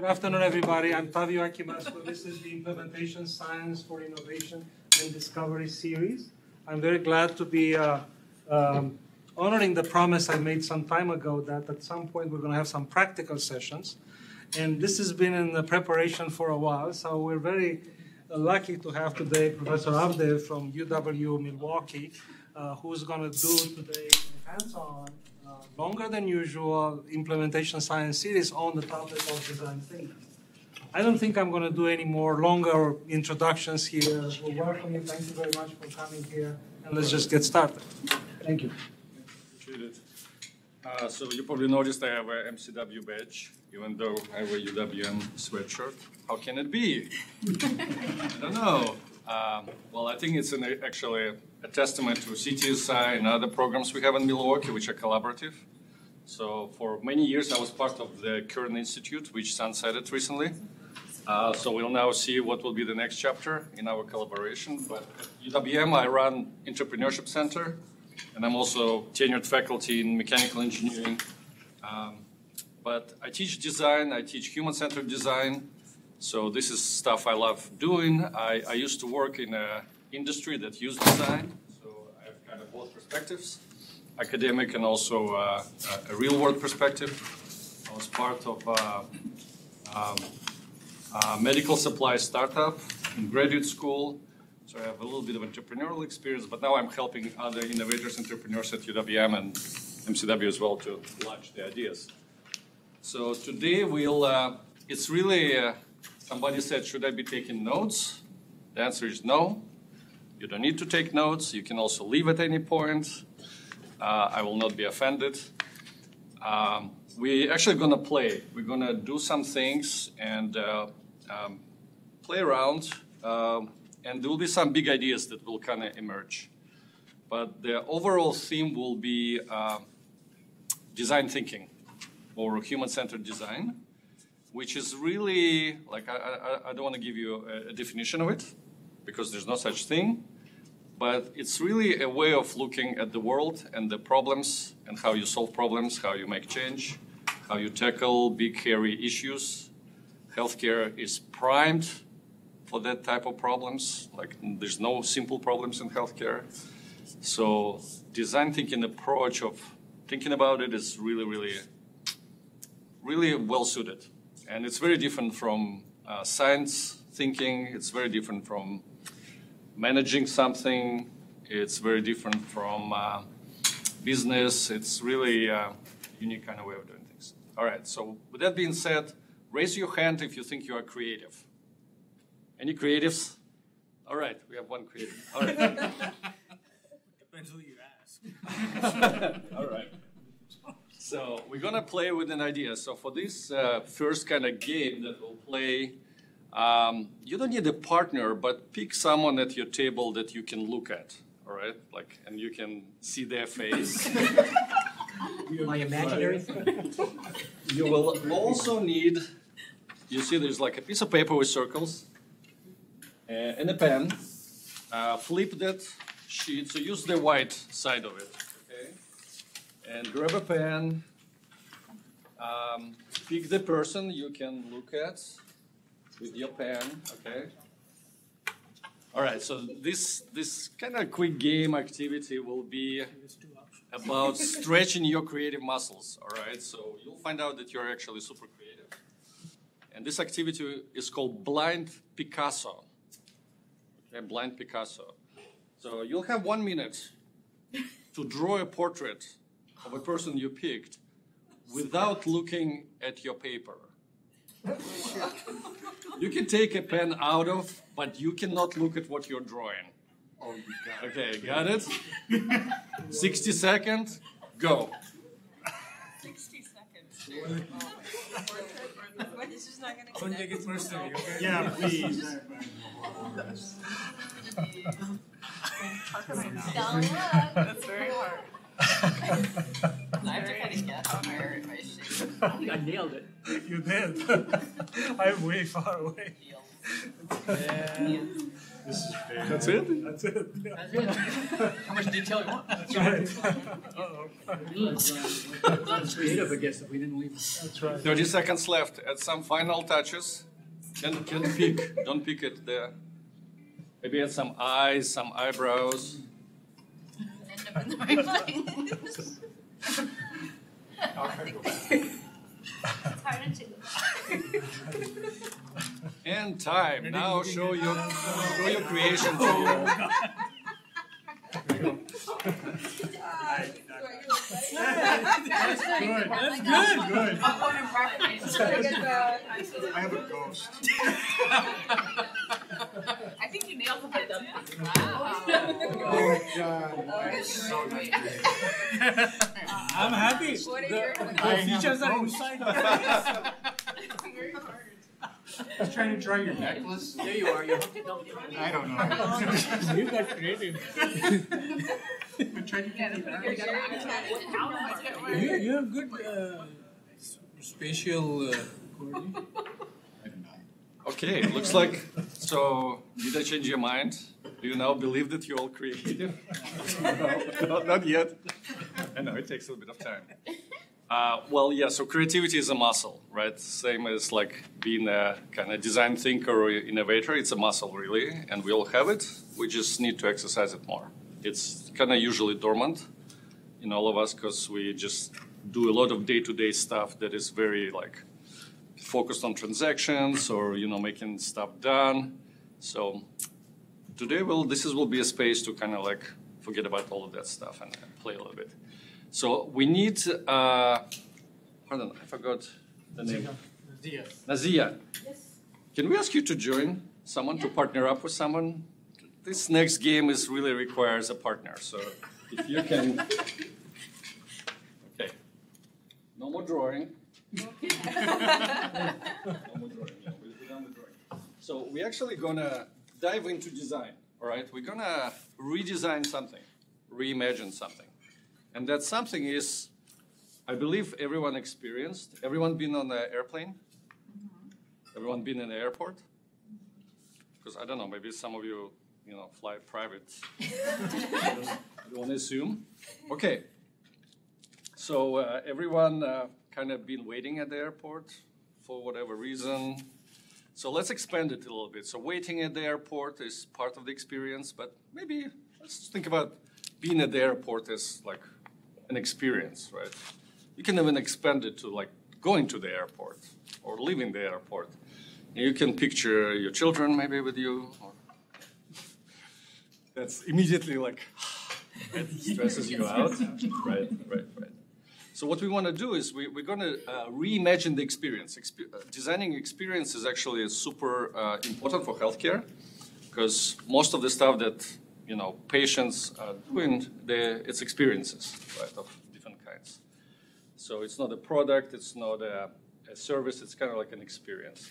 Good afternoon, everybody. I'm Tavio Akimasco. This is the Implementation Science for Innovation and Discovery series. I'm very glad to be honoring the promise I made some time ago that at some point we're going to have some practical sessions. And this has been in the preparation for a while, so we're very lucky to have today Professor Avdev from UW Milwaukee, who's going to do today hands-on, longer than usual implementation science series on the topic of design thinking. I don't think I'm going to do any more longer introductions here. We'll welcome you. Thank you very much for coming here. And let's just get started. Thank you. Appreciate it. So you probably noticed I have a MCW badge, even though I wear UWM sweatshirt. How can it be? I don't know. Well, I think it's actually a testament to CTSI and other programs we have in Milwaukee, which are collaborative. So for many years, I was part of the Kern Institute, which sunsetted recently. So we'll now see what will be the next chapter in our collaboration. But at UWM, I run Entrepreneurship Center, and I'm also tenured faculty in mechanical engineering. But I teach design, I teach human-centered design. So this is stuff I love doing. I used to work in an industry that used design, so I have kind of both perspectives, academic and also a real-world perspective. I was part of a medical supply startup in graduate school, so I have a little bit of entrepreneurial experience, but now I'm helping other innovators, entrepreneurs at UWM and MCW as well to launch the ideas. So today it's really, somebody said, should I be taking notes? The answer is no. You don't need to take notes. You can also leave at any point. I will not be offended. We're actually going to play. We're going to do some things and play around. And there will be some big ideas that will kind of emerge. But the overall theme will be design thinking or human-centered design, which is really, like, I don't want to give you a definition of it, because there's no such thing, but it's really a way of looking at the world and the problems and how you solve problems, how you make change, how you tackle big, hairy issues. Healthcare is primed for that type of problems. Like, there's no simple problems in healthcare. So design thinking approach of thinking about it is really, really, really well suited. And it's very different from science thinking. It's very different from managing something. It's very different from business. It's really a unique kind of way of doing things. All right, so with that being said, raise your hand if you think you are creative. Any creatives? All right, we have one creative. All right. Depends who you ask. All right. So we're going to play with an idea. So for this first kind of game that we'll play, you don't need a partner, but pick someone at your table that you can look at, all right? Like, and you can see their face. My imaginary friend. You will also need, you see there's like a piece of paper with circles and a pen. Flip that sheet, so use the white side of it, okay? And grab a pen, pick the person you can look at with your pen, okay? All right, so this kind of quick game activity will be about stretching your creative muscles, all right? So you'll find out that you're actually super creative. And this activity is called Blind Picasso, okay, Blind Picasso. So you'll have 1 minute to draw a portrait of a person you picked without looking at your paper. You can take a pen out of, but you cannot look at what you're drawing. Oh, you got it. Okay, got it? 60 seconds, go. 60 seconds. This is not going to Don't take it personally, okay? Yeah, please. That's very hard. I have to kind of guess where I should. I nailed it. You did. I'm way far away. Yeah. This is fair. That's it? That's it. Yeah. That's it. How much detail you want? That's right. That's creative, I guess, if we didn't leave. That's right. 30 seconds left. Add some final touches. Can peek. Don't peek it there. Maybe add some eyes, some eyebrows. End up in the right place. It's harder to. And time. Now show your creation to you. That's good. Good. I have a ghost. I think you nailed it. Wow. Oh, God. So nice. I'm happy. The features are inside. I was trying to try your necklace. There you are. You hooked it up. I don't know. You got creative. I'm trying to get it. You have good spatial coordination. I don't know. Okay, looks like, so did I change your mind? Do you now believe that you're all creative? No, not yet. I know, it takes a little bit of time. Well, yeah, so creativity is a muscle, right? Same as like being a kind of design thinker or innovator. It's a muscle, really, and we all have it. We just need to exercise it more. It's kind of usually dormant in all of us because we just do a lot of day-to-day stuff that is very like focused on transactions or, you know, making stuff done. So today this will be a space to kind of like forget about all of that stuff and play a little bit. So we need, pardon, I forgot the name. Nazia. Yes. Can we ask you to join someone, to partner up with someone? This next game really requires a partner. So if you can, okay. No more drawing. No more drawing. Yeah, we're done with drawing. So we're actually gonna dive into design. All right, we're gonna redesign something, reimagine something. And that something is, I believe everyone experienced. Everyone been on an airplane? Mm-hmm. Everyone been in the airport? Because I don't know, maybe some of you, fly private. You want to assume? Okay. So everyone kind of been waiting at the airport for whatever reason. So let's expand it a little bit. So waiting at the airport is part of the experience, but maybe let's think about being at the airport as like an experience, right? You can even expand it to like going to the airport or leaving the airport. And you can picture your children maybe with you. Or that's immediately like, it stresses you out. Right. So what we want to do is we're going to reimagine the experience. Designing experience is actually super important for healthcare because most of the stuff that patients are doing, it's experiences, right, of different kinds. So it's not a product, it's not a service, it's kind of like an experience.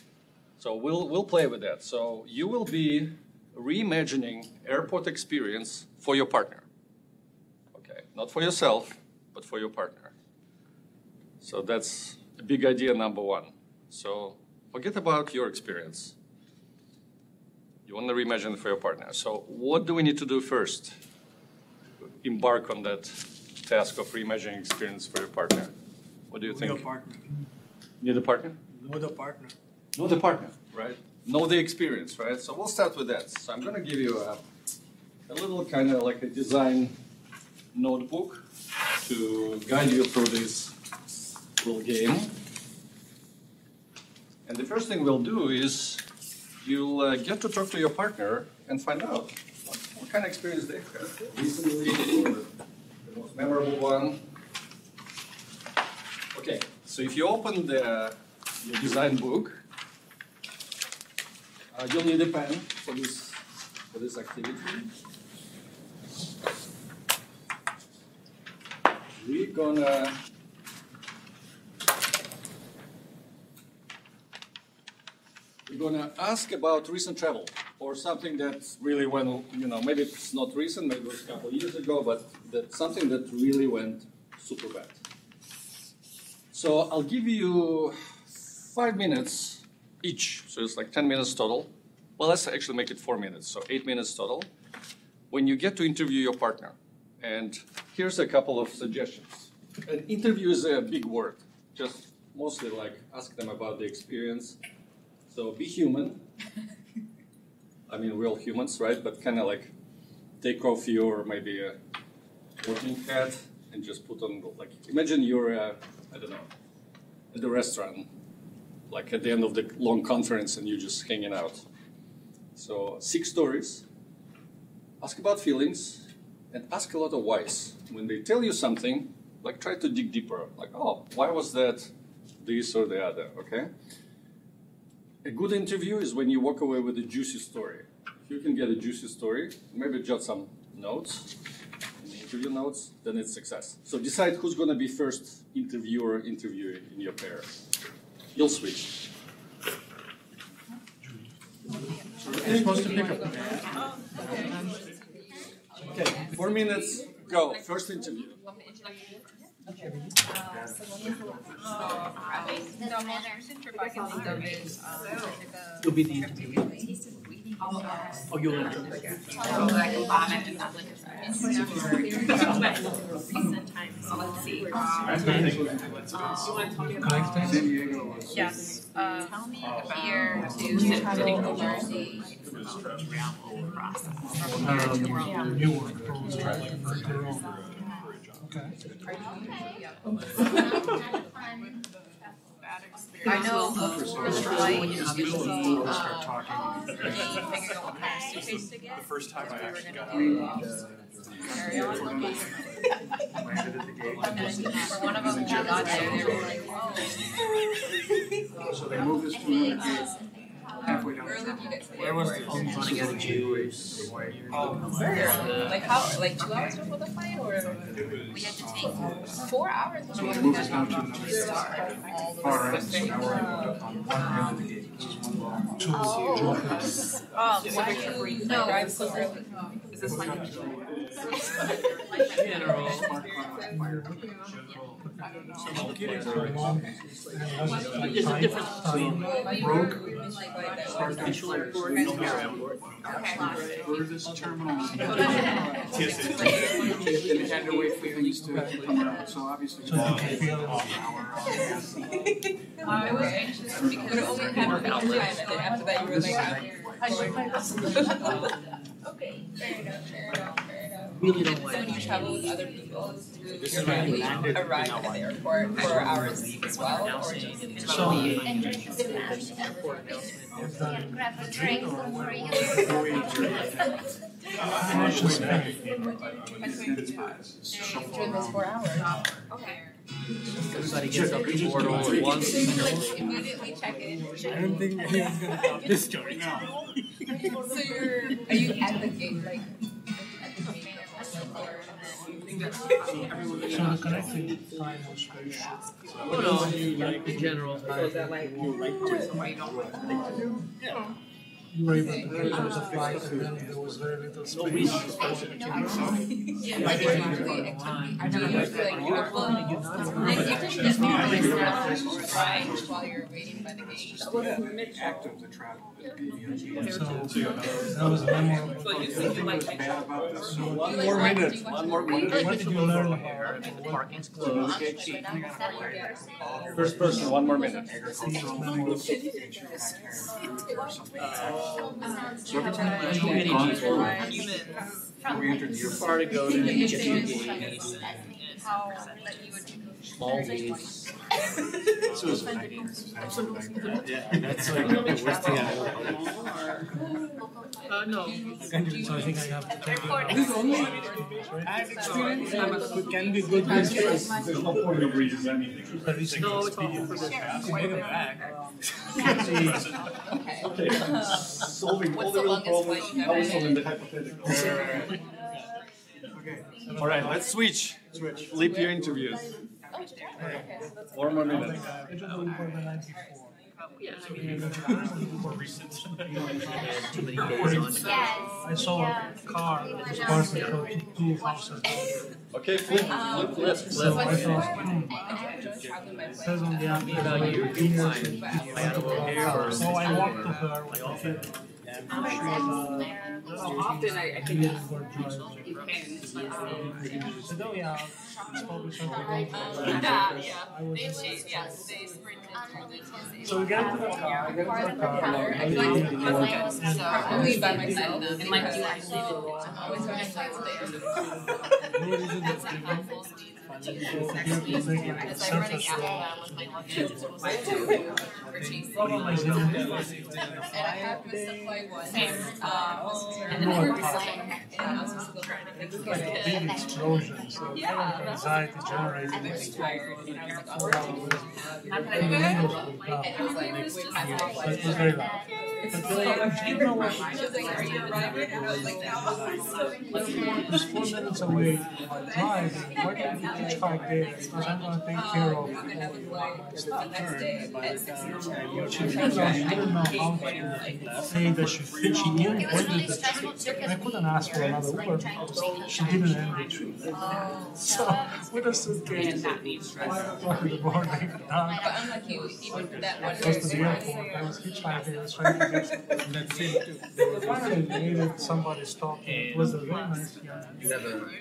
So we'll play with that. So you will be reimagining airport experience for your partner. Okay, not for yourself, but for your partner. So that's a big idea number one. So forget about your experience. You want to reimagine it for your partner. So what do we need to do first? Embark on that task of reimagining experience for your partner. What do you think? Know a partner. Need a partner? Know the partner. Know the partner, right? Know the experience, right? So we'll start with that. So I'm going to give you a little kind of like a design notebook to guide you through this little game. And the first thing we'll do is you'll get to talk to your partner and find out what kind of experience they had recently, the most memorable one. Okay, so if you open your design book, you'll need a pen for this activity. We're gonna ask about recent travel or something that really went, maybe it's not recent, maybe it was a couple of years ago, but that's something that really went super bad. So I'll give you 5 minutes each, so it's like 10 minutes total, Well, let's actually make it 4 minutes, so 8 minutes total. When you get to interview your partner, and here's a couple of suggestions. An interview is a big word. Just mostly like ask them about the experience. So be human. I mean, we're all humans, right? But kind of like take off your maybe a working hat and just put on, like, imagine you're, I don't know, at the restaurant, like at the end of the long conference and you're just hanging out. So 6 stories, ask about feelings, and ask a lot of whys. When they tell you something, like try to dig deeper, like, oh, why was that this or the other, okay? A good interview is when you walk away with a juicy story. If you can get a juicy story, maybe jot some notes, interview notes, then it's success. So decide who's going to be first interviewer, interviewee in your pair. You'll switch. You're supposed to pick up. Okay, 4 minutes, go. First interview. You'll be the interviewer. Oh, you'll interview. Yes. Here to sitting over I know The first time I actually got out. one of them got there, they were like, So they moved us to another gate halfway down. Where was the juice? like how, like 2 hours before the flight, or we had to take 4 hours So before they we moved us got down to another gate. Far end, so now we're on one end of the gate. no, drive so early. Is this like General. There's a difference between artificial airport and your airport. Furthest terminal. And they had to wait for things to come out, so obviously. I was anxious because it only happened one time, and then after that you were like, okay, fair enough. Really don't So like when you travel with other people, do your family arrive at the airport 4 hours as well, or just And drink the grab a drink for you. during those 4 hours? Okay. everybody gets up to portal at once. Immediately check in. I don't think anyone's gonna top this story. So are you at the gate, like, at the main airport, or So the connecting time was very short. Oh no, like the general. You were able to close the flight and then there was very little space. while you're waiting by the gate. The act of the travel is being So that was memorable. bad about this. So One more minute. What did you learn about The parking's closed. First person, 1 more minute. So every time I Too many go people. on we entered the Too far to go to each of the gates. How that you would Small gates. Yeah, that's like the worst thing I've No. So I think I have to take it. This only as experience can be good. There's no point of reading anything. No, it's all for the bring it back. Okay, solving all What's the the real longest problems. flight you've Now we're ever solving the hypothetical. All right, let's switch. Flip your interviews. 4 more minutes. I just went for the night before. Yeah, I mean, more recent. Too many days on. I saw a car that was parked in front of 2 houses. Okay, flip. So I thought, it says on the app that About you, dinner I had a little hair or So I walked to her with a kid. Often I can You just, were driving. you can, but, Said, oh yeah, it's probably something. yeah, I was they just- changed, yeah, they sprinted. So we get into the car, I get into the car. I feel like so I leave by myself and like you actually I'm always running like full speed. As I'm running after them with my luggage, it was like we're chasing. And I had my supply one. And then I heard something and I was just still trying to fix Big it. explosion, so Yeah, kind of anxiety I generated. was tired and I was like, oh, not that I And knew the it. windows were And down. I was like, wait, my So it was very loud. But then, you know what? She was like, are you arriving? And I was like, no. Just 4 minutes away drive, why don't you hitchhike there? Because I'm going to take care of I'm gonna fly the next day at 6 She didn't know how to say that she in, It was really ended the stressful trip. too And I because couldn't ask for another Uber because she didn't end the trip. So, with a suitcase, 5 o'clock in the morning, But unlike you, even that one close to the airport, I was hitchhiking, I was trying to get finally needed somebody stopped. It was a very nice young lady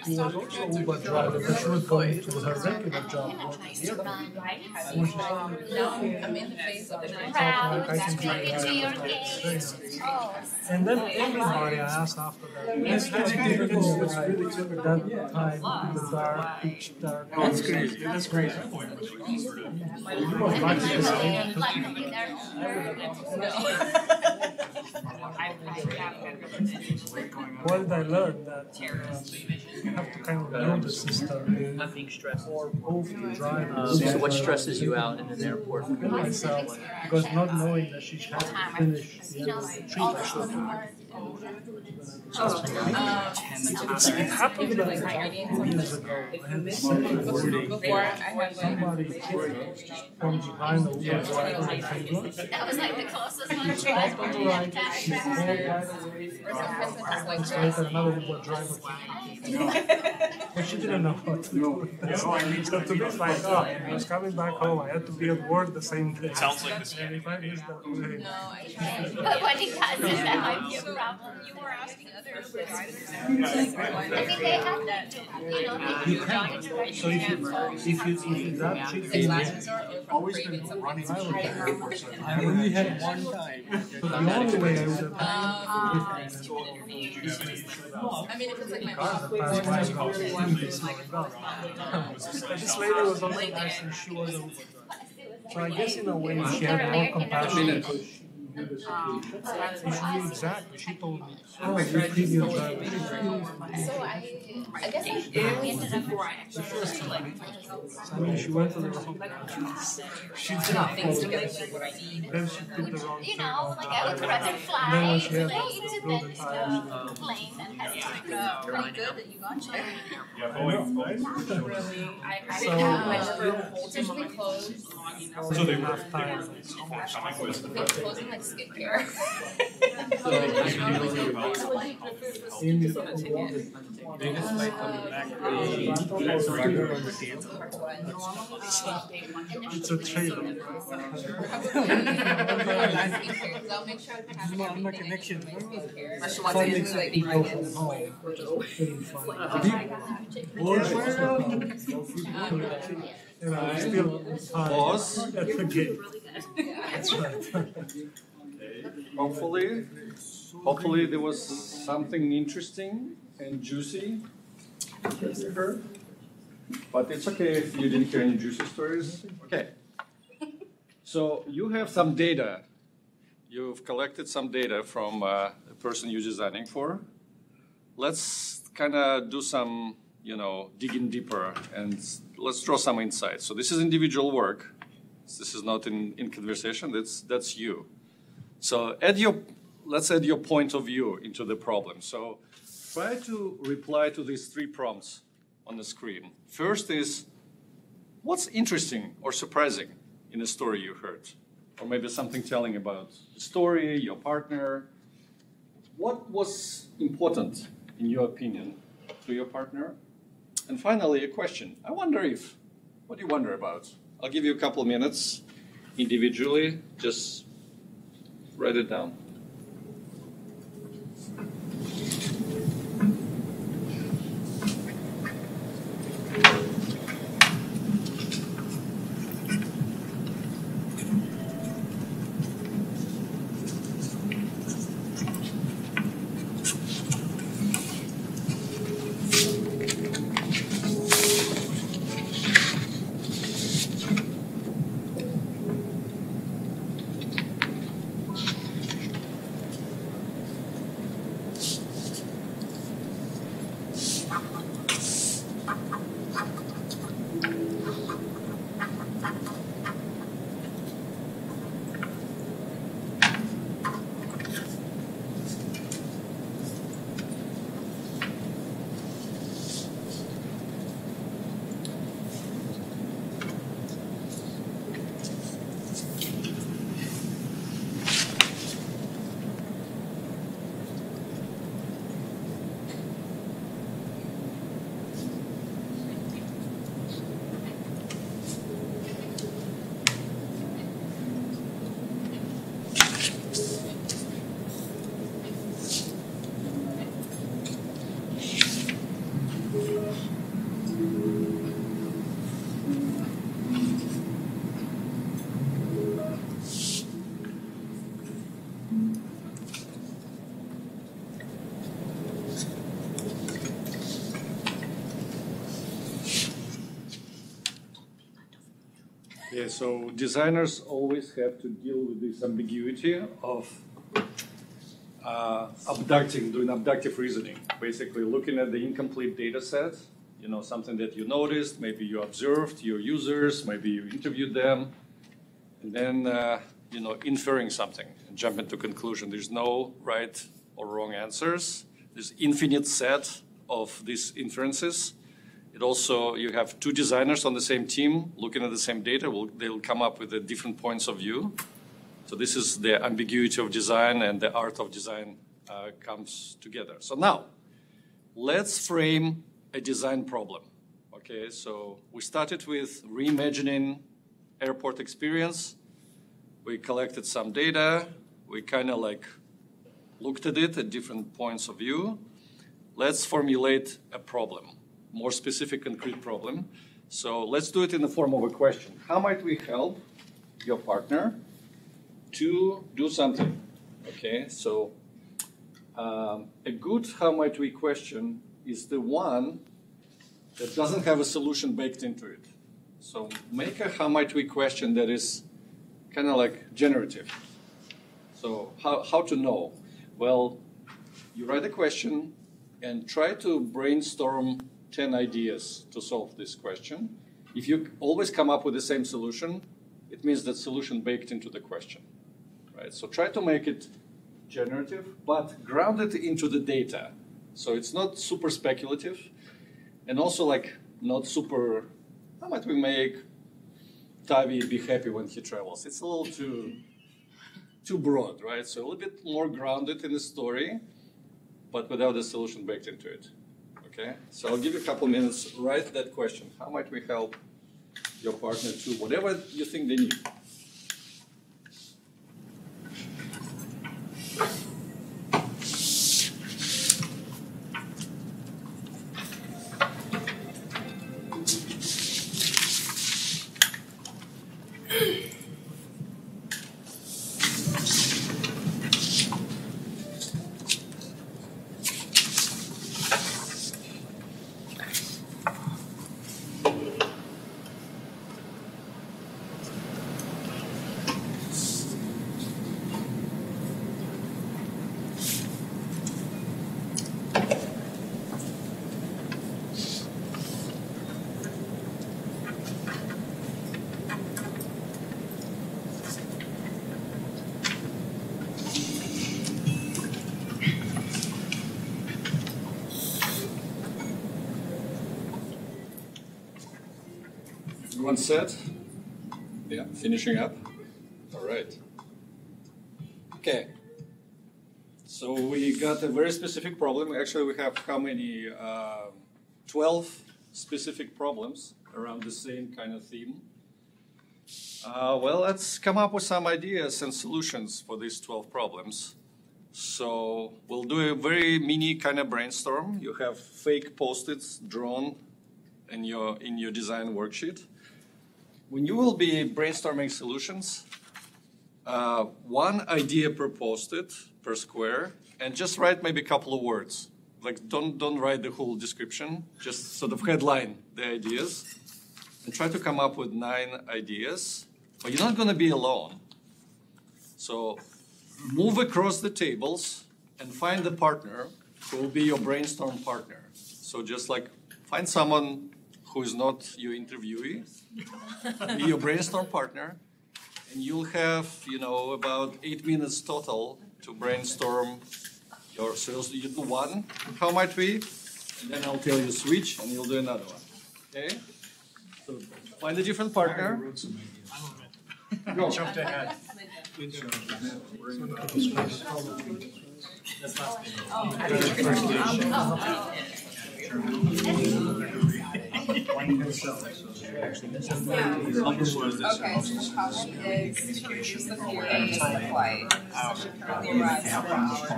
who was also an Uber driver, but she was going to her regular job. now I'm in the phase of the night. Proud, scream into your gate. Oh, And then everybody I asked after that, yes, that's really good. That time, the dark, pitch dark. That's crazy. That's crazy. You was like the same. like in their What did I learn? That you have to kind of know the system Nothing stresses. for both the drivers. So what stresses you out in an airport? And myself, because not knowing that she had to finish the end of the trip, I should have. It happened like 2 years ago. I had the same wording. Before I had Somebody hit from behind the Uber driver in Penguin. that was like the closest one She to us stopped on the being right, attacked. she pulled right away. Minutes later, another Uber driver came. But she didn't know what to do. So to me, it's like, oh, I was coming back home. I had to be at work the same day. Sounds like the same. And if I miss that way, But when he does it, that might be a problem. you were asking other drivers. I mean, they have that, you know, you can. So if that chick is Always been running through the airport. I only had one time. the only way I would have I mean, if it's like my car that passed by about 2 weeks ago. This lady was also nice and she was a Uber driver. So I guess in a way she had more compassion because she knew the situation. She knew exactly. She told me, oh, your previous driver. so I guess we ended up I mean, she went to the wrong country. She did not things to follow. get like what I need. Then she did the wrong you thing. know, like I would rather Then fly when she had late to than build the tires. plane and have to Pretty good that you got there. I know, right? Really, I So, remember holding my clothes. So they enough time. Clothes like skincare. It's a trade-off. I'll make sure I have I'm not connection. Unless you want to use like the People from home are just feeling fine. You know, I'm still Pause. at the gate. That's right. Hopefully there was something interesting and juicy you heard. But it's okay if you didn't hear any juicy stories. Okay. So you have some data. You've collected some data from the person you're designing for. Let's kind of do some, digging deeper and let's draw some insights. So this is individual work. This is not in conversation. That's you. So let's add your point of view into the problem. So try to reply to these 3 prompts on the screen. First is, what's interesting or surprising in a story you heard? Or maybe something telling about the story, your partner. What was important, in your opinion, to your partner? And finally, a question. What do you wonder about? I'll give you a couple of minutes individually. Just write it down. Okay, so designers always have to deal with this ambiguity of doing abductive reasoning, basically looking at the incomplete data set, something that you noticed, maybe you observed your users, maybe you interviewed them, and then, inferring something and jumping to conclusion. There's no right or wrong answers. There's infinite set of these inferences. It also, you have two designers on the same team looking at the same data. They'll come up with different points of view. So this is the ambiguity of design, and the art of design comes together. So now, let's frame a design problem. Okay, so we started with reimagining airport experience. We collected some data. We kind of looked at it at different points of view. Let's formulate a problem, more specific, concrete problem. So let's do it in the form of a question. How might we help your partner to do something? Okay, so a good how might we question is the one that doesn't have a solution baked into it. So make a how might we question that is kind of like generative. So how to know? Well, you write a question and try to brainstorm 10 ideas to solve this question. If you always come up with the same solution, it means that solution baked into the question, right? So try to make it generative, but ground it into the data. So it's not super speculative, and also not super, how might we make Tavi be happy when he travels? It's a little too broad, right? So a little bit more grounded in the story, but without the solution baked into it. Okay? So I'll give you a couple minutes. Write that question. How might we help your partner to whatever you think they need? Everyone set? Yeah, finishing up? All right. Okay. So we got a very specific problem. Actually, we have how many? 12 specific problems around the same kind of theme. Well, let's come up with some ideas and solutions for these 12 problems. So we'll do a very mini kind of brainstorm. You have fake post-its drawn in your design worksheet. When you will be brainstorming solutions, one idea per post-it, per square, and just write maybe a couple of words. Like don't write the whole description, just sort of headline the ideas, and try to come up with 9 ideas. But you're not going to be alone. So move across the tables and find the partner who will be your brainstorm partner. So just find someone who is not your interviewee, be your brainstorm partner, and you'll have, about 8 minutes total to brainstorm your sales. You do one, how might we? And then I'll tell you switch, and you'll do another one. Okay? So find a different partner. Go. Jumped ahead.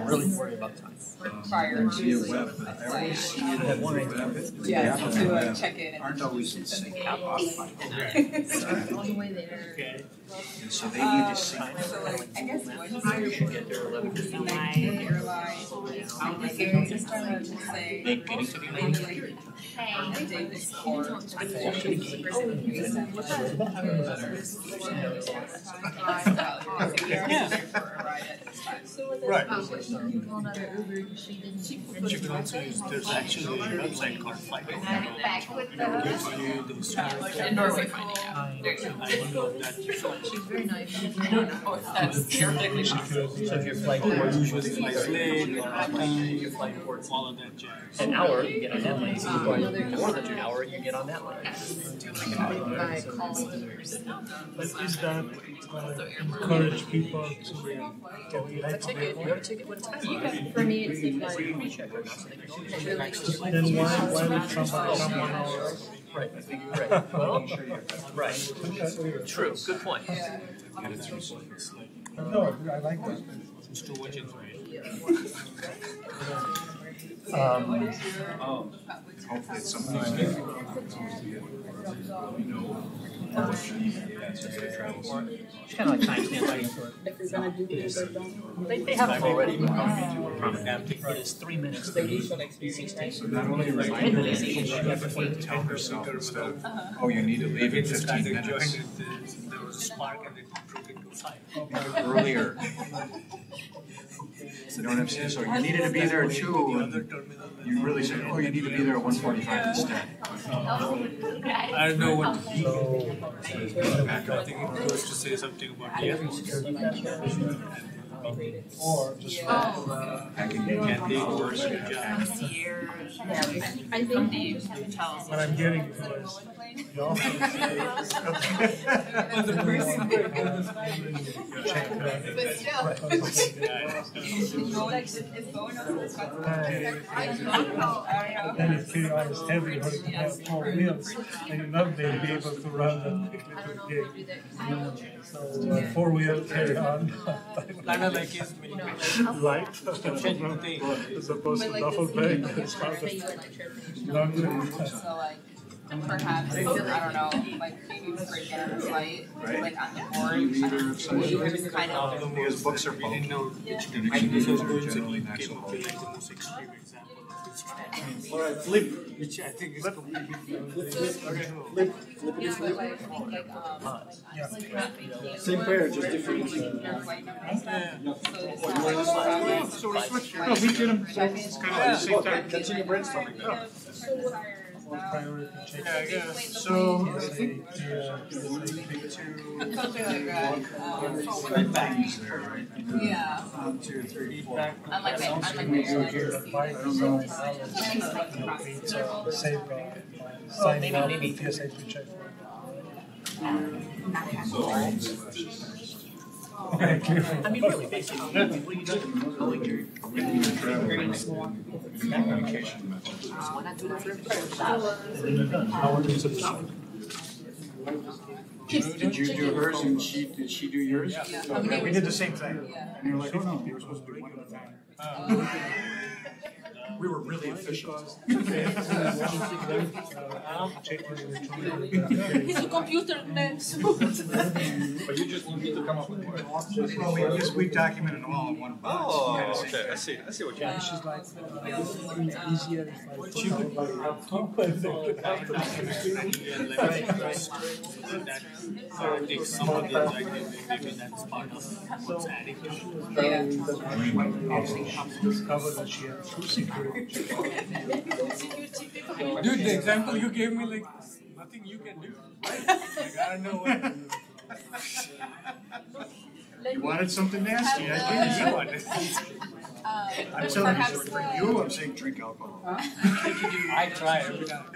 Really worry about time. Prior to to check in. Aren't always in sync. All the way there. Okay. And so they need to sync. So I guess You should get there 11. airline, just trying to say maybe Right. You can also use, there's actually a website called Flight. It gives you those In Norway, finding out. I know that She's very nice. I don't know if that's theoretically possible. So if your flight boards usually flies late or on time, your flight boards all of that jazz. an hour, you get on that line. If you're going more than an hour, you get on that line. But is that encourage people to get You have a ticket. You have a ticket with a time on it. For me, it's like Then why would somebody come 1 hour? Right. Well, right. True. Good point. No, I like that. It's too much information. Hopefully it's something like It's kind of like timestamp writing for it. They have it already. It is 3 minutes. 16. not only a reminder, but you have to tell yourself instead of, oh, you need to leave in 15 minutes. There was a spark and it broke into fire. Earlier. You know what I'm saying? So you needed to be there at 2, and you really say, oh, you need to be there at 1:45 instead. I don't know what I think it was to say something about the Or just Packing your candy worse. I think what I'm getting is you also and if you are heavy or you have 4 wheels, then you're not going to be able to run that quickly to the gig. So 4-wheel carry on. kind of like his Light, as opposed to duffel bag, it's longer. perhaps, I don't know, like maybe break in a flight, like on the board, kind of. Because books are bulky. I think this was going to came up with like the most extreme example of this. Alright, flip, which I think is completely Same pair, just different. So we switched. No, we did them both kind of at the same time. That's in your brainstorming. Priority check. Yeah, I guess. So, I think Something like that. things there, right? Yeah. 1, 2, 3, 4. Unlike the Maybe PSA to check. Okay, clear. I mean, really, basically, what you do, Communication methods. why not do that for Did you do hers and did she do yours? Yeah, we did the same thing. And you're like, oh no, you were supposed to do one at a time. We were really efficient. He's a computer man. But you just need to come up with one. Well, we documented all in one box. Oh, okay. I see what you mean. She's like, it's easier if I put somebody up top and they could have Take some of the maybe that's part of what's adding to it. actually helps discover that she has true security. Dude, the example you gave me, like, nothing you can do. Like, I don't know what. You wanted something nasty, I gave you one. I'm telling you, for you, I'm saying drink alcohol. I try every time.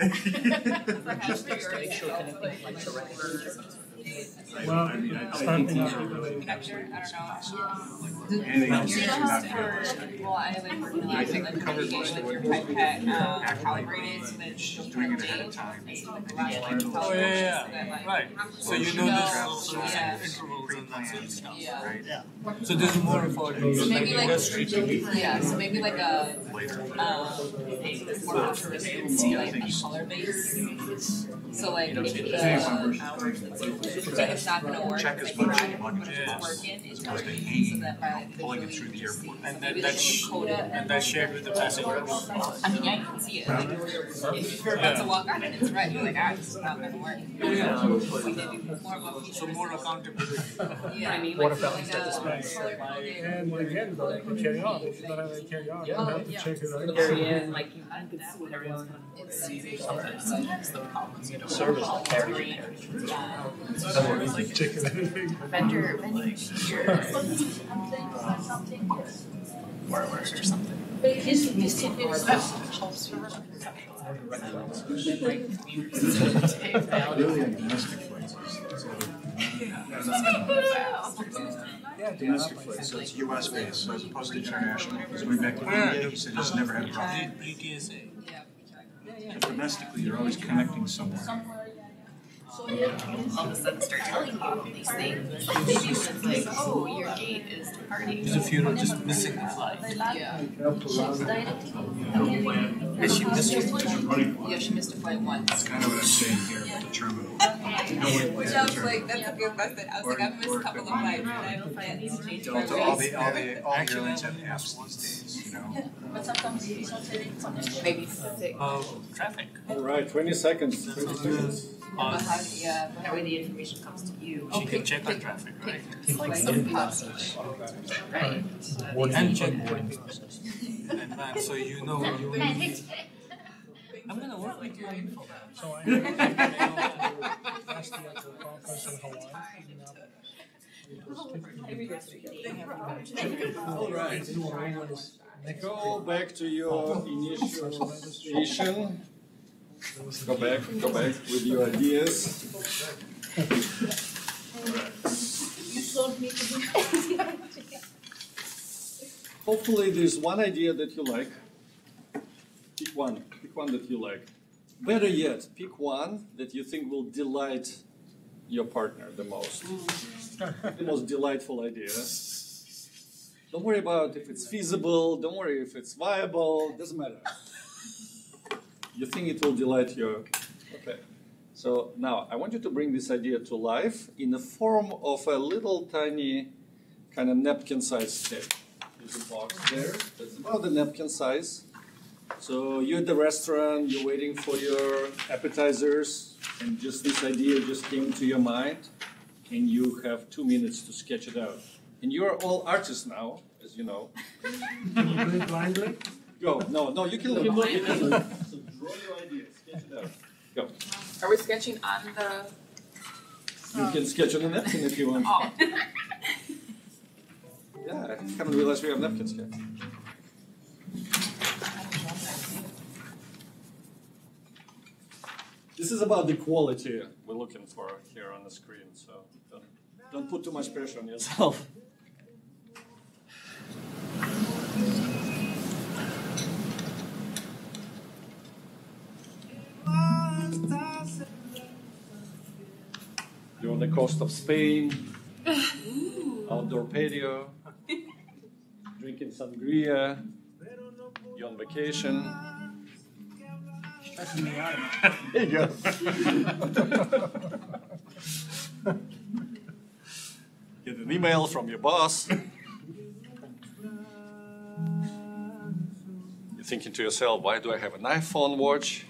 just to make sure connecting flights are right. Well, starting out with Anything else that you're not doing. Well, I like working like the communication of your pipette calibrated so that it's Doing it ahead of time. Oh, yeah. Right. So you know this also Yeah. intervals and that sort of stuff. Yeah. Right? So this is more of a So maybe like industry to be. yeah, so maybe like a later. It's more altruistic, like color based. So like if the thing is not going to work, Check as like much try to luggage put as it possible, work in, as it's opposed to working, so hanging, that by pulling it through the airport. And that's shared with the passengers. I mean, yeah, you can see it. Like, if you're about to walk on it, it's red. You're like, ah, this is not going to work. We did more of a feature. So more accountability. Yeah, I mean, Water like, fountains like that display. And again, the carry on. If you don't have any carry on, you have to check it At the out. very end, like you could see everyone. sometimes the problems, you know, Service like carry. Check everything. vendor here. Worse or something. Really, on domestic flights, yeah, domestic flights, so it's US based, so as opposed to international. He's going back to India, he said he's never had a problem. But domestically, you're always connecting somewhere. All of a sudden start telling you these things. Like maybe it's like, oh, your gate is departing. As if you're just missing the flight. Yeah. Is she missed it? Yeah, she missed a flight once. That's kind of what I'm saying here with the terminal. Which I was like, that's a good method. I was like, I've missed a couple of flights and I don't plan to change my Delta, all ways. the airlines have apps these days, you know. Maybe sick. Traffic. All right, 20 seconds. 20 seconds. But how, yeah, but that way the information comes to you. She can check on traffic, right? It's like some pops. Right. And check boarding process in advance, so you know you. I'm gonna work with you. So I asked the conference in Hawaii. All right. Go back to your initial station. Go back with your ideas. Hopefully there's one idea that you like. Pick one that you like. Better yet, pick one that you think will delight your partner the most. The most delightful idea. Don't worry about if it's feasible, don't worry if it's viable, doesn't matter. You think it will delight your... Okay. So now, I want you to bring this idea to life in the form of a little tiny kind of napkin-sized cake. There's a box there that's about the napkin size. So you're at the restaurant, you're waiting for your appetizers, and just this idea just came to your mind, and you have 2 minutes to sketch it out. And you're all artists now, as you know. Can you do it blindly? Go. No, you can look. So draw your idea, sketch it out. Go. Are we sketching on the... You can sketch on a napkin if you want. Oh. Yeah, I haven't realized we have napkins yet. This is about the quality we're looking for here on the screen, so don't put too much pressure on yourself. You're on the coast of Spain, outdoor patio, drinking sangria, you're on vacation. There you go. Get an email from your boss. You're thinking to yourself, why do I have an iPhone watch?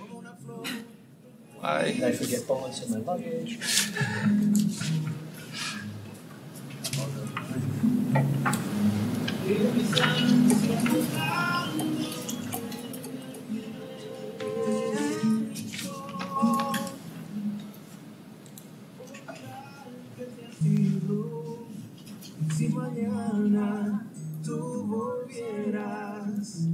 Why? I forget bullets in my luggage. Si mañana tú volvieras,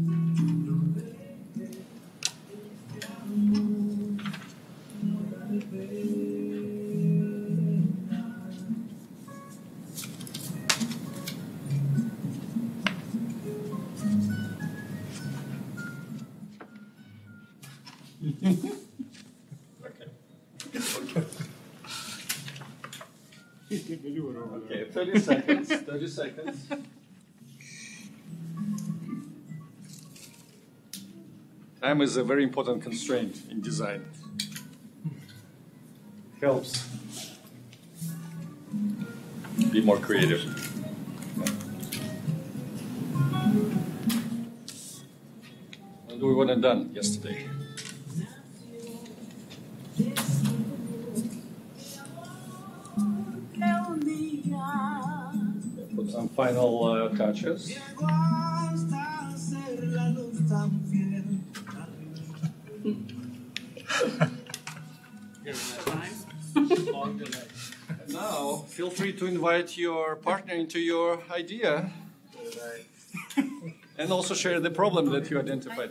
Okay, 30 seconds, 30 seconds. Time is a very important constraint in design. Helps. Be more creative. We weren't done yesterday. Put some final touches. Now, feel free to invite your partner into your idea. And also share the problem that you identified.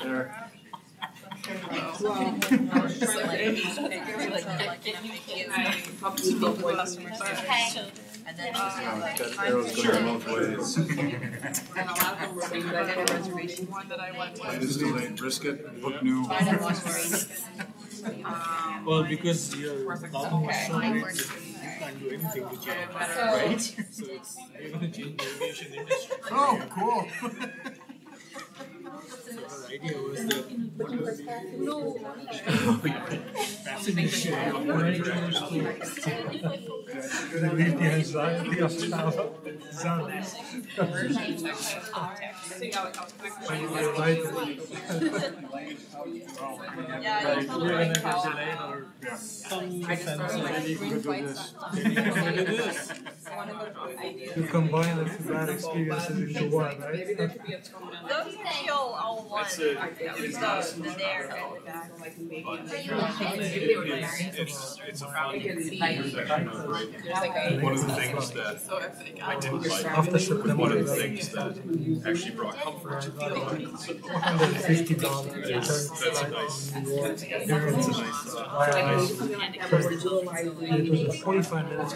There. And then arrows going both ways. and a lot of them were being like a reservation one that I went with. Latest delayed brisket, book new. Well, because your problem was so great, you can't do anything with it, right? So it's you're going to change the aviation industry. Oh, cool. So her idea was that passenger share already goes to Relieve the anxiety of travel. Yeah, we're going to get delayed or some defense already to do this. You combine the bad experiences into one, right? those feel all one. The there and the back. It's a fun intersection of, right? One of the things that I didn't like After was September, one of the things that actually brought comfort to the $150. That's a nice. It was a 45 minutes.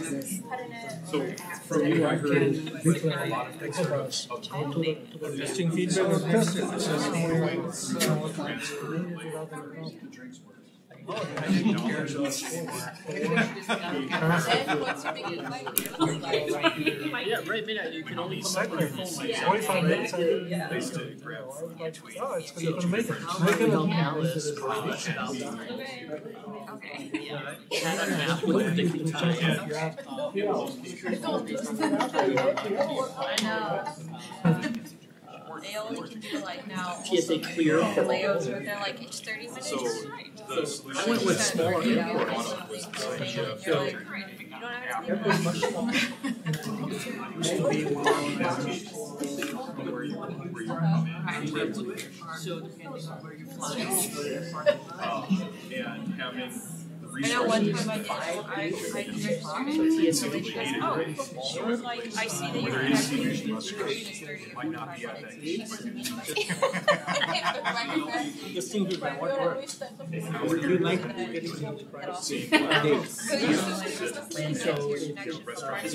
So from you, I heard A lot of experts. Testing feedback or testing? I didn't know there's a Yeah, right. You can only come up with 45 minutes. place to grab Oh, it's going to make it. Make it a They only can do like now. TSA clear. Layovers where they're like each 30 minutes. So the solution I went with smaller airport airports. auto was designed You're like, you don't have where you come in. So depending on where you fly. And having the I know one resources. time I did, I TSA she goes, oh, she was like, I see that you're actually Might not be at that This thing would what works. You like getting things right. So you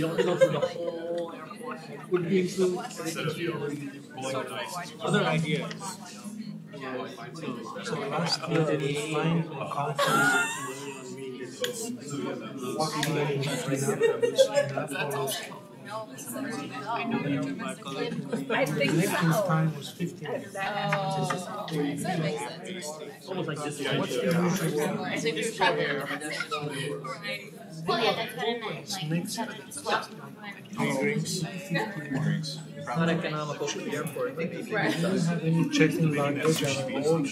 don't go through the whole airport. Would be include Instead of rolling the dice. other ideas. So last year they did find a conference. I think Next so. time was 50 minutes. That makes sense. Almost like this. What's the usual? I think we should try Well, yeah, that's what I meant. Not economical to the airport. We didn't have any checking luggage and all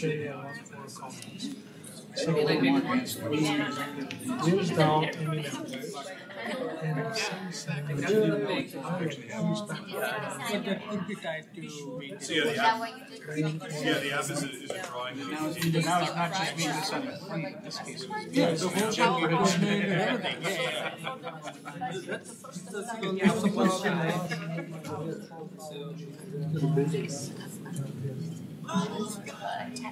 conference. So we used down imminently. And But that could be tied to So yeah, the app, the app is a drawing. now it's not just me deciding in this case. Yeah, the whole thing and everything. That's the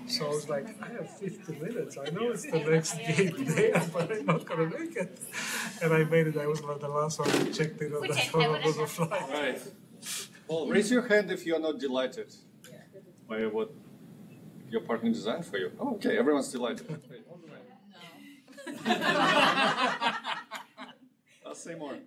So I was like, I have 50 minutes. I know it's the next day there, but I'm not going to make it. And I made it. I was like the last one who checked in on the phone on the flight. Right. Well, raise your hand if you're not delighted by what your partner designed for you. Oh, okay, everyone's delighted. Great. I'll say more.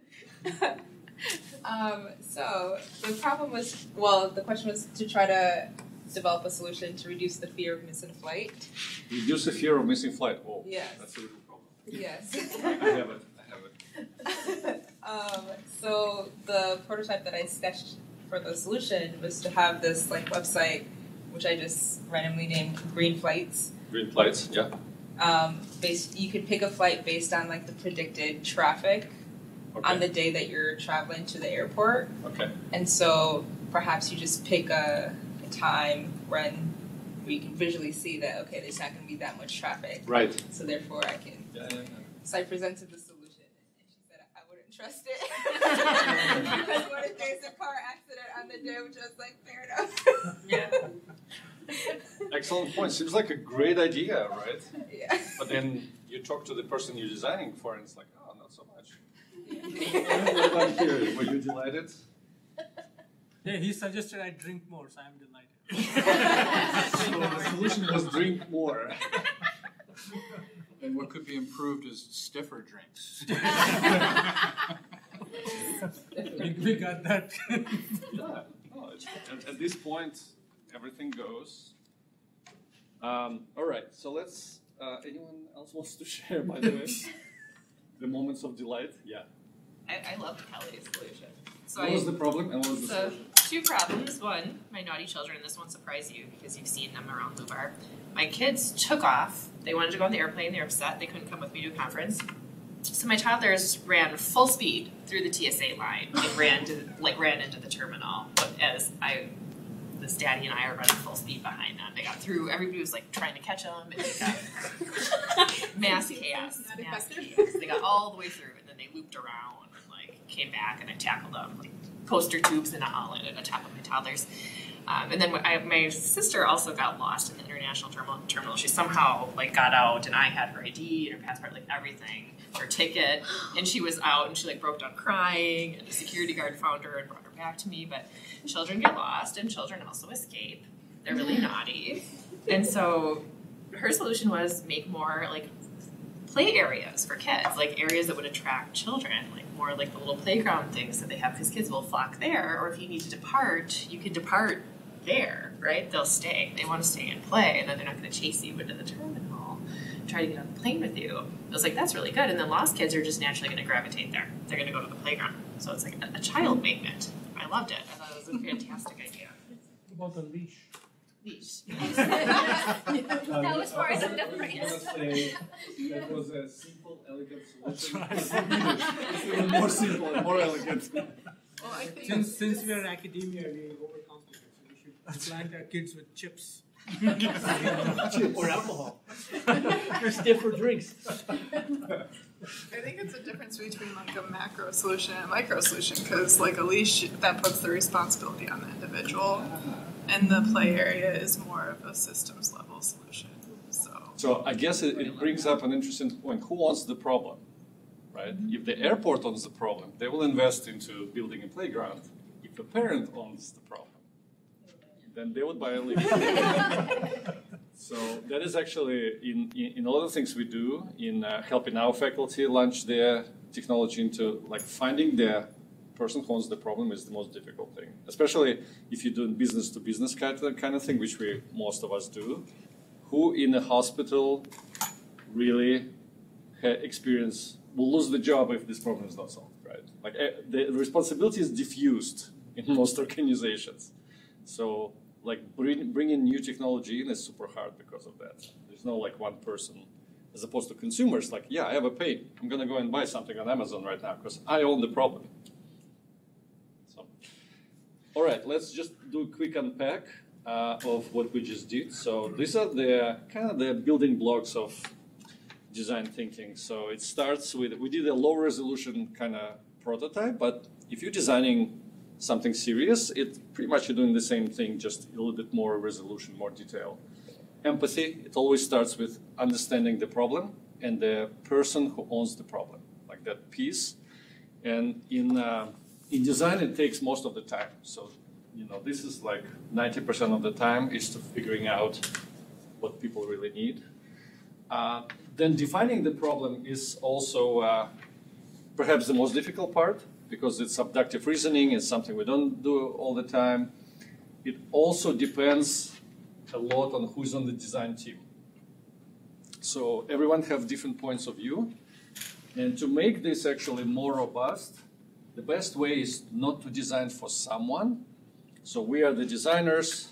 So the problem was, well, the question was to try to develop a solution to reduce the fear of missing a flight. Reduce the fear of missing flight. Oh, Yes. that's a real problem. Yes. I have it. So the prototype that I sketched for the solution was to have this like website, which I just randomly named Green Flights. Green flights, yeah. You could pick a flight based on like the predicted traffic Okay. on the day that you're traveling to the airport. Okay. And so perhaps you just pick a time when you can visually see that, okay, there's not going to be that much traffic. Right. So therefore I can. Yeah. So I presented the solution and she said I wouldn't trust it. Because what if there's a car accident on the day, which I was like, fair enough. Yeah. Excellent point. Seems like a great idea, right? Yeah. But then you talk to the person you're designing for, and it's like, oh, not so much. What about here? Were you delighted? Yeah, he suggested I drink more, so I'm delighted. So the solution was drink more. And what could be improved is stiffer drinks. We got that. Yeah. No, at this point, everything goes. All right. So let's. Anyone else wants to share? By the way, the moments of delight. Yeah. I love Kelly's solution. So What was the problem and what was the So, solution? two problems. One, my naughty children, and this won't surprise you because you've seen them around Blue Bar. My kids took off. They wanted to go on the airplane. They were upset. They couldn't come with me to a conference. So my toddlers ran full speed through the TSA line and ran into the terminal. As this daddy and I are running full speed behind them. They got through. Everybody was like trying to catch them. And they got mass chaos. They got all the way through, and then they looped around and like came back, and I tackled them like poster tubes and all at the top of my toddlers. And then my sister also got lost in the international terminal. She somehow like got out, and I had her ID and her passport, like everything, her ticket, and she was out, and she like broke down crying, and the security guard found her and brought her back to me. But children get lost, and children also escape. They're really naughty, and so her solution was make more like play areas for kids, like areas that would attract children, like more like the little playground things that they have, because kids will flock there. Or if you need to depart, you can depart there, right? They'll stay. They want to stay and play, and then they're not going to chase you into the terminal, try to get on the plane with you. I was like, that's really good. And then lost kids are just naturally going to gravitate there. They're going to go to the playground. So it's like a child magnet. I loved it. I thought it was a fantastic idea. What about the leash? Leash. That was for some different. That was a simple, elegant solution. It's even more simple and more elegant. Well, I think Since we are in academia, we overcomplicate. So we should plant our kids with chips. Or alcohol. Or stiffer drinks. I think it's a difference between like a macro solution and a micro solution, because like a leash, that puts the responsibility on the individual, and the play area is more of a systems level solution. So I guess it brings up an interesting point. Who owns the problem, right? If the airport owns the problem, they will invest into building a playground. If a parent owns the problem, then they would buy a leash. So that is actually in a lot of things we do in helping our faculty launch their technology into like finding the person who owns the problem is the most difficult thing, especially if you're doing business to business kind of thing, which most of us do. Who in a hospital really will lose the job if this problem is not solved, right? Like the responsibility is diffused in most organizations. So like bringing new technology in is super hard because of that. There's no like one person, as opposed to consumers. Like, yeah, I have a pain. I'm gonna go and buy something on Amazon right now because I own the problem. So, all right, let's just do a quick unpack of what we just did. So these are the kind of the building blocks of design thinking. So it starts with, we did a low resolution kind of prototype, but if you're designing something serious, it pretty much you're doing the same thing, just a little bit more resolution, more detail. Empathy, it always starts with understanding the problem and the person who owns the problem, like that piece. And in design, it takes most of the time. So, this is like 90% of the time is to figuring out what people really need. Then defining the problem is also perhaps the most difficult part, because it's abductive reasoning. It's something we don't do all the time. it also depends a lot on who's on the design team. So everyone have different points of view. And to make this actually more robust, the best way is not to design for someone. So we are the designers,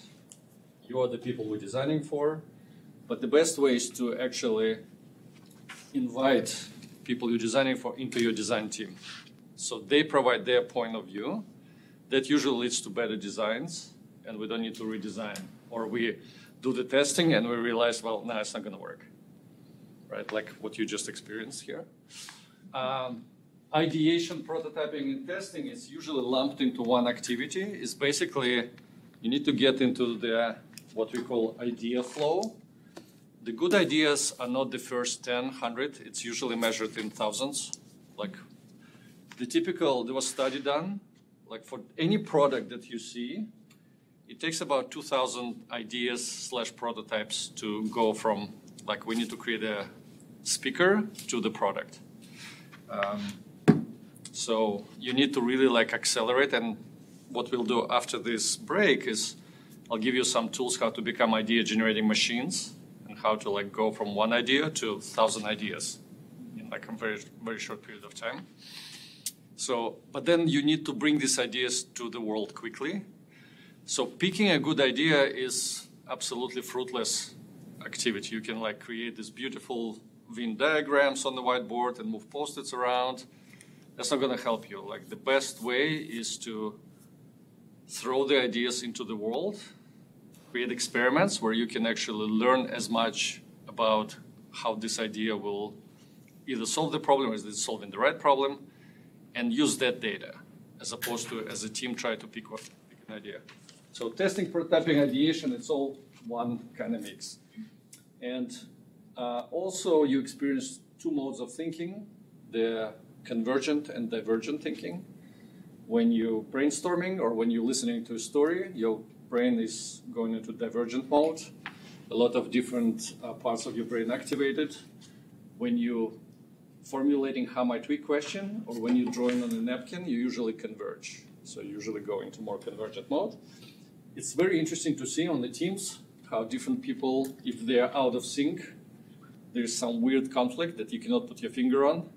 you are the people we're designing for. But the best way is to actually invite people you're designing for into your design team. So they provide their point of view. That usually leads to better designs, and we don't need to redesign. Or we do the testing and we realize, well, no, it's not going to work. Right? Like what you just experienced here. Ideation, prototyping, and testing is usually lumped into one activity. It's basically, you need to get into the, what we call idea flow. The good ideas are not the first 10, 100. It's usually measured in thousands. Like there was a study done, like for any product that you see, it takes about 2,000 ideas / prototypes to go from, like we need to create a speaker to the product. So you need to really like accelerate, and what we'll do after this break is I'll give you some tools how to become idea generating machines and how to like go from one idea to 1,000 ideas in like a very, very short period of time. So, but then you need to bring these ideas to the world quickly. So picking a good idea is absolutely fruitless activity. You can like create these beautiful Venn diagrams on the whiteboard and move post-its around. That's not going to help you. Like the best way is to throw the ideas into the world, create experiments where you can actually learn as much about how this idea will either solve the problem or is it solving the right problem, and use that data as opposed to as a team try to pick an idea. So testing, prototyping, ideation, it's all one kind of mix. And also you experience two modes of thinking, the convergent and divergent thinking. When you're brainstorming or when you're listening to a story, your brain is going into divergent mode. A lot of different parts of your brain activated. When you formulating how might we question, or when you're drawing on a napkin, you usually converge. So you usually go into more convergent mode. It's very interesting to see on the teams how different people, if they are out of sync, there's some weird conflict that you cannot put your finger on.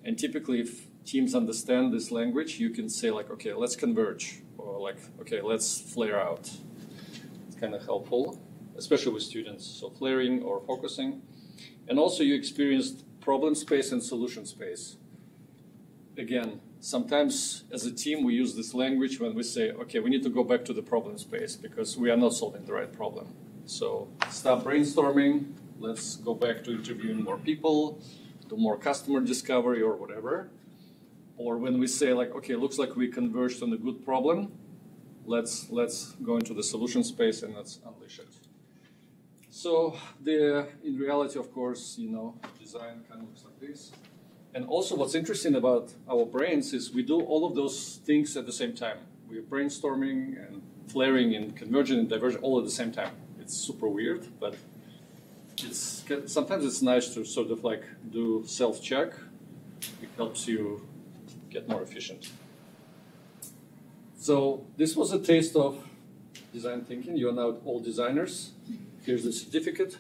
And typically, if teams understand this language, you can say like, okay, let's converge, or like, okay, let's flare out. It's kind of helpful, especially with students. So flaring or focusing. And also you experienced problem space and solution space. Again, sometimes as a team we use this language when we say, okay, we need to go back to the problem space because we are not solving the right problem. So stop brainstorming, let's go back to interviewing more people, do more customer discovery or whatever. Or when we say like, okay, looks like we converged on a good problem, let's go into the solution space and let's unleash it. So in reality, of course, design kind of looks like this. And also what's interesting about our brains is we do all of those things at the same time. We're brainstorming and flaring and converging and diverging all at the same time. It's super weird, but sometimes it's nice to sort of like do self-check. It helps you get more efficient. So this was a taste of design thinking. You are now all designers. Here's the certificate.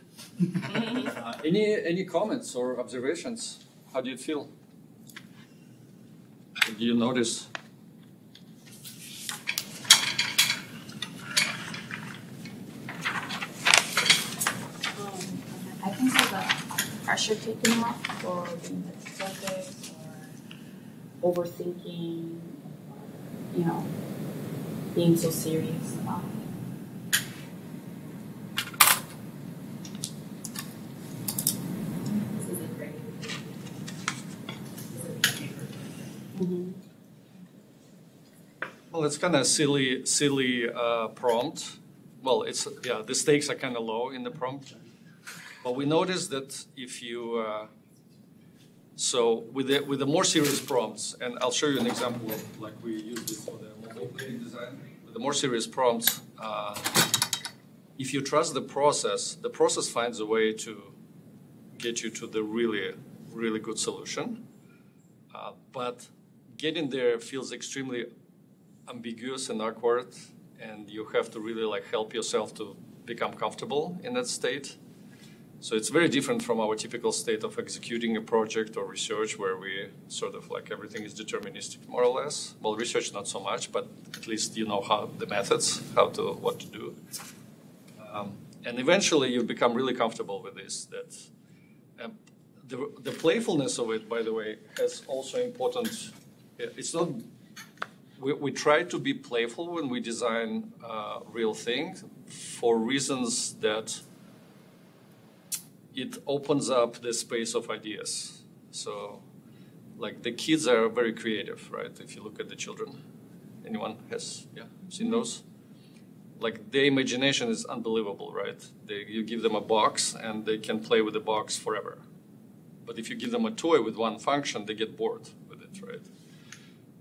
Any comments or observations? How do you feel? What do you notice? I think there's a pressure taken off for being subject or overthinking, being so serious about it. Mm-hmm. Well, it's kind of silly prompt. Well, the stakes are kind of low in the prompt. But we noticed that if you, with the more serious prompts, and I'll show you an example of like we use this for the mobile playing design. With the more serious prompts, if you trust the process finds a way to get you to the really, really good solution. But getting there feels extremely ambiguous and awkward and you have to really like help yourself to become comfortable in that state. So it's very different from our typical state of executing a project or research where we sort of like everything is deterministic more or less. Well, research not so much, but at least you know how the methods, what to do. And eventually you become really comfortable with this. That the playfulness of it, by the way, has also important. It's not. We try to be playful when we design real things for reasons that it opens up the space of ideas. So, like the kids are very creative, right? If you look at the children, anyone has seen those? Like their imagination is unbelievable, right? You give them a box and they can play with the box forever. But if you give them a toy with one function, they get bored with it, right?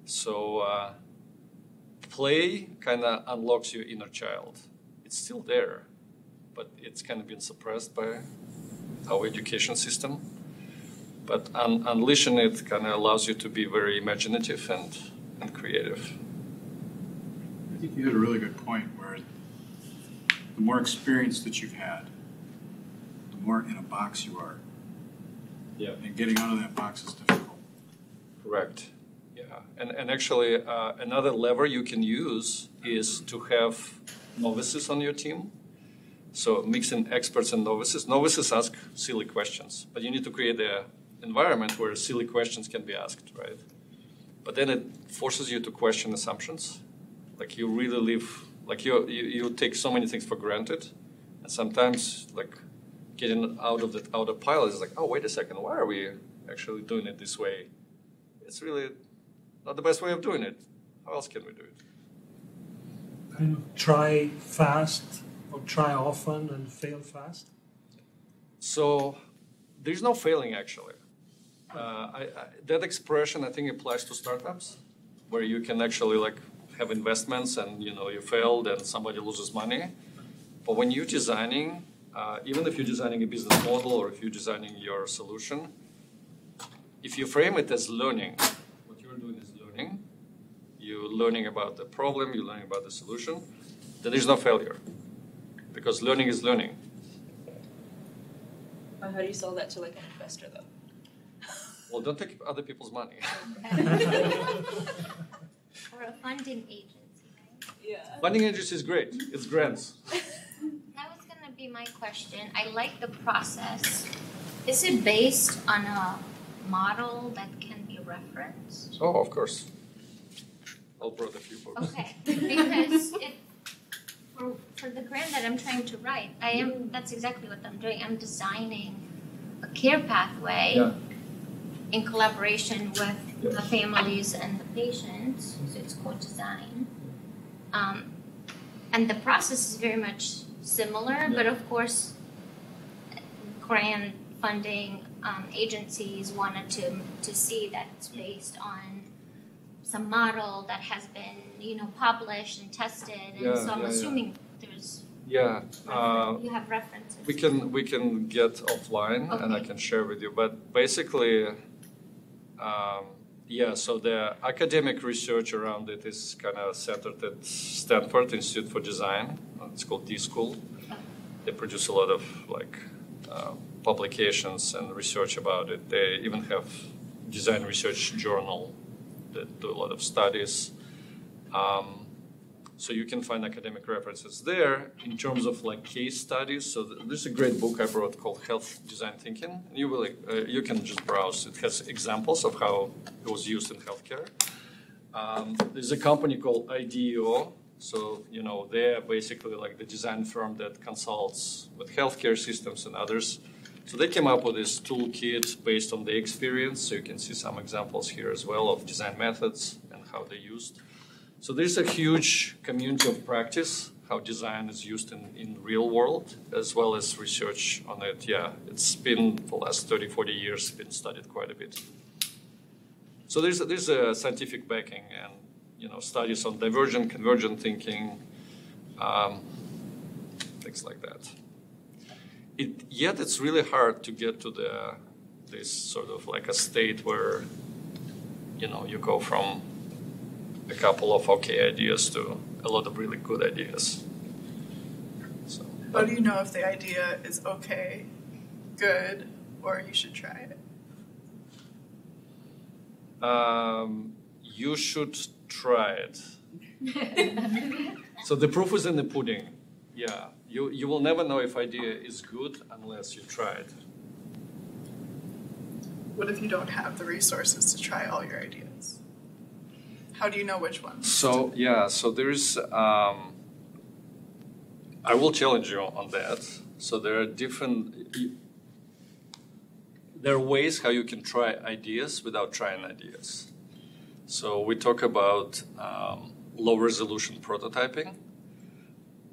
So play kind of unlocks your inner child. It's still there, but it's kind of been suppressed by our education system. But unleashing it kind of allows you to be very imaginative and creative. I think you hit a really good point where the more experience that you've had, the more in a box you are. Yeah. And getting out of that box is difficult. Correct. Yeah. And actually, another lever you can use is to have novices on your team. So mixing experts and novices. Novices ask silly questions, but you need to create an environment where silly questions can be asked, right? But then it forces you to question assumptions. Like you really live, like you take so many things for granted, and sometimes like getting out of that autopilot is like, oh, wait a second, why are we actually doing it this way? It's really not the best way of doing it. How else can we do it? And try fast or try often and fail fast? So there's no failing actually. That expression I think applies to startups, where you can actually like have investments and you failed and somebody loses money. But when you're designing, even if you're designing a business model or if you're designing your solution, if you frame it as learning, what you're doing is learning. You're learning about the problem, you're learning about the solution, then there's no failure. Because learning is learning. How do you sell that to like an investor though? Well, don't take other people's money. Or a funding agency, right? Yeah. Funding agency is great. It's grants. That was going to be my question. I like the process. Is it based on a model that can be referenced? Oh, of course. I'll brought a few books. Okay, because for the grant that I'm trying to write, that's exactly what I'm doing. I'm designing a care pathway in collaboration with the families and the patients, so it's co-design. And the process is very much similar, but of course, grant funding agencies wanted to see that it's based on some model that has been, published and tested, and so I'm assuming there's you have references. We can get offline and I can share with you. But basically, so the academic research around it is kind of centered at Stanford Institute for Design. It's called D-School. They produce a lot of publications and research about it. They even have design research journal that do a lot of studies. So you can find academic references there in terms of like case studies. So there's a great book I brought called Health Design Thinking. You can just browse. It has examples of how it was used in healthcare. There's a company called IDEO. So, they're basically like the design firm that consults with healthcare systems and others. So they came up with this toolkit based on their experience. So you can see some examples here as well of design methods and how they're used. So there's a huge community of practice, how design is used in real world, as well as research on it. Yeah, it's been for the last 30, 40 years, been studied quite a bit. So there's a scientific backing and, studies on divergent, convergent thinking, things like that. Yet it's really hard to get to this sort of like a state where, you go from a couple of okay ideas to a lot of really good ideas. So, How do you know if the idea is okay, good, or you should try it? You should try it. So the proof is in the pudding. Yeah, you will never know if idea is good unless you try it. What if you don't have the resources to try all your ideas? How do you know which ones? So yeah, so there is. I will challenge you on that. So there are there are ways how you can try ideas without trying ideas. So we talk about low resolution prototyping.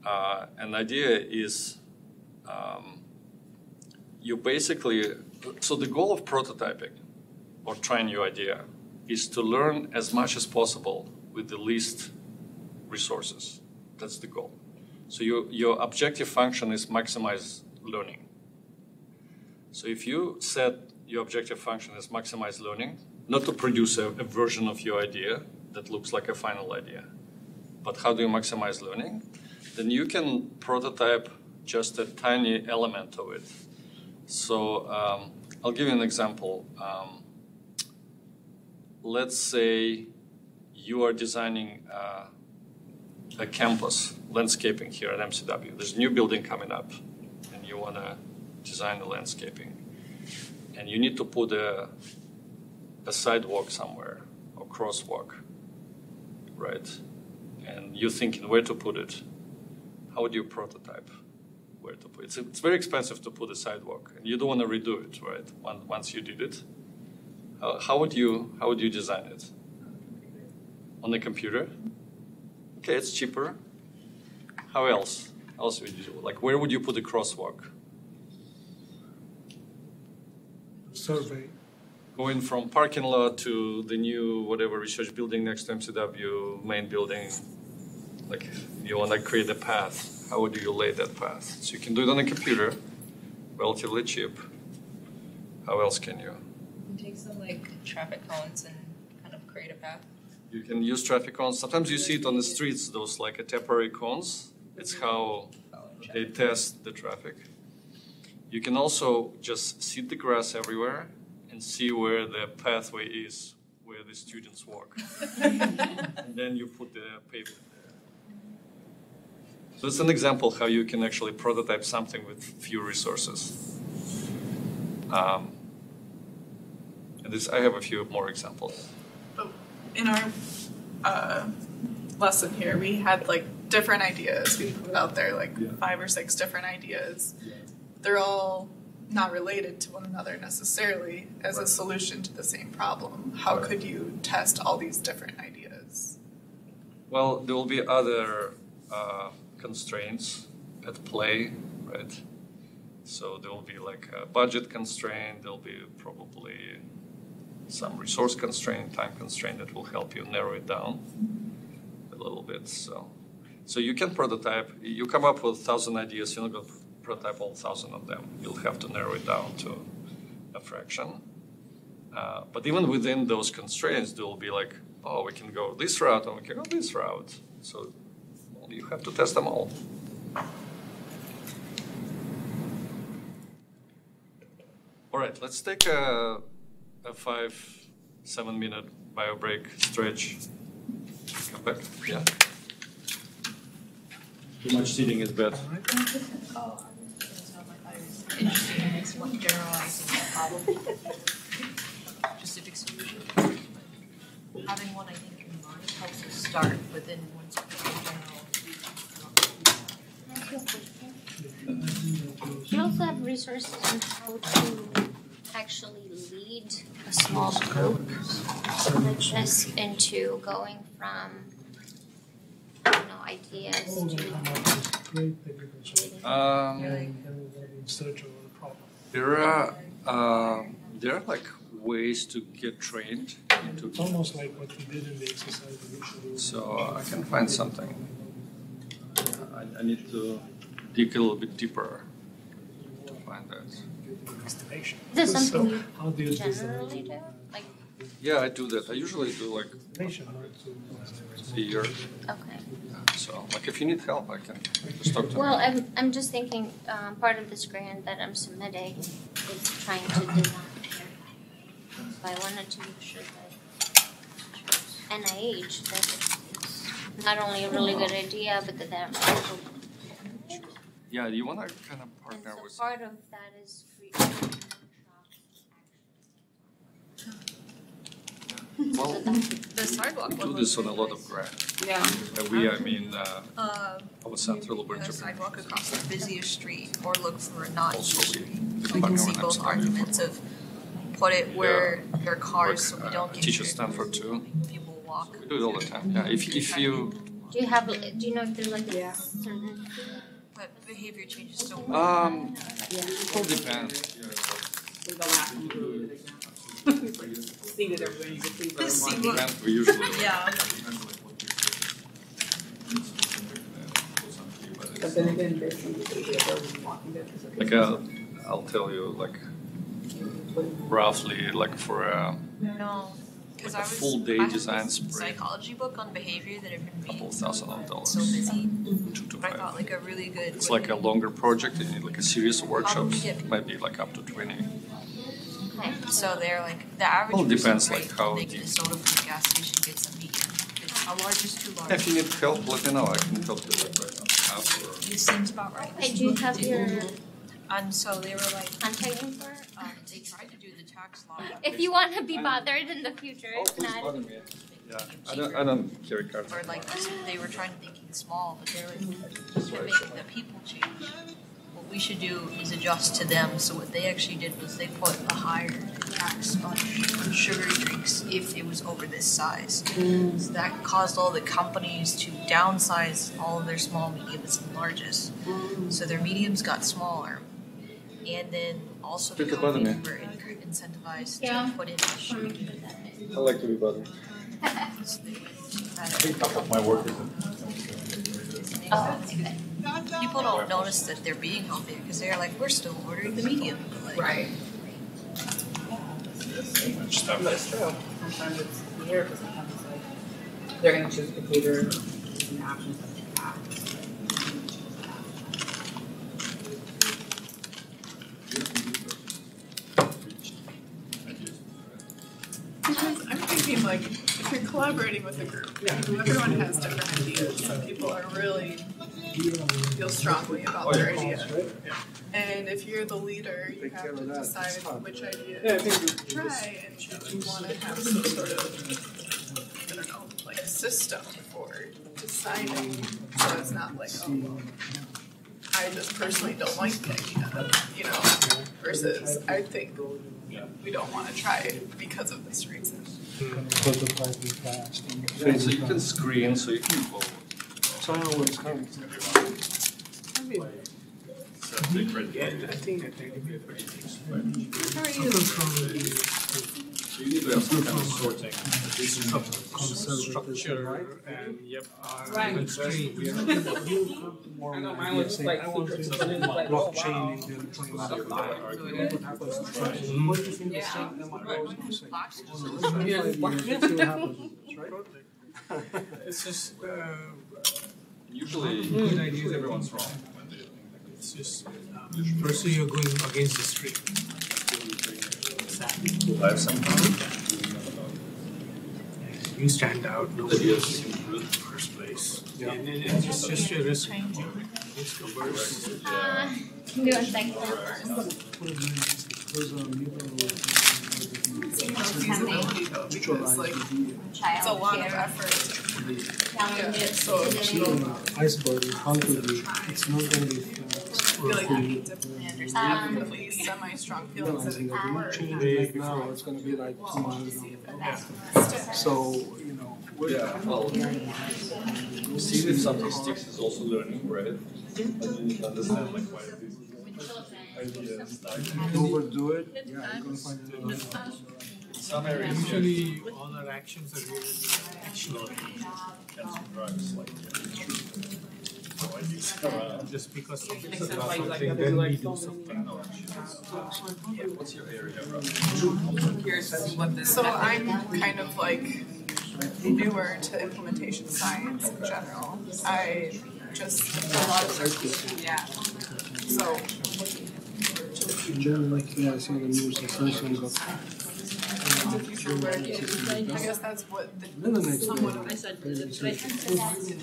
An idea is you basically, so the goal of prototyping or trying new idea is to learn as much as possible with the least resources. That's the goal. So your objective function is maximize learning. So if you set your objective function as maximize learning, not to produce a version of your idea that looks like a final idea, but how do you maximize learning? Then you can prototype just a tiny element of it. So I'll give you an example. Let's say you are designing a campus landscaping here at MCW. There's a new building coming up, and you want to design the landscaping. And you need to put a sidewalk somewhere, or crosswalk, right? And you're thinking where to put it. How would you prototype where to put it? It's very expensive to put a sidewalk, and you don't want to redo it, right? Once you did it, how would you design it? On the computer? Okay, it's cheaper. How else? How else would you do? Like, where would you put a crosswalk? Survey. Going from parking lot to the new whatever research building next to MCW main building, like you want to create a path. How would you lay that path? So you can do it on a computer, relatively cheap. How else can you? You can take some like traffic cones and kind of create a path. You can use traffic cones. Sometimes you see it on the streets, those like a temporary cones. It's how they test the traffic. You can also just seed the grass everywhere and see where the pathway is, where the students walk. And then you put the pavement there. So it's an example how you can actually prototype something with few resources. And I have a few more examples. In our lesson here, we had like different ideas. We put out there like 5 or 6 different ideas. They're all not related to one another necessarily as a solution to the same problem. How could you test all these different ideas? Well, there will be other constraints at play, right? So there will be like a budget constraint, there'll be probably some resource constraint, time constraint that will help you narrow it down a little bit. So you can prototype, you come up with 1,000 ideas, you're not going to prototype all 1,000 of them. You'll have to narrow it down to a fraction. But even within those constraints, there will be like, oh, we can go this route and we can go this route. So you have to test them all. All right, let's take a 5-7 minute bio break, stretch. Come back. Yeah. Too much seating is bad. Interesting, it's one generalizing the problem. Just an exclusion. Having one, I think, in mind helps us start within one general. You also have resources on how to actually lead a small group just into going from ideas to there are like ways to get trained. It's almost like what we did in the exercise initially. So I can find something. I need to dig a little bit deeper to find that. Estimation. Is this something How do you you generally do? Like Yeah, I do that. I usually do like a year. Okay. So, like, if you need help, I can just talk to Well, me. I'm just thinking, part of this grant that I'm submitting is trying to design. So I wanted to make sure that NIH, that it's not only a really good idea, but that they're also. Yeah, you want to kind of And partner so with. part of that is free. Well, The sidewalk we one do was this on a really lot nice. of grants. Yeah. And we, I mean, Uh, our central a Liberty. sidewalk across the busiest street or look for a not Also, street. we I can see partner with both arguments of put it where there are cars so we don't get teacher hit. Stanford too. People walk. We do it all the time. Yeah, if you Do you know if there's like a certain fee? But behavior changes so much. it all depends. We go out and do it again. See that everybody, you can see where Just see everyone- what- We usually. Yeah. But then again, there's some behavior where we're walking there, 'cause okay, Like I'll tell you like roughly like for No. Because Like a I was full day I had design this spree. psychology book on behavior that had been couple being $1,000. so busy. 2 to But I 5. thought like a really good It's way like a longer project. You need like a series of workshops. get people? Might be like up to 20. Okay. So they're like the average Well, it person, depends, right, like, how they get a deep. soda from the gas station gets a medium. How large is too large? If you need help, let me know. I can help you like right now. It seems about right. Hey, do you have your And so they were like, contact info? they tried to do the tax law. If you want to be bothered in the future, Oh, if please not. bother me. Yeah, I don't carry cards. Or like they were trying to thinking small, but they were like, to make the people change. What we should do is adjust to them. So what they actually did was they put a higher tax on sugary drinks if it was over this size. So that caused all the companies to downsize all of their small, mediums, and larges. So their mediums got smaller. And then also the Think about it, companies man. were incentivized Yeah. to put in the sugar. I like to be bothered. So they went I think half of my work is People don't notice that they're being healthier because they're like, we're still ordering the medium. But like, Right. That's true. Sometimes it's weird, because sometimes it's like, they're gonna choose behavior and options that they have. I'm thinking like if you're collaborating with a group, everyone has different ideas. Some people are really feel strongly about their idea. And if you're the leader, you have to decide which idea to try, and you want to have some sort of, I don't know, like system for deciding. So it's not like, oh, well, I just personally don't like the idea, you know, versus I think we don't want to try it because of this reason. Okay, so you can screen, so you can vote. So I know where it's coming. I mean, yeah, I think that they can be pretty decent. How are you? So you need to have some kind of sorting. Structure and yep, Right. constraint. I know mine was like super, but it was like, oh, wow. Blockchain in the electronic money. What do you think the same that might go into say? It's just, Usually, good ideas, everyone's wrong. It's just, first you're going against the stream. live somehow. You stand out, nobody else can do it in the first place. And then it's just a risk averse. Do a second first. Feasibility though, because like it's a lot of effort. Challenges So to the Iceberg, how to be, it's not going to be fast. I feel like you need to understand at least semi-strong feelings that it can work. Right now, it's going to be like 2 miles down the road. So, you know, Yeah, well, seeing if something sticks is also learning, right? And you need to understand like why these ideas like. overdo it, yeah, you're going to find it. Some areas Usually, all our actions are really actionable. drugs like. So I Just because something, Makes sense why you like that. then Like we so do many- something. What's your area, bro? I'm curious to see what this. So I'm kind of like newer to implementation science in general. I just a lot of yeah. So Generally, like, yeah, I see on the news, the person got the future work is, I guess that's what then the next somewhat day, of I said, maybe should I say, because if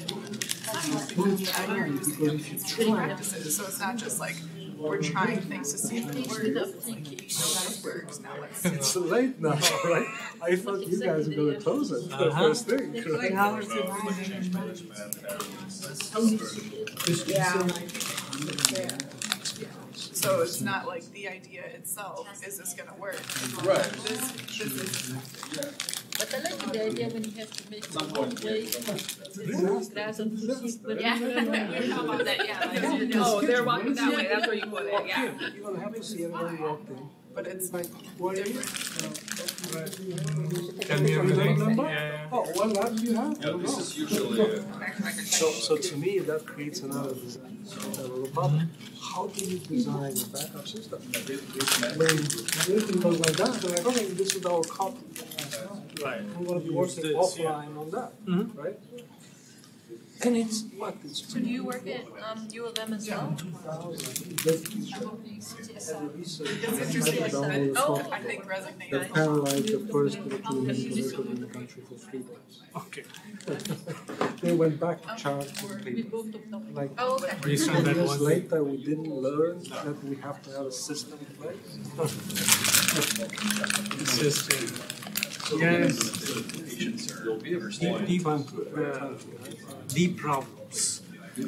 you practice it. So it's not just like we're trying things to see if it works. Like you know that it works. Now let's see. it's late now, right? I thought you guys were gonna close it the first thing. Right? Yeah. So it's not like the idea itself, is this gonna work? Right. This is, But I like the idea when you have to make Some one point, way. Grass and sequence. Yeah, we were talking about that, yeah. Oh, they're walking that way, that's where you put it, yeah. You're gonna have to see everybody walk in. but it's Like, what are you? Tell me You everything. remember? Yeah. Oh, what lab do you have? I Yeah, don't this know. is usually So to me, that creates another problem. How do you design a backup system? When everything goes like that, they're like, okay, this is our copy. Right. We're gonna be working This, offline on that, right? And it's what? It's So do you work at U of M as well? 2000. it's interesting. Like that. Oh, I think They resignation. paralyzed the first electromagnetic record in the country for 3 days. Okay. They went back to charge for people. Like, Oh, okay. Based on that years one. later, we didn't learn that we have to have a system in place. System. Yes. Deep, deep problems. And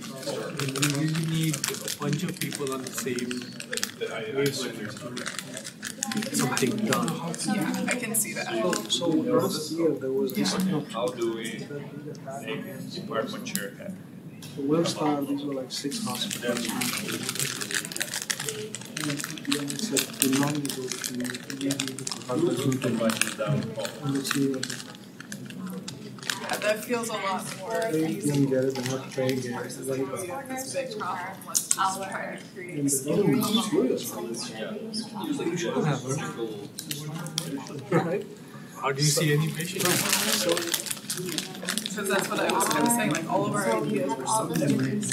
we really need a bunch of people on the same wavelength to get something done. Yeah, I can see that. So last year, there was this. how do we department chair head? The Webstar, these were like 6 hospitals. And it's a phenomenal to Yeah, that feels a lot more they easy. didn't get it, they're not paying it. Versus like we have this big problem, let's just try to create And the other one is serious. Usually shouldn't have Right? How do you see any patient? because that's what I was kind of saying. Like all of our ideas were so different.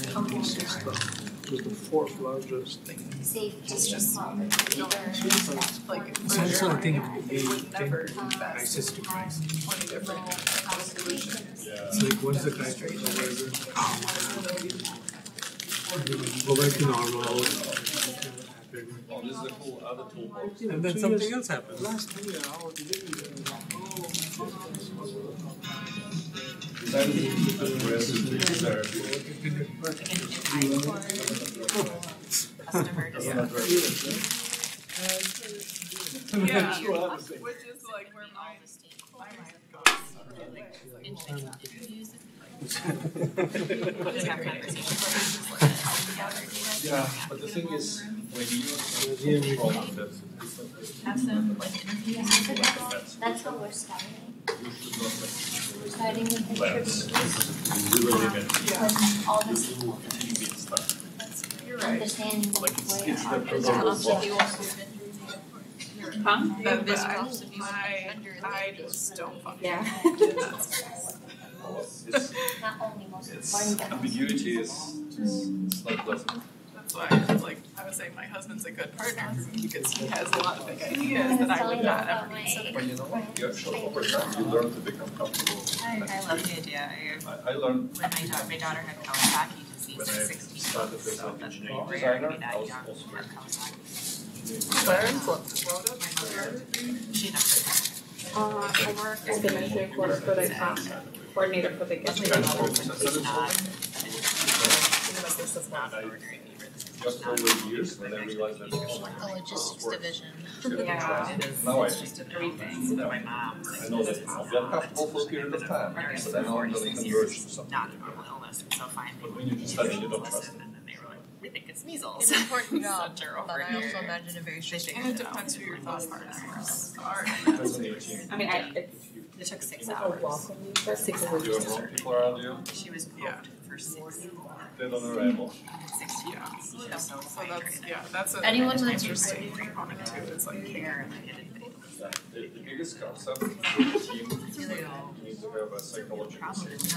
It was the 4th largest. It's just like It's also, I think, they would never a invest crisis to crisis. 20 different solutions. It's like once the crisis is over, go back to normal. Oh, this is a whole other toolbox. And then something else happens. Last year, our division. Yeah, which is like where my mind goes. Yeah, but the thing is, when you use problem, That's what we're starting. you should not We're starting with the plans. tributes. Really limit Because all this TV stuff. You're right. understanding Like the it's way the our prototype block. Huh? But This I drops if you under I just don't fucking. Yeah. It's, not only most it's important, but ambiguity is it's not pleasant. That's why like I was saying my husband's a good partner for me because he has a lot of big ideas that I would not ever consider. But you know what? You actually over time you learn to become comfortable. I love the idea. I learned When my daughter had Kawasaki disease when at I 16, started as so an that's engineering very designer, rare to be I that was young also to very have Kawasaki. Where? My mother, she never. I work as administrative coordinator for the It's kitchen. not. This is not ordinary. just over the years when I realized that the logistics division. Yeah, it is. Now I Just everything that my mom. I know that I'll get comfortable for a period of time, but I know I'm going to converge to something. Not a normal illness, and so finally. But when you just study, you don't trust it. And then they were like, we think it's measles. It's an important job, Center but over I also here. imagine a very stressful And it depends who your thought partners are. As an 18, I mean, it's It took 6 a hours. welcome for 6 do you hours. have wrong people around you? She was poked Yeah. for or 6. Dead on arrival. 6, yeah. So that's an Anyone with- interesting component too. It's like care and The biggest concept for the team, you need to have a psychological safety.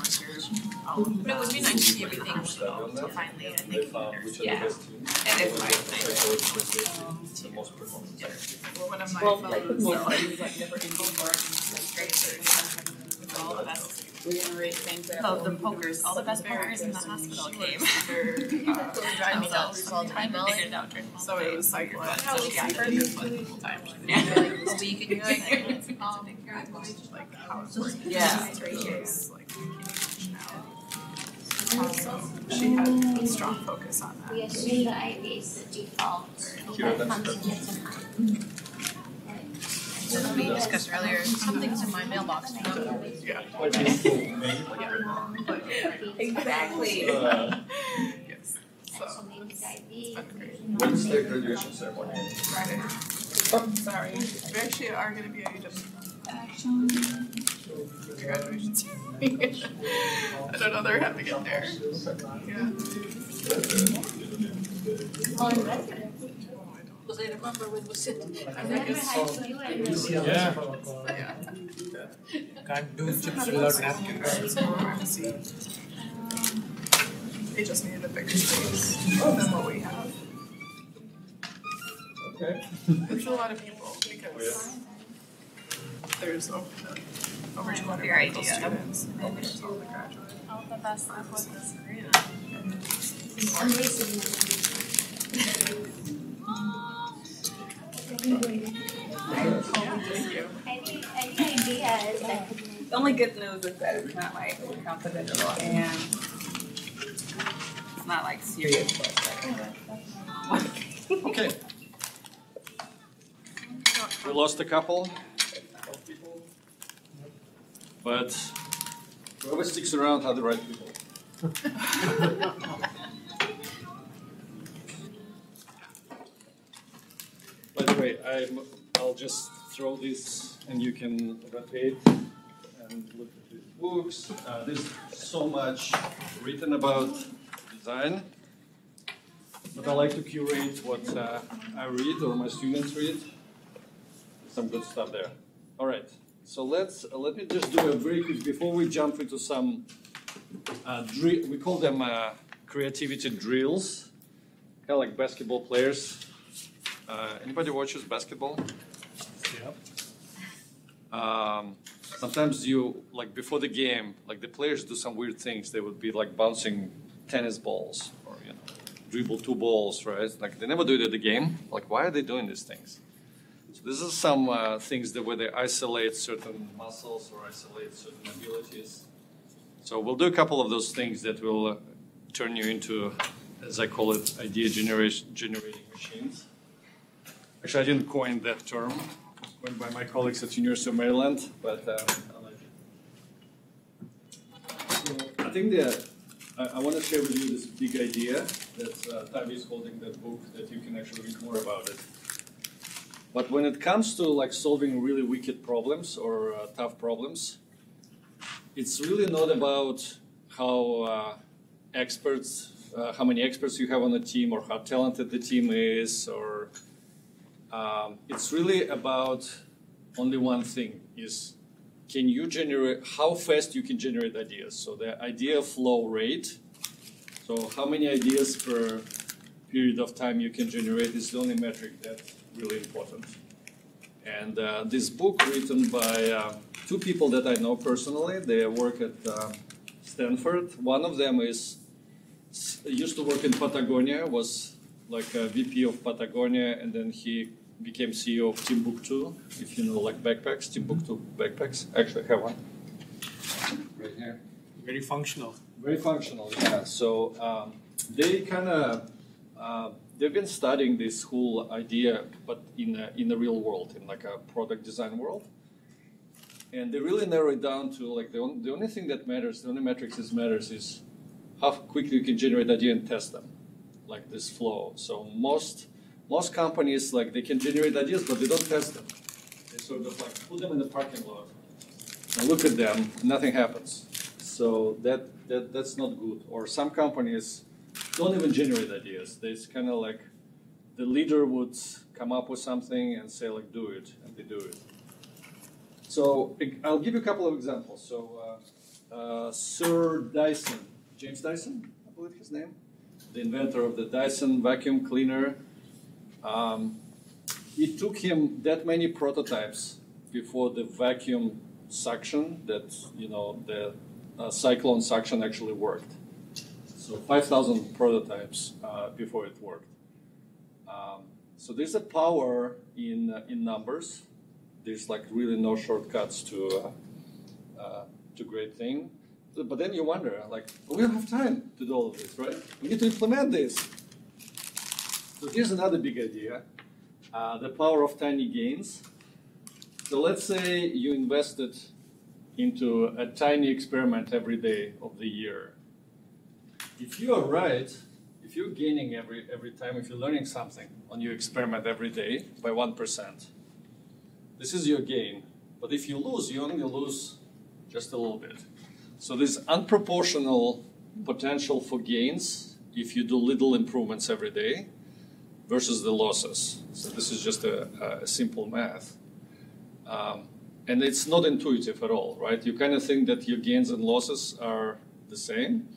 But it would be nice to see everything So finally, I they think. found which are the Yeah. best teams. And it's What like- is the psychological safety, the most performance. one of my Well, like with fellows. most things, like never in with all the best. Reiterate things that. Oh, the pokers, all the best pokers in the hospital came. Figured it out during the So it was like what? So she got her. Multiple times. A week ago. Like how it's working. Yeah. It's like she had a strong focus on that. We assume the IV is the default Here, that that's comes good. into mind. So we discussed earlier, something's in my mailbox. Yeah. Exactly. Yes. So So maybe the IV. When's the graduation ceremony? Friday. Oh, sorry. We actually are going to be at graduation ceremony. I don't know. They're having it there. Yeah. Because I remember when we sit. I think it's Yeah. yeah. Can't do chips without napkins. It's more privacy. They just needed a bigger space than what we have. Okay. It's a lot of people because there's over 200 Your medical idea. students and there's all the graduates. All the best luck with this grant. Any ideas that could make The only good news is that it's not like confidential and it's not like serious, but like. Okay. We lost a couple. But whoever sticks around are the right people. By the way, I'll just throw this and you can rotate and look at these books. There's so much written about design, but I like to curate what I read or my students read. Some good stuff there. All right, so let me just do a very quick, before we jump into some we call them creativity drills, kind of like basketball players. Anybody watches basketball? Yep. Sometimes you, like before the game, like the players do some weird things. They would be like bouncing tennis balls or, you know, dribble 2 balls, right? Like they never do it at the game. Like, why are they doing these things? So this is some things that where they isolate certain muscles or isolate certain abilities. So we'll do a couple of those things that will turn you into, as I call it, idea generating machines. Actually, I didn't coin that term. Coined by my colleagues at University of Maryland, but I like it. So I think that I want to share with you this big idea that Tavi is holding that book that you can actually read more about it. But when it comes to like solving really wicked problems or tough problems, it's really not about how how many experts you have on the team or how talented the team is, or it's really about only one thing: is can you generate, how fast you can generate ideas. So the idea flow rate, so how many ideas per period of time you can generate is the only metric that's really important. And this book written by 2 people that I know personally, they work at Stanford. One of them used to work in Patagonia, was like a VP of Patagonia, and then he became CEO of Timbuktu, if you know, like backpacks, Timbuktu backpacks. Actually, I have one right here. Very functional. Very functional, yeah. So they kind of they've been studying this whole idea, but in the real world, in like a product design world, and they really narrow it down to like the only thing that matters, the only metrics that matters is how quickly you can generate idea and test them, like this flow. So most companies, like, they can generate ideas, but they don't test them. They sort of like put them in the parking lot and look at them, nothing happens. So So that's not good. Or some companies don't even generate ideas. It's kind of like the leader would come up with something and say like, do it, and they do it. So I'll give you a couple of examples. So Sir Dyson, James Dyson, I believe his name, the inventor of the Dyson vacuum cleaner. It took him that many prototypes before the vacuum suction, that the cyclone suction actually worked. So 5,000 prototypes before it worked. So there's a power in numbers. There's like really no shortcuts to great thing. But then you wonder, like, we don't have time to do all of this, right? We need to implement this. So here's another big idea, the power of tiny gains. So let's say you invested into a tiny experiment every day of the year. If you are right, if you're gaining every time, if you're learning something on your experiment every day by 1%, this is your gain. But if you lose, you only lose just a little bit. So there's unproportional potential for gains if you do little improvements every day versus the losses. So this is just a simple math. And it's not intuitive at all, right? You kind of think that your gains and losses are the same,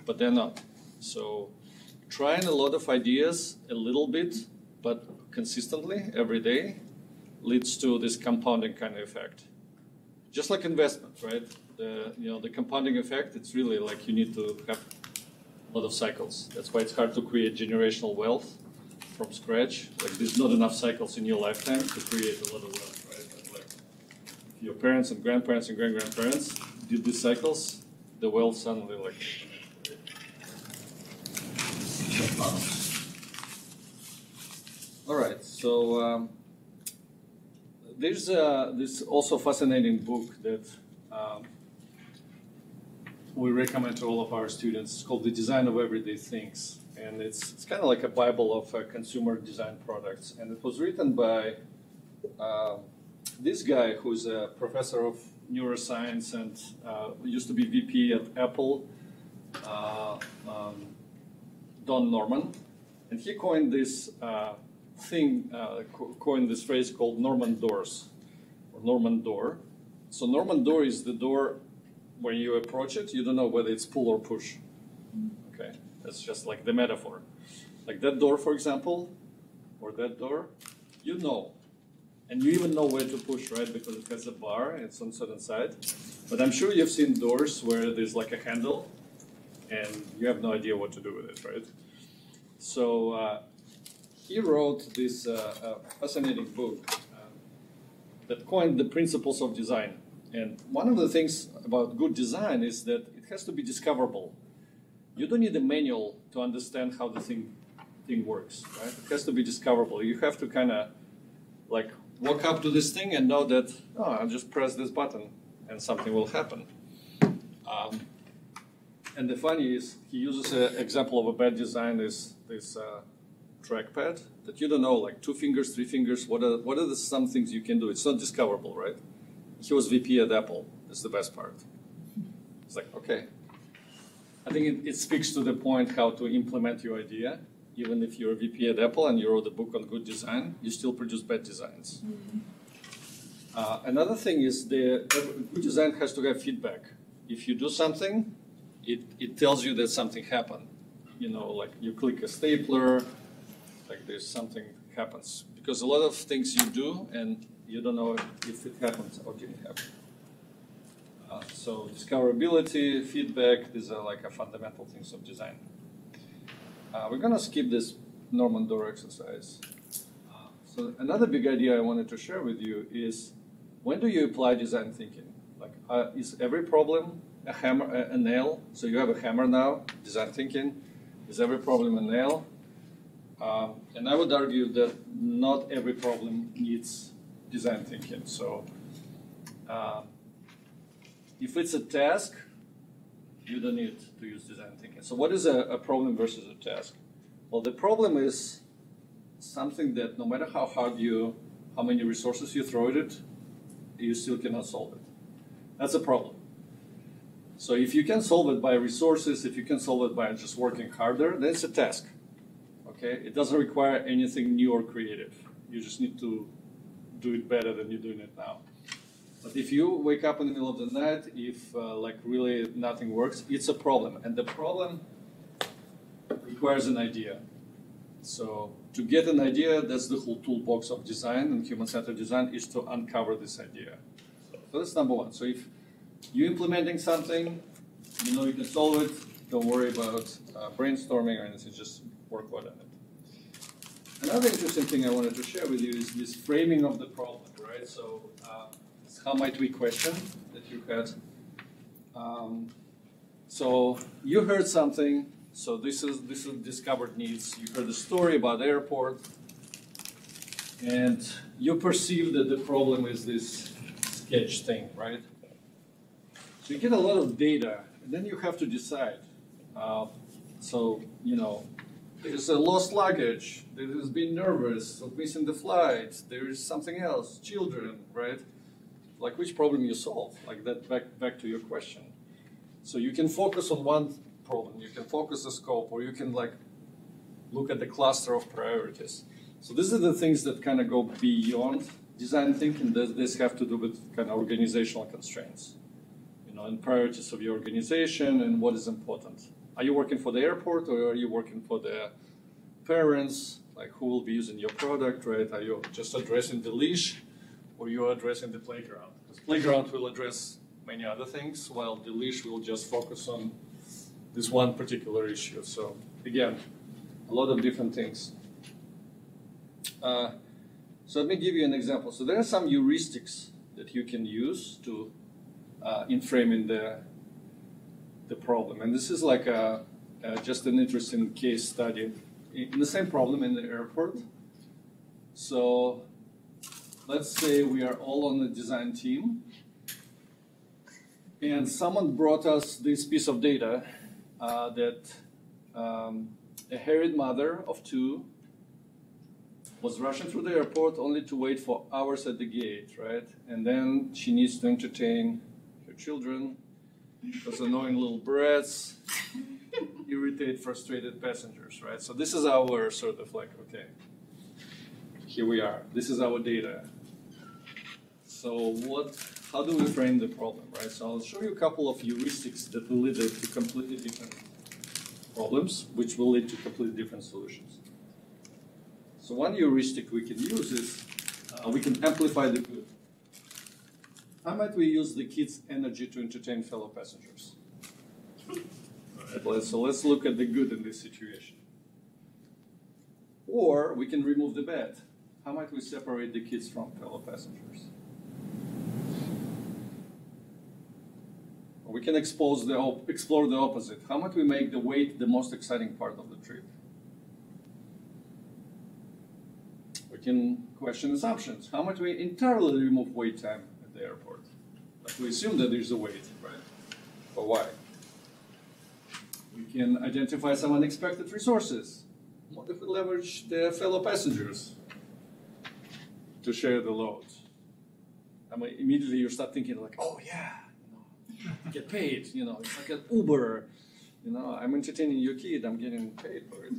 but they're not. So trying a lot of ideas a little bit, but consistently every day leads to this compounding kind of effect. Just like investment, right? The compounding effect, it's really like you need to have a lot of cycles. That's why it's hard to create generational wealth from scratch. Like there's not enough cycles in your lifetime to create a lot of wealth, right? Like if your parents and grandparents and great-grandparents did these cycles, the wealth suddenly like. All right, so there's this also fascinating book that we recommend to all of our students. It's called The Design of Everyday Things. And it's kind of like a Bible of consumer design products. And it was written by this guy who's a professor of neuroscience and used to be VP at Apple, Don Norman. And he coined this coined this phrase called Norman doors, or Norman door. So Norman door is the door when you approach it, you don't know whether it's pull or push. Okay, that's just like the metaphor. Like that door, for example, or that door, you know. And you even know where to push, right? Because it has a bar and it's on certain side. But I'm sure you've seen doors where there's like a handle and you have no idea what to do with it, right? So he wrote this fascinating book that coined the principles of design. And one of the things about good design is that it has to be discoverable. You don't need a manual to understand how the thing works, right? It has to be discoverable. You have to kind of like walk up to this thing and know that, oh, I'll just press this button and something will happen. And the funny is, he uses an example of a bad design, this trackpad that you don't know, like 2 fingers, 3 fingers, what are the some things you can do? It's not discoverable, right? He was VP at Apple. That's the best part. It's like, okay. I think it speaks to the point how to implement your idea. Even if you're a VP at Apple and you wrote a book on good design, you still produce bad designs. Mm-hmm. Another thing is good design has to have feedback. If you do something, it tells you that something happened. You know, like you click a stapler, like there's something happens. Because a lot of things you do and you don't know if it happens or didn't happen. So discoverability, feedback, these are like a fundamental things of design. We're going to skip this Norman door exercise. So another big idea I wanted to share with you is, when do you apply design thinking? Like, is every problem a hammer, a nail? So you have a hammer now, design thinking. Is every problem a nail? And I would argue that not every problem needs design thinking. So if it's a task, you don't need to use design thinking. So what is a problem versus a task? Well, the problem is something that no matter how hard how many resources you throw at it, you still cannot solve it. That's a problem. So if you can solve it by resources, if you can solve it by just working harder, then it's a task. Okay? It doesn't require anything new or creative. You just need to do it better than you're doing it now. But if you wake up in the middle of the night, if like really nothing works, it's a problem. And the problem requires an idea. So to get an idea, that's the whole toolbox of design and human-centered design is to uncover this idea. So that's number one. So if you're implementing something, you know you can solve it, don't worry about brainstorming or anything, just work on it. Another interesting thing I wanted to share with you is this framing of the problem, right? So how might we question that you had? So you heard something. So this is discovered needs. You heard a story about the airport, and you perceive that the problem is this sketch thing, right? So you get a lot of data, and then you have to decide. So you know, there's a lost luggage. There has been nervous of missing the flight. There is something else, children, right? Like which problem you solve? Like that. Back to your question. So you can focus on one problem, you can focus the scope, or you can like look at the cluster of priorities. So these are the things that kind of go beyond design thinking. This have to do with kind of organizational constraints, you know, and priorities of your organization and what is important. Are you working for the airport or are you working for the parents? Like who will be using your product, right? Are you just addressing the leash or you're addressing the playground? Because playground will address many other things, while the leash will just focus on this one particular issue. So again, a lot of different things. So let me give you an example. So there are some heuristics that you can use to in framing the problem. And this is like just an interesting case study in the same problem in the airport. So let's say we are all on the design team, and someone brought us this piece of data that a harried mother of 2 was rushing through the airport only to wait for hours at the gate, right? And then she needs to entertain her children, those annoying little brats, irritate, frustrated passengers, right? So this is our sort of like, okay, here we are. This is our data. So how do we frame the problem, right? So I'll show you a couple of heuristics that will lead to completely different problems, which will lead to completely different solutions. So one heuristic we can use is we can amplify the good. How might we use the kids' energy to entertain fellow passengers? Right, so let's look at the good in this situation. Or we can remove the bad. How might we separate the kids from fellow passengers? We can explore the opposite. How might we make the wait the most exciting part of the trip? We can question assumptions. How might we entirely remove wait time at the airport? Like we assume that there's a wait, right? But why? We can identify some unexpected resources. What if we leverage the fellow passengers to share the load? I mean, immediately you start thinking like, oh yeah, get paid, you know, it's like an Uber, you know, I'm entertaining your kid, I'm getting paid for it.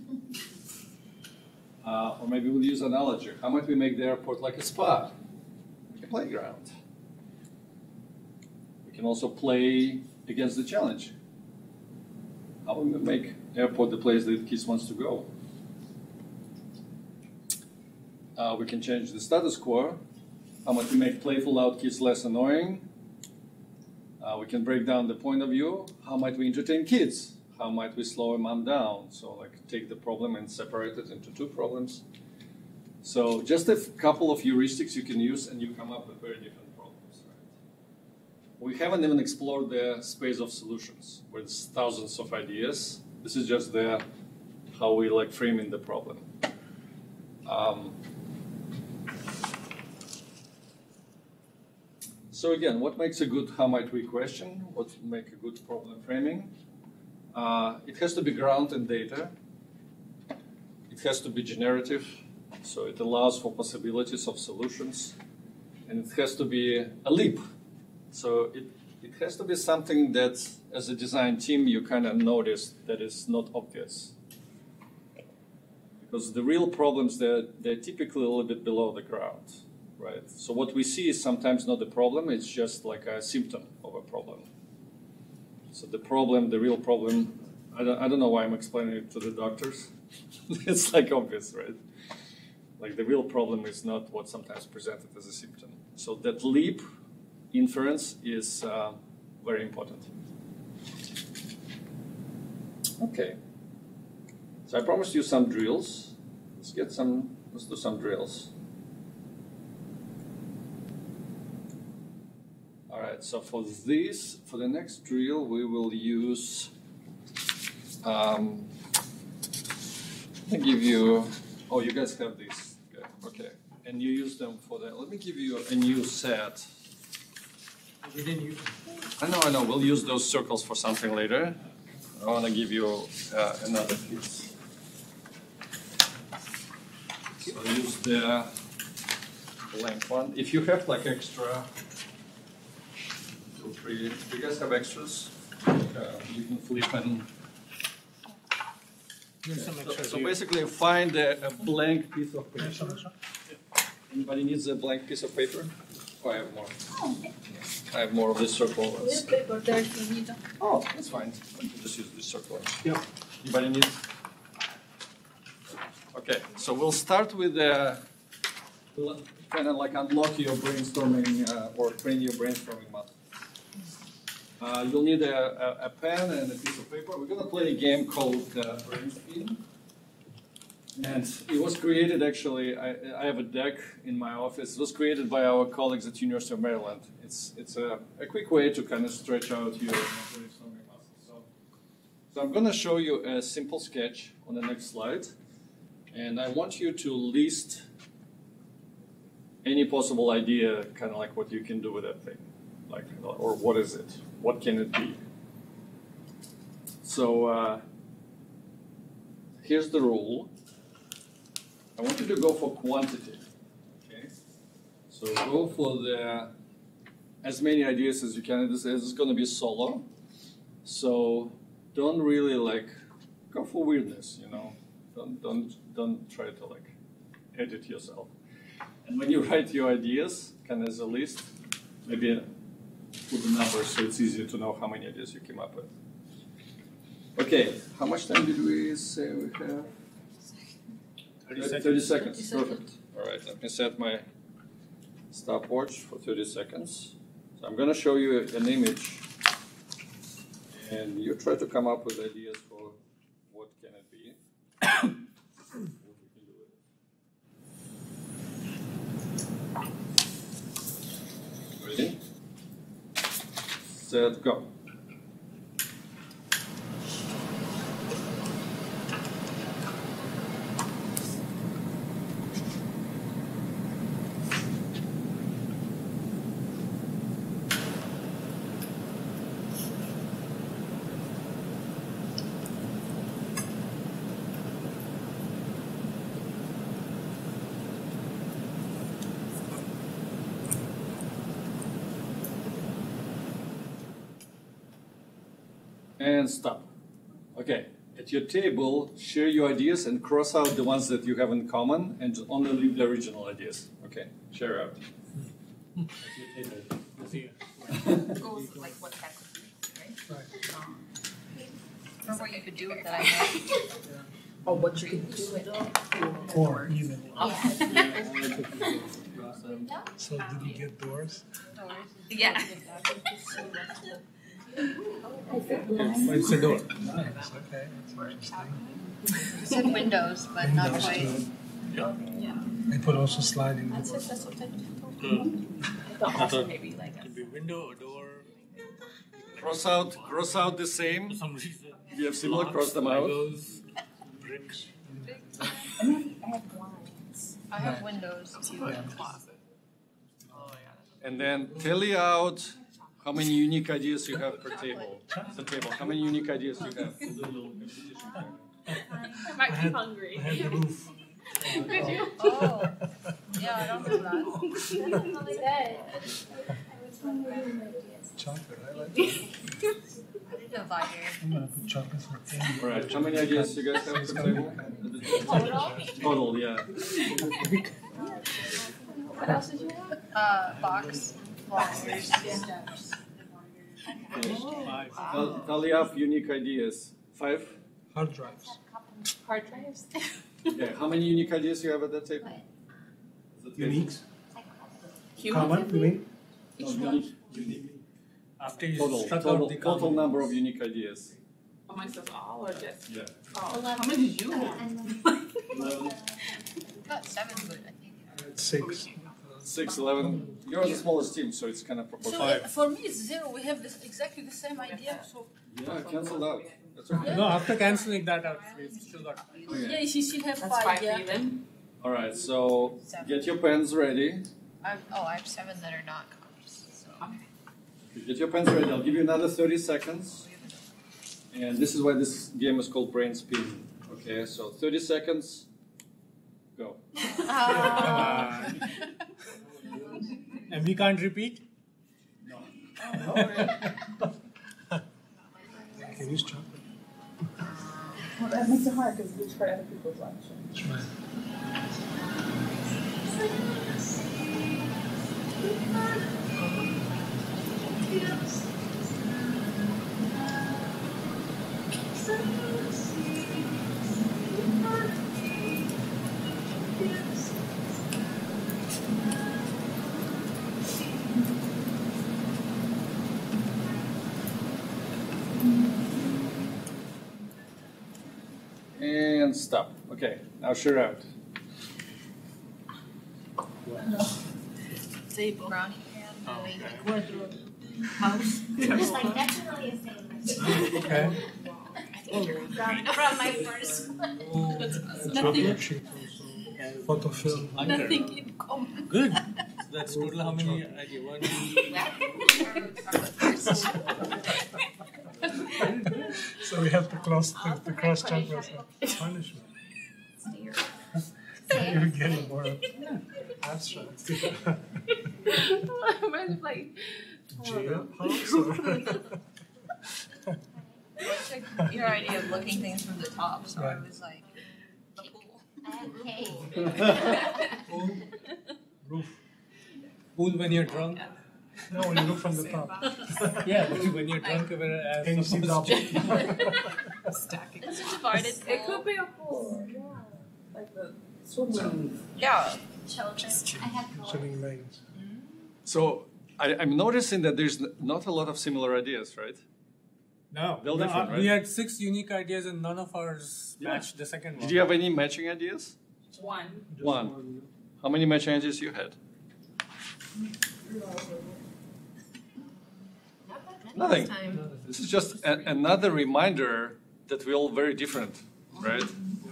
Or maybe we'll use an analogy. How might we make the airport like a spa, like a playground? We can also play against the challenge. How will we make airport the place that kids wants to go? We can change the status quo. How might we make playful loud kids less annoying? We can break down the point of view. How might we entertain kids? How might we slow a mom down? So like take the problem and separate it into 2 problems. So just a couple of heuristics you can use and you come up with very different problems. Right? We haven't even explored the space of solutions where there's thousands of ideas. This is just how we like framing the problem. So again, what makes a good how might we question? What would make a good problem framing? It has to be grounded in data. It has to be generative, so it allows for possibilities of solutions. And it has to be a leap. So it has to be something that as a design team, you kind of notice that it's not obvious. Because the real problems, they're typically a little bit below the ground, right? So what we see is sometimes not a problem, it's just like a symptom of a problem. So the problem, the real problem, I don't know why I'm explaining it to the doctors. It's like obvious, right? Like the real problem is not what's sometimes presented as a symptom. So that leap inference is very important. Okay. So I promised you some drills. Let's do some drills. All right, so for the next drill, we will use, I'm gonna give you, oh, you guys have these, okay. And you use them for that. Let me give you a new set. We didn't use I know, we'll use those circles for something later. I wanna give you another piece. So use the blank one. If you have like extra, feel free. Do you guys have extras? You can flip and. So basically, find a blank piece of paper. Anybody needs a blank piece of paper? Oh, I have more. I have more of this circle. Paper there if you need. Oh, that's fine. I can just use this circle. Yeah. Anybody need? Okay, so we'll start with kind of like unlock your brainstorming or train your brainstorming muscle. You'll need a pen and a piece of paper. We're going to play a game called Brain Spin. And it was created actually, I have a deck in my office. It was created by our colleagues at University of Maryland. It's a quick way to kind of stretch out your brainstorming muscle. So I'm going to show you a simple sketch on the next slide. And I want you to list any possible idea, kind of like what you can do with that thing. Like, or what is it? What can it be? So here's the rule. I want you to go for quantity. Okay? So go for as many ideas as you can. This is going to be solo. So don't really go for weirdness, you know. Don't try to edit yourself. And when you write your ideas, kind of as a list, maybe put the numbers so it's easier to know how many ideas you came up with. Okay, how much time did we say we have? 30 seconds. Perfect. All right, let me set my stopwatch for 30 seconds. So I'm going to show you an image, and you try to come up with ideas for what can it be. What we can do with it. Ready? Set, go. And stop. Okay, at your table, share your ideas and cross out the ones that you have in common and only leave the original ideas. Okay, share out. Goals of like what that could be, right? Or what you could do with that idea. Or what you could do with it. Or even. So did you get doors? Yeah. It's a door. Nice, okay. That's interesting. you said windows, but not Windows quite. too. Yeah. They put also sliding That's doors. it, that's what I But also maybe like Could be window or door. Cross out the same. For some reason. You have similar, cross them out. Legos, bricks. I have blinds. I have windows too. And then tally out how many unique ideas you have per table. The table. How many unique ideas you have? I might be hungry. I had the roof. Did you? Oh. Yeah, I don't do that. Chocolate, I like that. divided. I'm gonna put chocolate for All right, how many ideas you guys have at the table? Total, yeah. What else did you have? Box. Tally up unique ideas. 5? hard drives. Hard drives. Okay, how many unique ideas you have at that table? Uniques? Common, you mean? No, unique. After you Total, struck total, out the total common. number of unique ideas. Amongst us all, or just? Yeah. Oh. How many did you have? 11. Got 7 good, I think. 6. 6, 11. You're the smallest team, so it's kind of proportional. So for me it's 0. We have exactly the same idea. So Yeah, cancelled out. That's okay. No, after cancelling that out, we've still got. yeah, she still have That's 5. 5 Yeah. even. All right, so get your pens ready. I have 7 that are not comps. So. Get your pens ready. I'll give you another 30 seconds. And this is why this game is called brain spin. Okay, so 30 seconds. Go. And we can't repeat? Can use chocolate. Well, that makes it hard because it's for other people's lunch. That's right. And stop. Okay, now share out. Table. Brownie Quadro. House. It's like definitely a thing. Okay. From my first one. Nothing. Worksheet also. Photo film. Nothing in common. Good. That's total how many ideas? 1, 2, So we have to cross check ourselves. Punishment. You're getting more abstract. Mine's like, Jailhouse or? Your idea of looking things from the top, so I was like, the pool. Okay. Roof. Pool when you're drunk? No, when you look from the top. Yeah, but when you're drunk, Can you see the object? stacking. It's just guarded It could be a pool, yeah. Like the swimming. Yeah. children. I have Swimming lanes. So I'm noticing that there's not a lot of similar ideas, right? No. They're different, right? We had 6 unique ideas and none of ours matched the second one. Did you have any matching ideas? One. One. How many matching ideas you had? Nothing. This is just another reminder that we're all very different, right?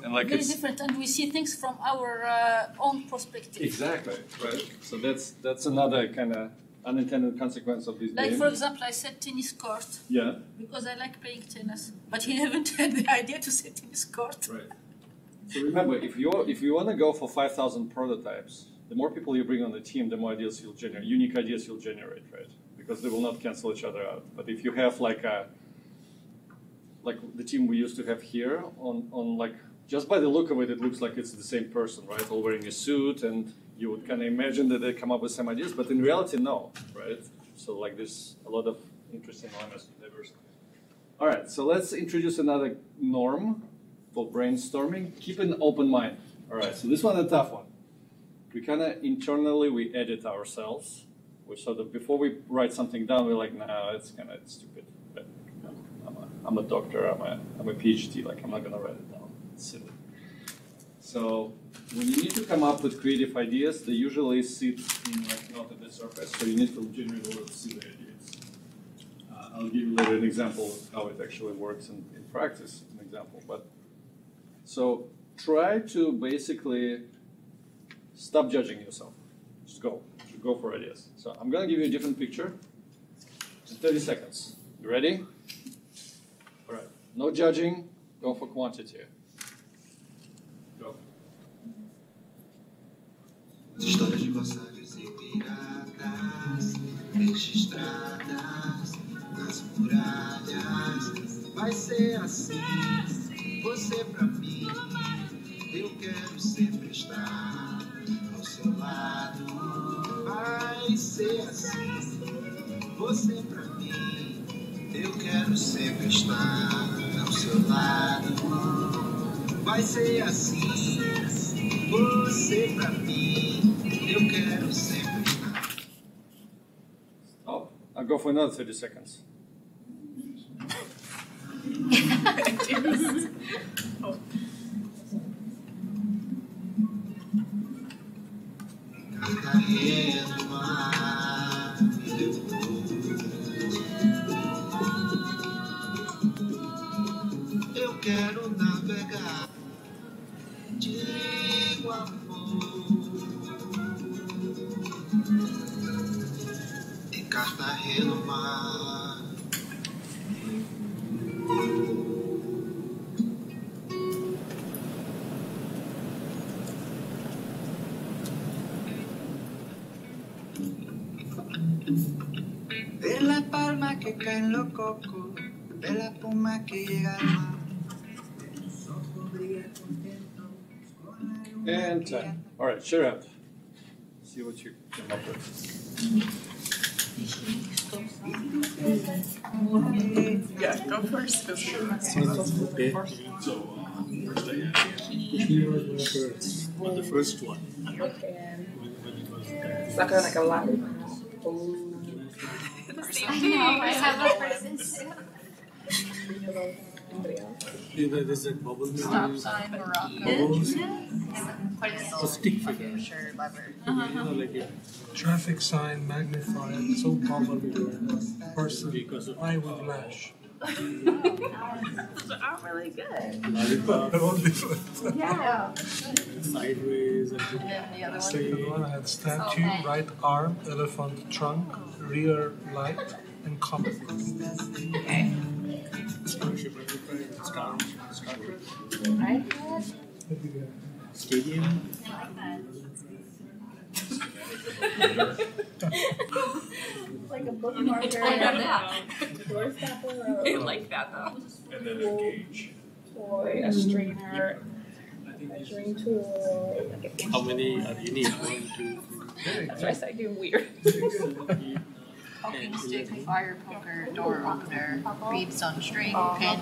And like Very it's different, and we see things from our own perspective. exactly right. So that's another kind of unintended consequence of this Like game. for example, I said tennis court Yeah. because I like playing tennis, but he haven't had the idea to say tennis court. Right. So remember, if you want to go for 5,000 prototypes, the more people you bring on the team, the more ideas you'll generate, unique ideas you'll generate, right? Because they will not cancel each other out. But if you have like the team we used to have here, on like just by the look of it, it looks like it's the same person, right? All wearing a suit, and you would kind of imagine that they come up with some ideas, but in reality, no, right? So like there's a lot of interesting elements to diversity. All right, so let's introduce another norm for brainstorming. Keep an open mind. All right, so this one is a tough one. We kind of internally, we edit ourselves. We sort of, before we write something down, we're like, nah, it's kind of stupid. But, you know, I'm a doctor, I'm a PhD, like I'm not gonna write it down. It's silly. So when you need to come up with creative ideas, they usually sit in like not at the surface, so you need to generate a lot of silly ideas. I'll give you later an example of how it actually works in practice, an example. But so try to basically stop judging yourself. Just go. Go for ideas. So I'm going to give you a different picture in 30 seconds. You ready? All right. No judging. Go for quantity. Go. Histórias de passagens e piratas registradas nas muralhas vai ser assim. Você pra mim, eu quero sempre estar ao seu lado. Vai ser assim. Você pra mim, eu quero sempre estar ao seu lado. Vai ser assim. Você pra mim, eu quero sempre estar. Oh, I'll go for another 30 seconds. Carregando mar, me levou. Eu quero navegar de amor em Cartagena no mar. De la palma que cae en los cocos, de la espuma que llega al mar. And time. All right, share up. See what you come up with. Yeah, go first. Okay. The first one. It's like a ladder. I have a person too. There's a bubble. Stop sign, Morocco. Bubbles. What is A stick figure. Sure, lever. You know, like it. Traffic sign magnified, so poverty. Person, I will lash. Those are really good. Lollipop. They're all different. Yeah. Sideways. And And the other one. Second one, I had statue, Okay. right arm, elephant trunk, rear light, and comet. Okay. Starship, Star Right? Stadium. Like a bookmarker. I got that. Door stopper. I like that though. And then a gauge. Toy, a strainer, measuring tool. Like a How many are you need? 1, 2, 3. That's why I started doing weird. Walking stick, fire poker, door opener, beads on string, pin,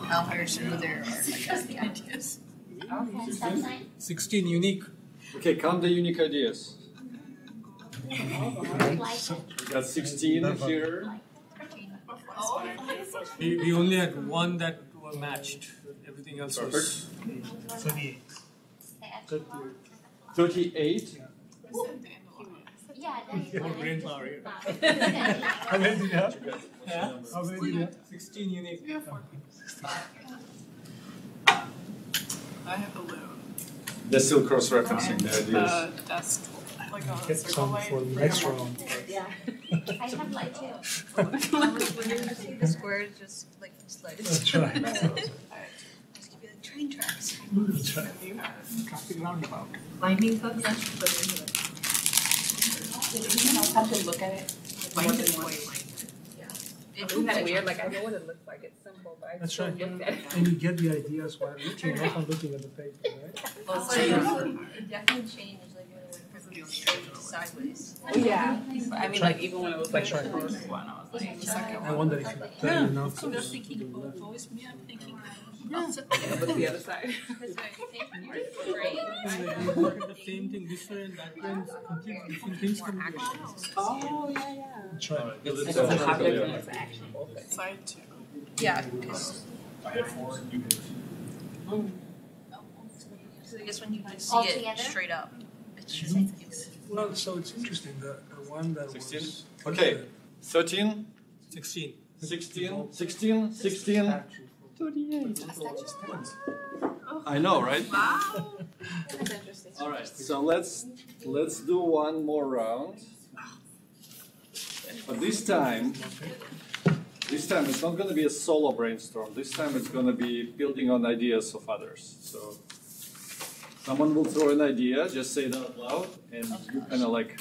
counter, smoother, or like that's the ideas. Okay, stop sign. 16 unique. Okay, count the unique ideas. Like We got 16 here. We only had one that were matched. Everything else was 38. 38. yeah, that's brain power here. How many do you have? Yeah. How many do you have? 16 unique. I have a balloon. They're still cross-referencing the ideas. Desk, like a Get circle some light. for the next round. Yeah. I have light too. When you see the squares, just like slide. That's right. Just give you the train tracks. That's right. You have Traffic roundabout. Lightning thunder. That's put into it. I'll have to look at it. Lightning point. Isn't that weird? Like I know what it looks like. It's simple, but I That's still right. looked at it. And you get the ideas while looking, not from looking at the paper, right? Well, so it definitely changed like when it went from straight to sideways. Yeah. I mean, like even when it was like That's right. the first one, I was like, the second I one. wonder if you tell you now. So you're thinking about voice, me, I'm thinking yeah, but the other side. Right? You look at the same thing this way and that way, and completely different things come together. Oh yeah, yeah. That's right. It's a object and it's an actionable thing. Side two. Yeah, because I had 4. You did. I guess when you can see All it together? straight up, it's just Well, so it's interesting, the one that 16? was... Okay, 13, 16. 16, 16, 16, 38. I know, right? That's interesting. All right, so let's do one more round. But this time it's not going to be a solo brainstorm. This time it's going to be building on ideas of others. So someone will throw an idea, just say it out loud, and you kind of like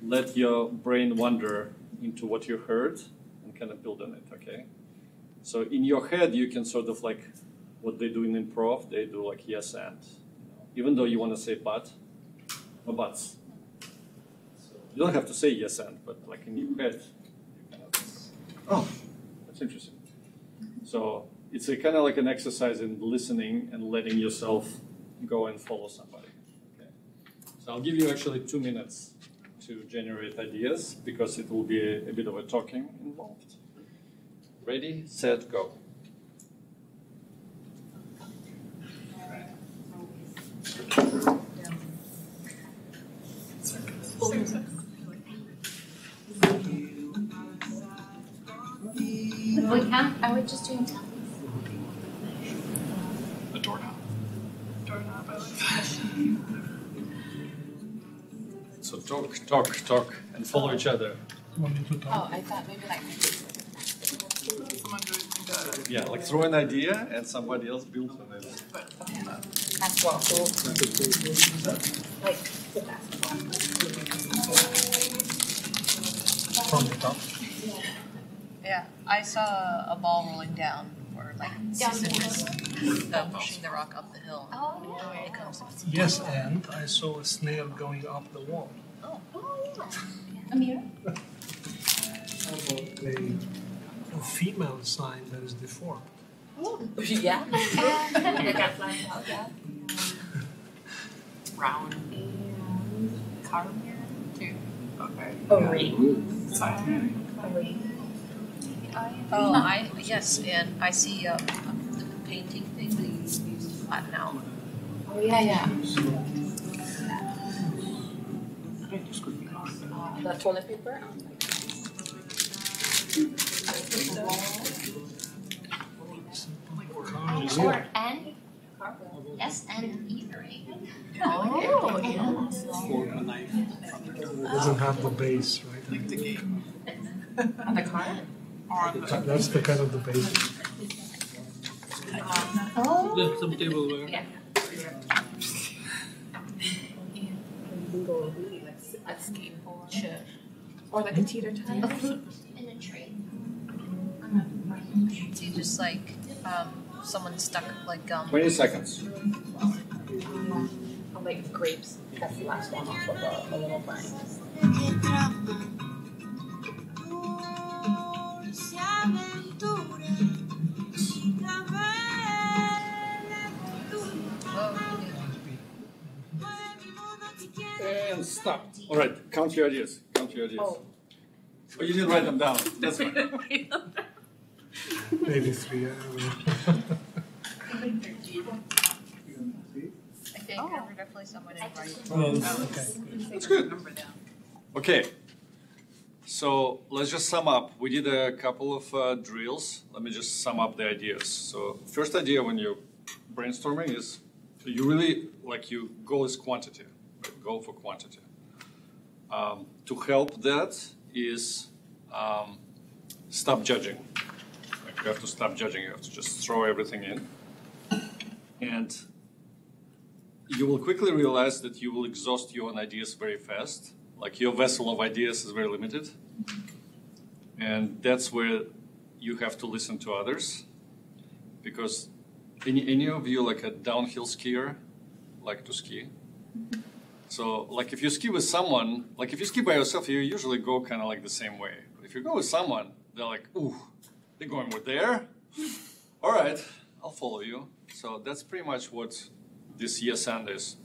let your brain wander into what you heard and kind of build on it, okay? So in your head, you can sort of like what they do in improv, they do like yes and. Even though you want to say but, no buts. So you don't have to say yes and, but like in your head, you kind of, oh, that's interesting. So it's a kind of like an exercise in listening and letting yourself go and follow somebody. Okay. So I'll give you actually 2 minutes to generate ideas because it will be a bit of a talking involved. Ready, set, go. I would just doing tongues. A doorknob. Doorknob, I like that. So talk, and follow each other. Oh, I thought maybe like. Someone doing the. Yeah, like throw an idea and somebody else builds on it. Basketball. Like the basketball. From the top. Yeah, I saw a ball rolling down, or like Sisyphus pushing the rock up the hill. Oh, It comes. Yes, and I saw a snail going up the wall. Oh. a mirror? How about a female sign that is deformed? Yeah. They got flying out, yeah. Round. Car mirror too. Okay. A ring. Sign. A ring. Oh, yes, and I see the painting thing that you use to flatten out. Oh yeah. The toilet paper. Or N. S and E ring. Oh yeah. Fork, a knife. It doesn't have the base, right? Like the game. On the car. That's the kind of the base. Oh. There's some tableware. Yeah. A skateboard. Sure. Or like a teeter A totter. flute in a tree. So you just like someone stuck like gum. 20 seconds. Or like grapes. That's the last one off of a little vine. And stop. All right, count your ideas. Count your ideas. Oh. Oh, you didn't write them down. That's fine. Maybe 3. I don't know. I think there were definitely someone invited. Oh, okay. That's good. Okay. So let's just sum up. We did a couple of drills. Let me just sum up the ideas. So first idea when you're brainstorming is you really you go as quantity. Right? Go for quantity. To help that is stop judging. You have to stop judging. You have to just throw everything in. And you will quickly realize that you will exhaust your own ideas very fast. Like your vessel of ideas is very limited. And that's where you have to listen to others. Because any of you like a downhill skier like to ski? So like if you ski with someone, like if you ski by yourself, you usually go kind of like the same way. But if you go with someone, they're like, ooh, they're going with there. All right, I'll follow you. So that's pretty much what this yes and is.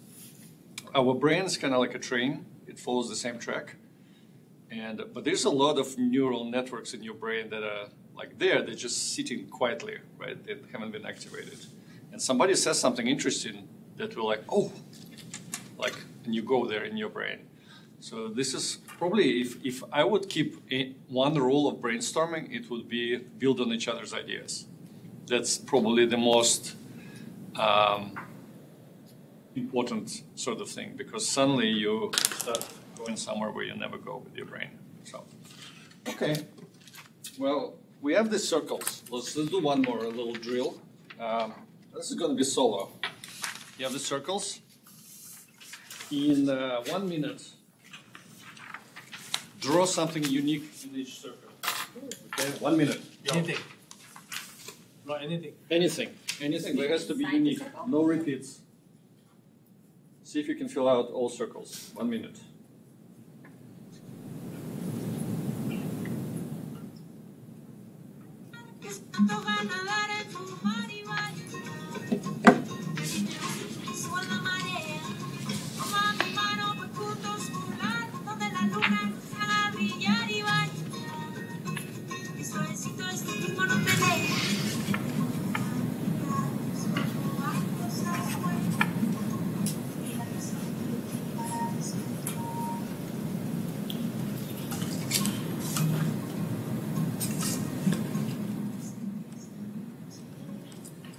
Our brain is kind of like a train. It follows the same track. But there's a lot of neural networks in your brain that are like there. They're just sitting quietly, right? They haven't been activated. And somebody says something interesting that will like, oh, like, and you go there in your brain. So this is probably, if I would keep one rule of brainstorming, it would be build on each other's ideas. That's probably the most important sort of thing, because suddenly you start going somewhere where you never go with your brain. So, okay. Well, we have these circles. Let's do one more, a little drill. This is going to be solo. You have the circles. In 1 minute, draw something unique in each circle. Okay, 1 minute. Go. No, anything. Anything, but it has to be unique. No repeats. See if you can fill out all circles. 1 minute.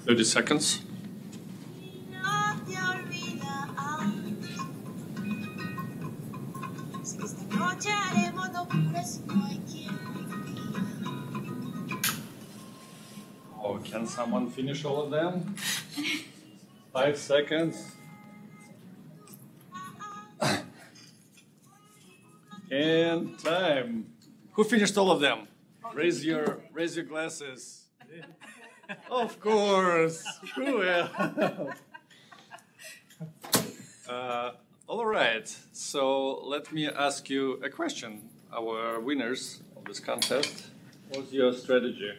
Thirty seconds. Oh, can someone finish all of them? 5 seconds. And time. Who finished all of them? Raise your glasses. Of course. Who else? All right. So let me ask you a question. Our winners of this contest. What's your strategy?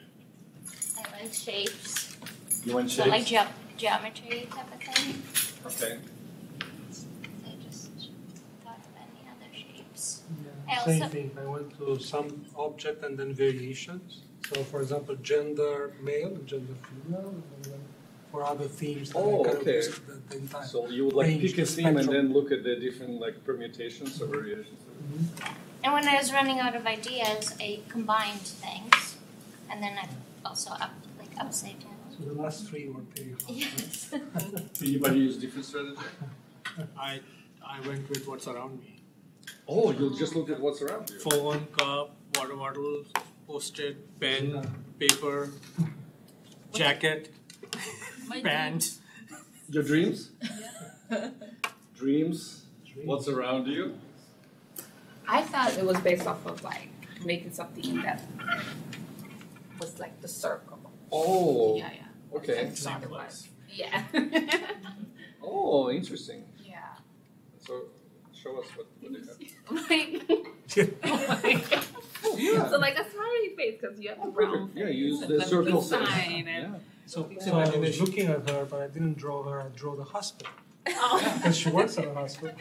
I like shapes. You want So shapes? like geometry type of thing. Okay. I just thought of any other shapes. Yeah, I same also- thing. I went to some object and then variations. So, for example, gender male and gender female, and then for other themes. That Oh, I kind okay. Of the entire So you would like range, pick a the theme and spectrum. then look at the different like permutations or variations. And when I was running out of ideas, I combined things, and then I also upside down. So the last three were pretty hard. Yes. Anybody use different strategy? I went with what's around me. Oh, you just looked at what's around you. Phone, cup, water bottle, post-it, pen, paper, jacket, pants. Your dreams? Dreams. What's around you? I thought it was based off of like making something that was like the circle. Oh. Yeah, yeah. Okay. I thought it was. Yeah. Oh, interesting. Yeah. So, show us what you have. Yeah. So like a smiley face because you have the round Yeah, face use and the then circle sign face. and So I was looking at her, but I didn't draw her. I drew the hospital. Because she works at a hospital.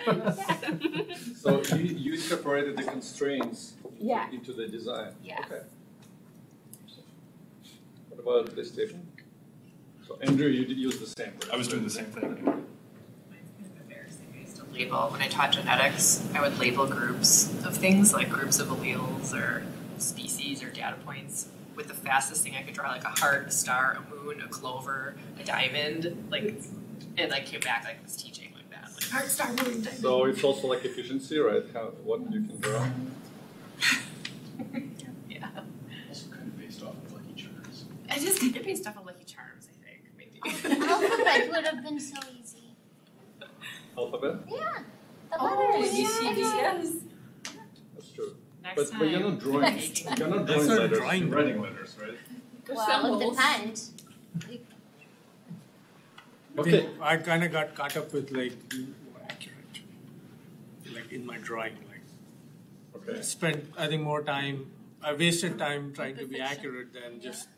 So you incorporated the constraints Yeah. into the design. Yeah. Okay. What about this table? So Andrew, you did use the same. Right? I was doing the same thing. Embarrassing. I used to label when I taught genetics. I would label groups of things like groups of alleles or species or data points with the fastest thing I could draw, like a heart, a star, a moon, a clover, a diamond, like, and I came back like was teaching like that, like heart, star, moon, diamond. So it's also like efficiency, right? What you can draw. Yeah. Also kind of based off of Lucky Charms. I just get based off of Lucky Charms, I think, maybe. Alphabet would have been so easy. Alphabet? Yeah. The Oh, letters. yes. That's true. Next But you're not drawing. Next You're not That's drawing not letters. drawing. You're writing letters, right? Well, it depends. Okay. I kind of got caught up with like being more accurate, like in my drawing. Like Okay. I spent, I think, more time. I wasted time trying to be accurate than just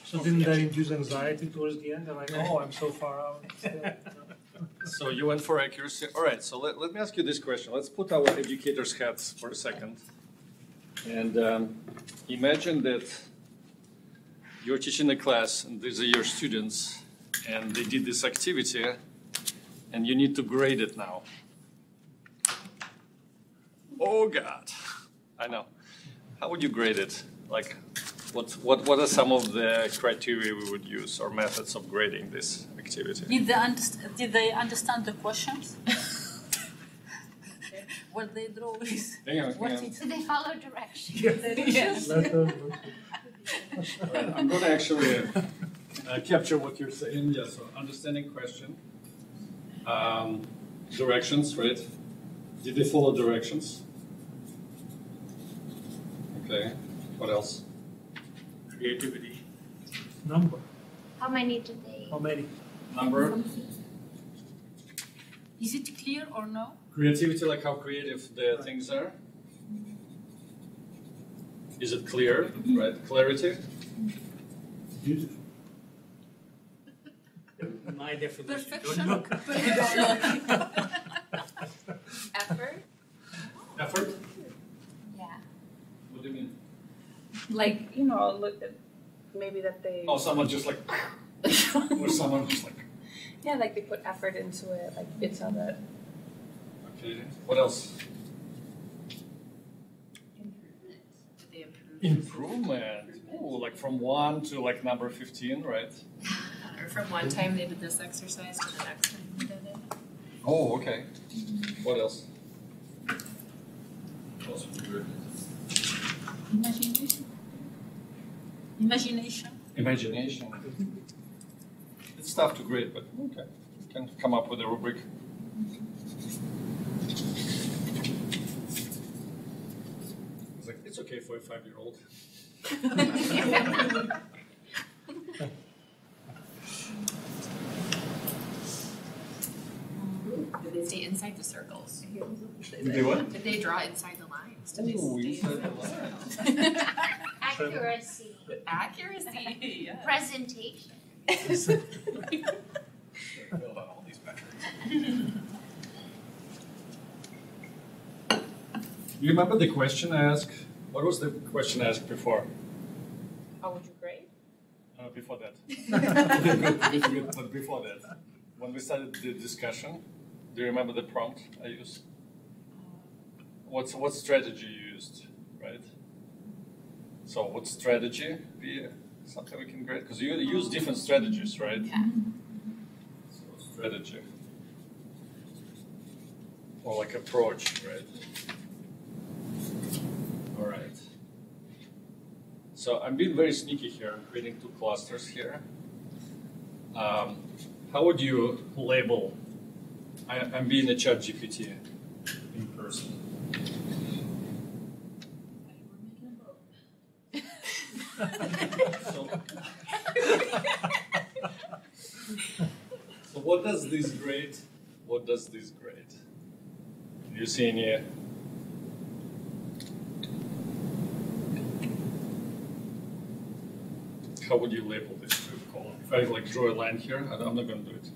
So didn't that induce anxiety towards the end? I'm like, oh, I'm so far out. So you went for accuracy. All right. So let me ask you this question. Let's put our educators' hats for a second, and imagine that you're teaching a class, and these are your students, and they did this activity, and you need to grade it now. Oh God, I know. How would you grade it? Like, what are some of the criteria we would use or methods of grading this activity? Did they understand the questions? What they draw is Hang on, what hang on. it So they follow directions. Yes. Right, I'm going to actually capture what you're saying. Yeah, so understanding question. Directions, right? Did they follow directions? Okay. What else? creativity. Number. How many do they? How many? Number. Is it clear or no? Creativity, like how creative the things are. Is it clear? Right? Clarity. Beautiful. My definition. Perfection. Don't look. Effort? Effort? Yeah. What do you mean? Like, you know, look at maybe that they. Oh, someone just like, or someone just like. Yeah, like they put effort into it. Like it's on that. Okay. What else? Did they improve? Improvement. Ooh, like from 1 to like number 15, right? Or from one time they did this exercise to the next time they did it. Oh, okay. What else? What else would be good? Imagination. Imagination. Imagination. It's tough to grade, but okay. You can come up with a rubric. It's like, it's okay for a 5-year-old. Did they stay inside the circles? Did they what? Did they draw inside the lines? Did they Ooh, stay inside the inside the lines? Accuracy. Accuracy, yeah. Presentation. All these metrics. You remember the question I asked? What was the question I asked before? How would you grade? Before that. Okay, good. But before that, when we started the discussion, do you remember the prompt I used? What strategy you used, right? So what strategy be something we can grade? Because you use different strategies, right? Yeah. So strategy. Or like approach, right? All right. So I'm being very sneaky here. I'm creating 2 clusters here. How would you label? I'm being a chat GPT in person. So what does this grade? What does this grade? Do you see any? How would you label this column? If I like draw a line here, I'm not going to do it.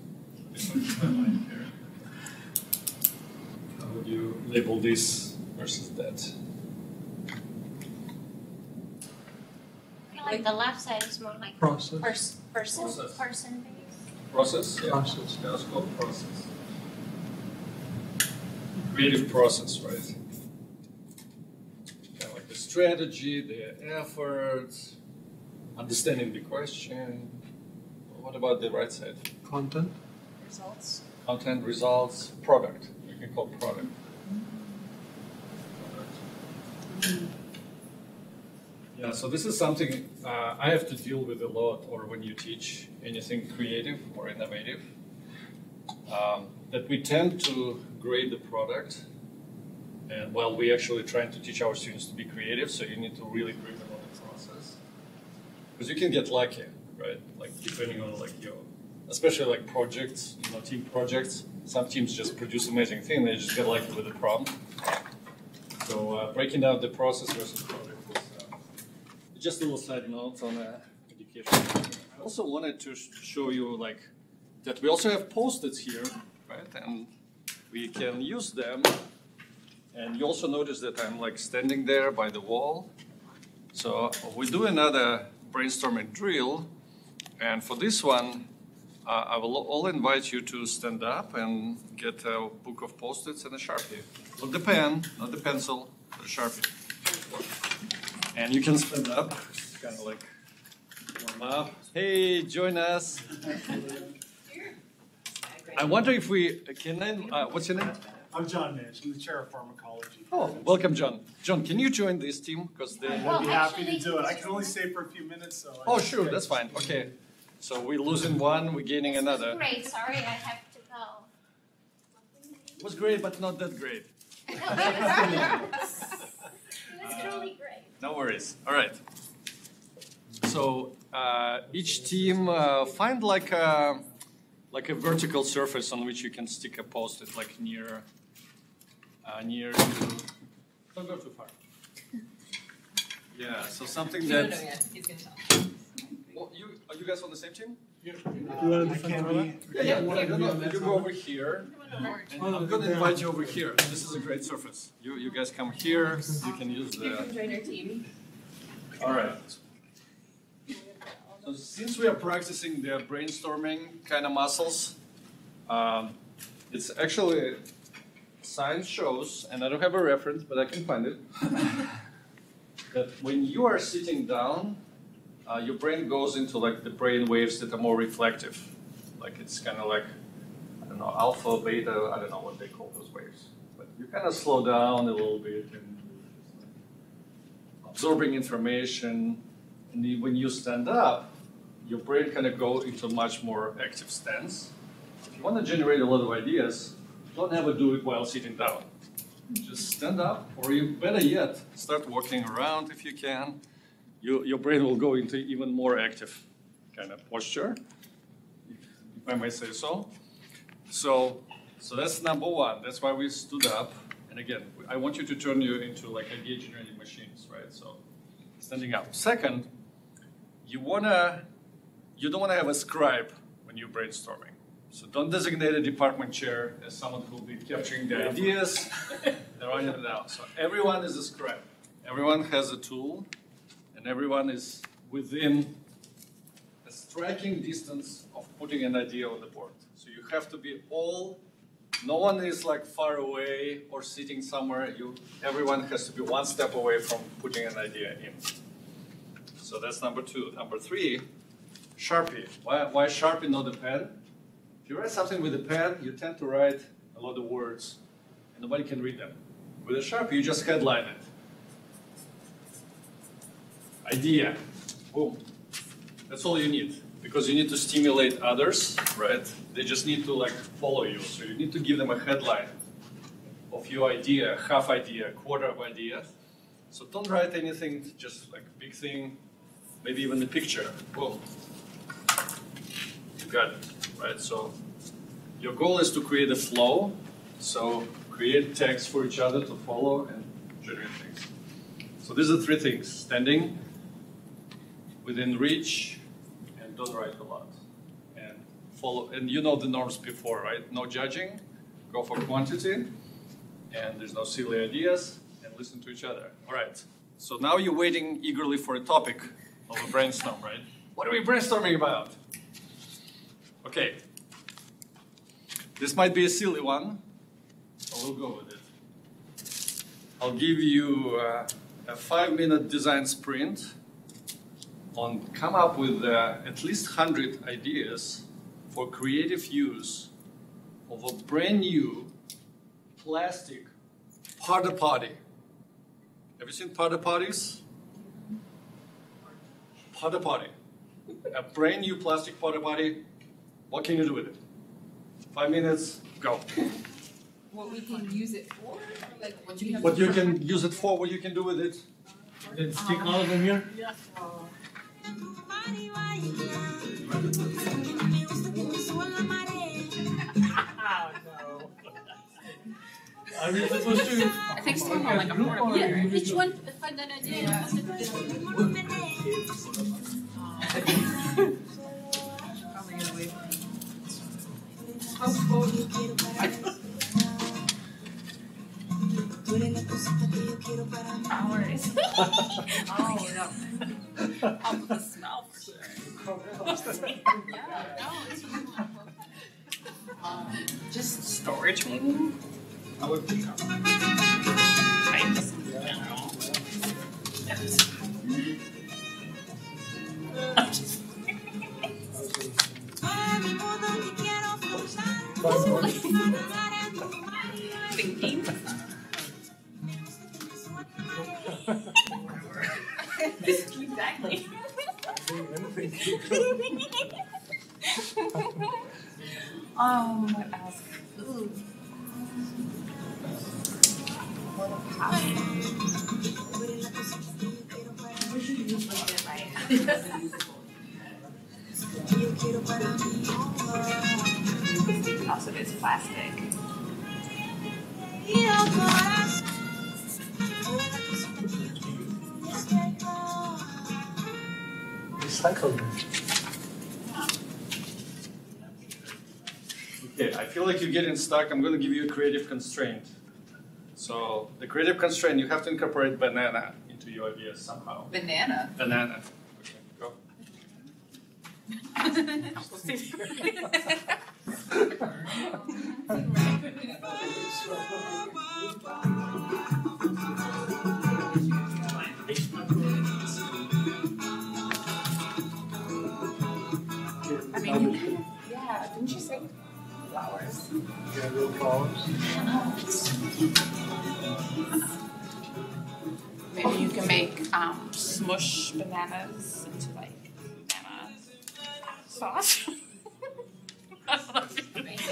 If I draw a line here, how would you label this versus that? I feel like the left side is more like Process. person Process. based. Process? Yeah. Process. Yeah, it's called process. Creative process, right? Kind of like the strategy, the effort, understanding the question. What about the right side? Content. Results. Content, results, product. We can call product. Yeah, so this is something I have to deal with a lot, or when you teach anything creative or innovative, that we tend to grade the product, and while we actually trying to teach our students to be creative, so you need to really grade them on the process, because you can get lucky, right? Like depending on like your, especially like projects, you know, team projects. Some teams just produce amazing thing; they just get lucky with the prompt. So breaking down the process versus product. Just a little side note on education. I also wanted to show you like that we also have post-its here, right? And we can use them. And you also notice that I'm like standing there by the wall. So we do another brainstorming drill. And for this one, I will all invite you to stand up and get a book of post-its and a Sharpie. Not the pen, not the pencil, but a Sharpie. And you can stand up, kind of like warm up. Hey, join us. I wonder if we can. What's your name? I'm John Nash. I'm the chair of pharmacology. Oh, welcome, John. John, can you join this team? Because they. I'd be happy to do it. I can only stay for a few minutes, so. Oh, sure, that's fine. Okay, so we're losing one, we're gaining another. Great, sorry, I have to go. It was great, but not that great. It was truly great. No worries. All right. So each team find like a vertical surface on which you can stick a post-it, like near to. Don't go too far. Yeah. So something You that. don't know yet. He's gonna tell. Well, are you guys on the same team? You want a different color? Yeah. You go over here. And I'm gonna invite you over here. This is a great surface. You guys come here. You can use the. You can join your team. All right. So since we are practicing the brainstorming kind of muscles, it's actually science shows, and I don't have a reference, but I can find it, that when you are sitting down, your brain goes into like the brain waves that are more reflective. Like it's kind of like, I don't know, alpha, beta, I don't know what they call those waves. But you kind of slow down a little bit and absorbing information. And when you stand up, your brain kind of go into a much more active stance. If you want to generate a lot of ideas, don't ever do it while sitting down. Just stand up, or you better yet, start walking around if you can. Your brain will go into even more active kind of posture, if I may say so. So that's number one. That's why we stood up. And again, I want you to turn you into like idea generating machines, right? So standing up. Second, you don't want to have a scribe when you're brainstorming. So don't designate a department chair as someone who will be capturing the ideas and writing it down. So everyone is a scribe. Everyone has a tool, and everyone is within a striking distance of putting an idea on the board. So you have to be no one is like far away or sitting somewhere. Everyone has to be one step away from putting an idea in. So that's number two. Number three, Sharpie. Why Sharpie, not a pen? If you write something with a pen, you tend to write a lot of words, and nobody can read them. With a Sharpie, you just headline it. Idea. Boom. That's all you need, because you need to stimulate others, right? They just need to like follow you. So you need to give them a headline of your idea, half idea, quarter of idea. So don't write anything, just like big thing, maybe even the picture. Boom. You got it, right? So your goal is to create a flow. So create text for each other to follow and generate things. So these are three things: standing, within reach, and don't write a lot. And follow, and you know the norms before, right? No judging, go for quantity, and there's no silly ideas, and listen to each other. All right. So now you're waiting eagerly for a topic of a brainstorm, right? What are we brainstorming about? Okay. This might be a silly one, so we'll go with it. I'll give you a 5-minute design sprint on come up with at least 100 ideas for creative use of a brand new plastic porta potty. Have you seen porta potties? Porta potty. A brand new plastic porta potty. What can you do with it? 5 minutes, go. What we can use it for? Like what you What you can use it for, what you can do with it. Then stick all of them here? Yeah. Are we supposed to? I think still more like a portable. Yeah. Which one? Find that idea. Oh, yeah. How about the smell? Just storage, maybe? I would pick up. Types in general. Thinking. Exactly. Oh, what else? Ooh. We should use like Also, it's plastic. Recycled. Okay, I feel like you're getting stuck. I'm going to give you a creative constraint. So the creative constraint, you have to incorporate banana into your ideas somehow. Banana. Banana. Okay, go. I mean, yeah, didn't you say flowers? Yeah, real flowers. Maybe you can make smush bananas into like banana sauce. I don't know if you can make it.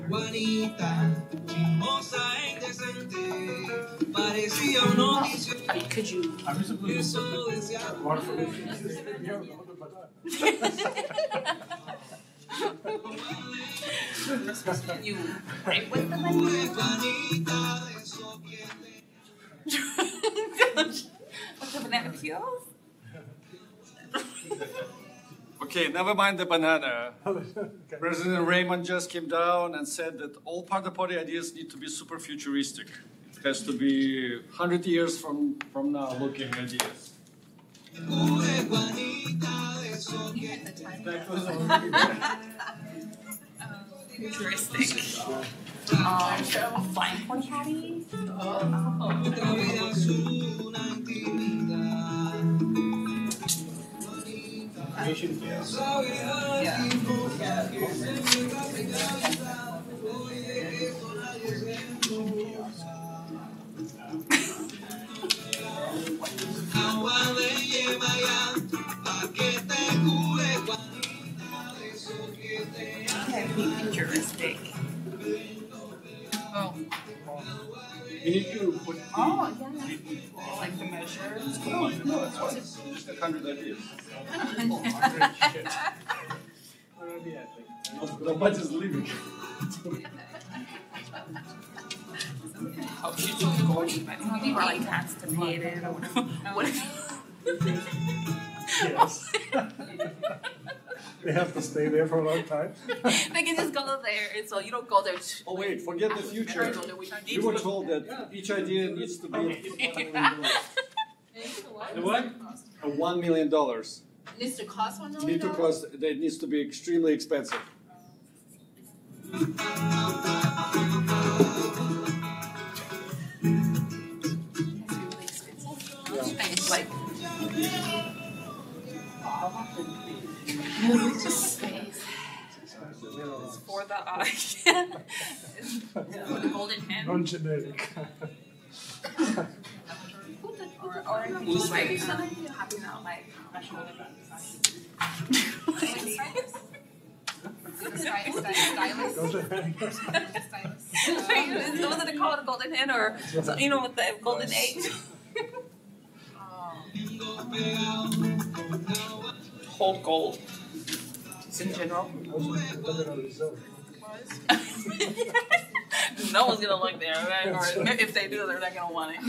Juanita, chismosa e indecente, parecía un novicio. I mean, could you? Eso deseaba. You write with the money? With the banana peels? Okay, never mind the banana. President Raymond just came down and said that all part of party ideas need to be super futuristic. It has to be 100 years from now looking ideas. Futuristic. A flying porta potty? Can't be futuristic. Oh. You need to put Oh, yeah. Like the measures. No, it's fine. Just 100 ideas. Nobody's leaving. Oh, she's just gorgeous. Maybe we're like constipated or whatever. Yes. They have to stay there for a long time. They can just go there, and so you don't go there. Oh wait, forget the future. You were told that each idea needs to be The what? $1 million. Needs to cost $1 million? Need to cost. It needs to be extremely expensive. It's like space. It's for the eye. It's for the golden hen. Non-generic. Or just like hopping out like wasn't it called a golden hen or you know with the golden egg? Whole gold. Just in general. No one's gonna look there, right? Or if they do, they're not gonna want it.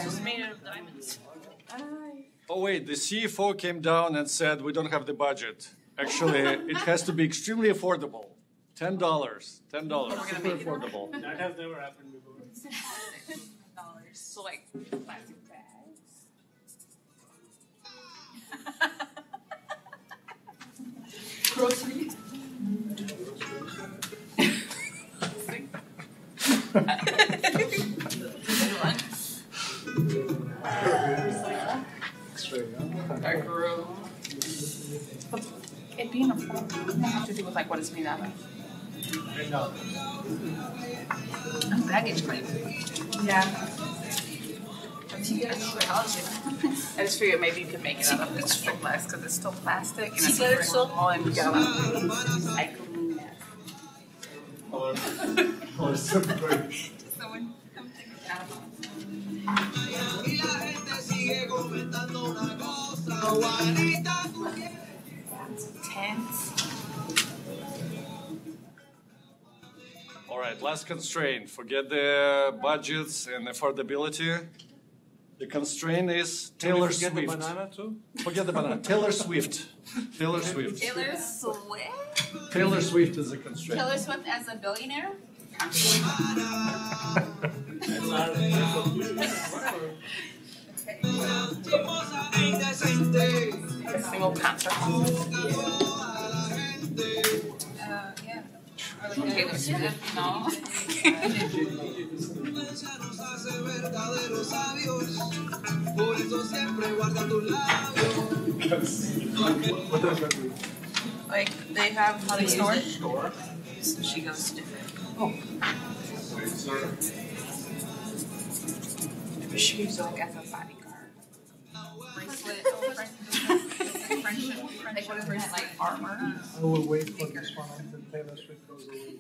It's made out of diamonds. Oh wait, the CFO came down and said we don't have the budget. Actually, it has to be extremely affordable. $10. Super affordable. That has never happened before. So like plastic bags. Groceries. I grew. It being a form doesn't have to do with like what it's made out of. Baggage claim. Yeah. I just figured maybe you could make it out of this glass because it's still plastic and it's very small and you got recycling. Just someone come take a shout out. That's tense. All right, last constraint. Forget the budgets and affordability. The constraint is Taylor Forget Swift. the banana too? Forget the banana. Taylor Swift. Taylor Swift. Taylor Swift? Taylor Swift is a constraint. Taylor Swift as a billionaire? A single concert. Yeah. Or like Taylor Swift, no? Like they have how to store. So she goes different. Oh. Maybe she used like as a bodyguard. Bracelet. Like what is it? Like armor. I will wait for this one until Taylor Swift goes away.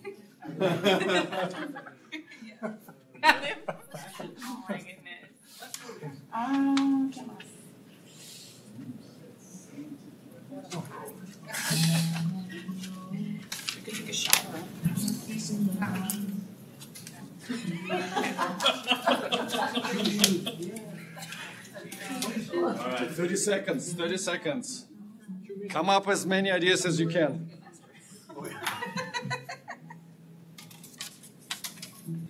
Oh my goodness. ¿Qué más? We could take a shower. All right, 30 seconds, 30 seconds. Come up with as many ideas as you can.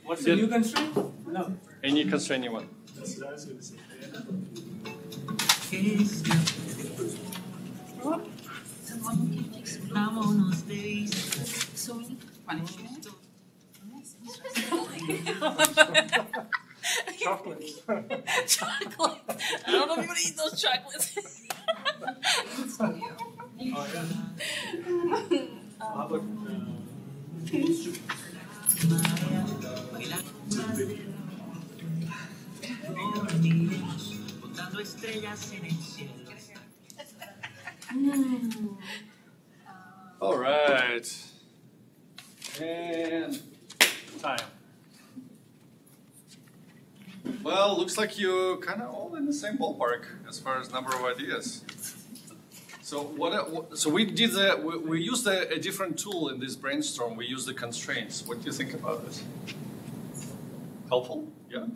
What's the new constraint? No. Any constraint you want. That's what I was going to say. So we need punishment. Chocolates. Chocolates. I don't know if you want to eat those chocolates. How about All right. And time. Well, looks like you're kind of all in the same ballpark as far as number of ideas. So so we did we used a different tool in this brainstorm. We used the constraints. What do you think about it? Helpful? Yeah.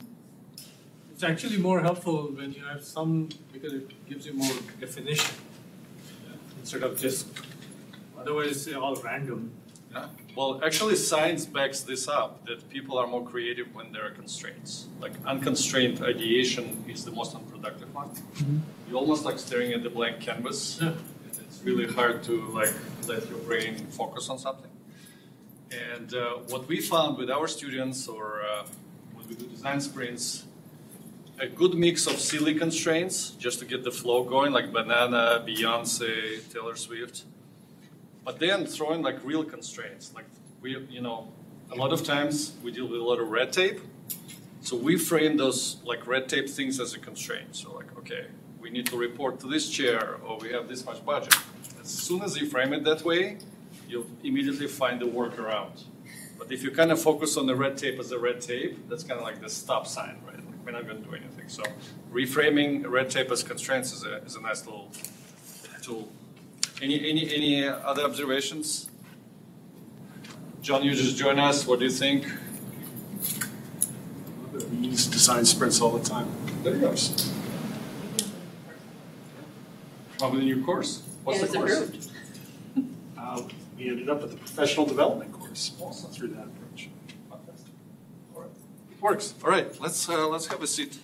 It's actually more helpful when you have some, because it gives you more definition instead of just, otherwise they're all random. Yeah. Well, actually, science backs this up, that people are more creative when there are constraints. Like unconstrained ideation is the most unproductive one. Mm-hmm. You're almost like staring at the blank canvas. Yeah. It's really hard to like let your brain focus on something. And what we found with our students, or when we do design sprints, a good mix of silly constraints just to get the flow going, like banana, Beyonce, Taylor Swift. But then throw in like real constraints. Like a lot of times we deal with a lot of red tape. So we frame those like red tape things as a constraint. So like, okay, we need to report to this chair, or we have this much budget. As soon as you frame it that way, you'll immediately find the workaround. But if you kind of focus on the red tape as a red tape, that's kind of like the stop sign, right? Like we're not going to do anything. So reframing red tape as constraints is a nice little tool. Any other observations? John, you just joined us. What do you think? We use design sprints all the time. There you go. Probably a new course. What's the course? We ended up at the professional development course also through that approach. Fantastic. All right. It works. All right. Let's have a seat.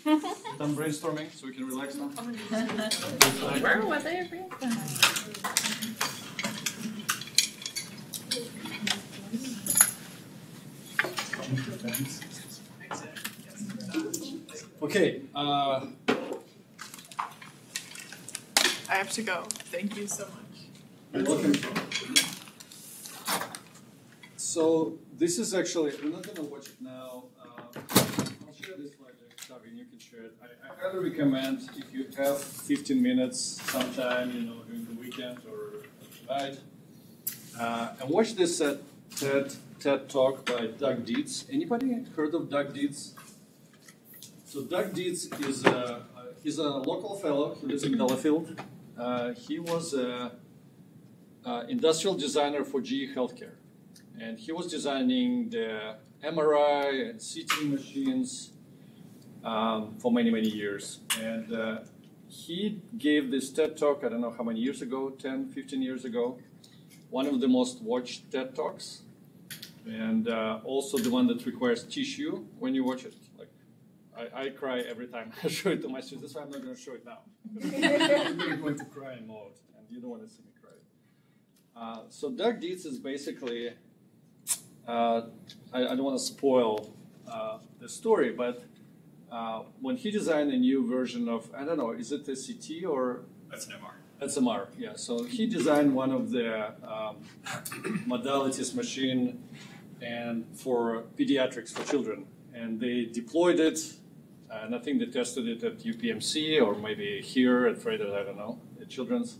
Done brainstorming, so we can relax now. Where were they? Okay. I have to go. Thank you so much. You're welcome. So this is actually, we're not going to watch it now. I'll share this slide, Xavi, and you can share it. I highly recommend, if you have 15 minutes sometime, during the weekend or tonight, and watch this TED Talk by Doug Dietz. Anybody heard of Doug Dietz? So Doug Dietz he's a local fellow. He lives in Delafield. He was an industrial designer for GE Healthcare. And he was designing the MRI and CT machines for many, many years. And he gave this TED Talk, I don't know how many years ago, 10, 15 years ago. One of the most watched TED Talks. And also the one that requires tissue when you watch it. Like, I cry every time I show it to my students. That's why I'm not going to show it now. I'm really going to cry in mode, and you don't want to see me cry. So Doug Dietz is basically, I don't want to spoil the story, but when he designed a new version of, I don't know, is it a CT or? That's an MR. That's MR, yeah. So he designed one of the modalities machine and for pediatrics, for children. And they deployed it, and I think they tested it at UPMC or maybe here at Freitas, I don't know, at Children's.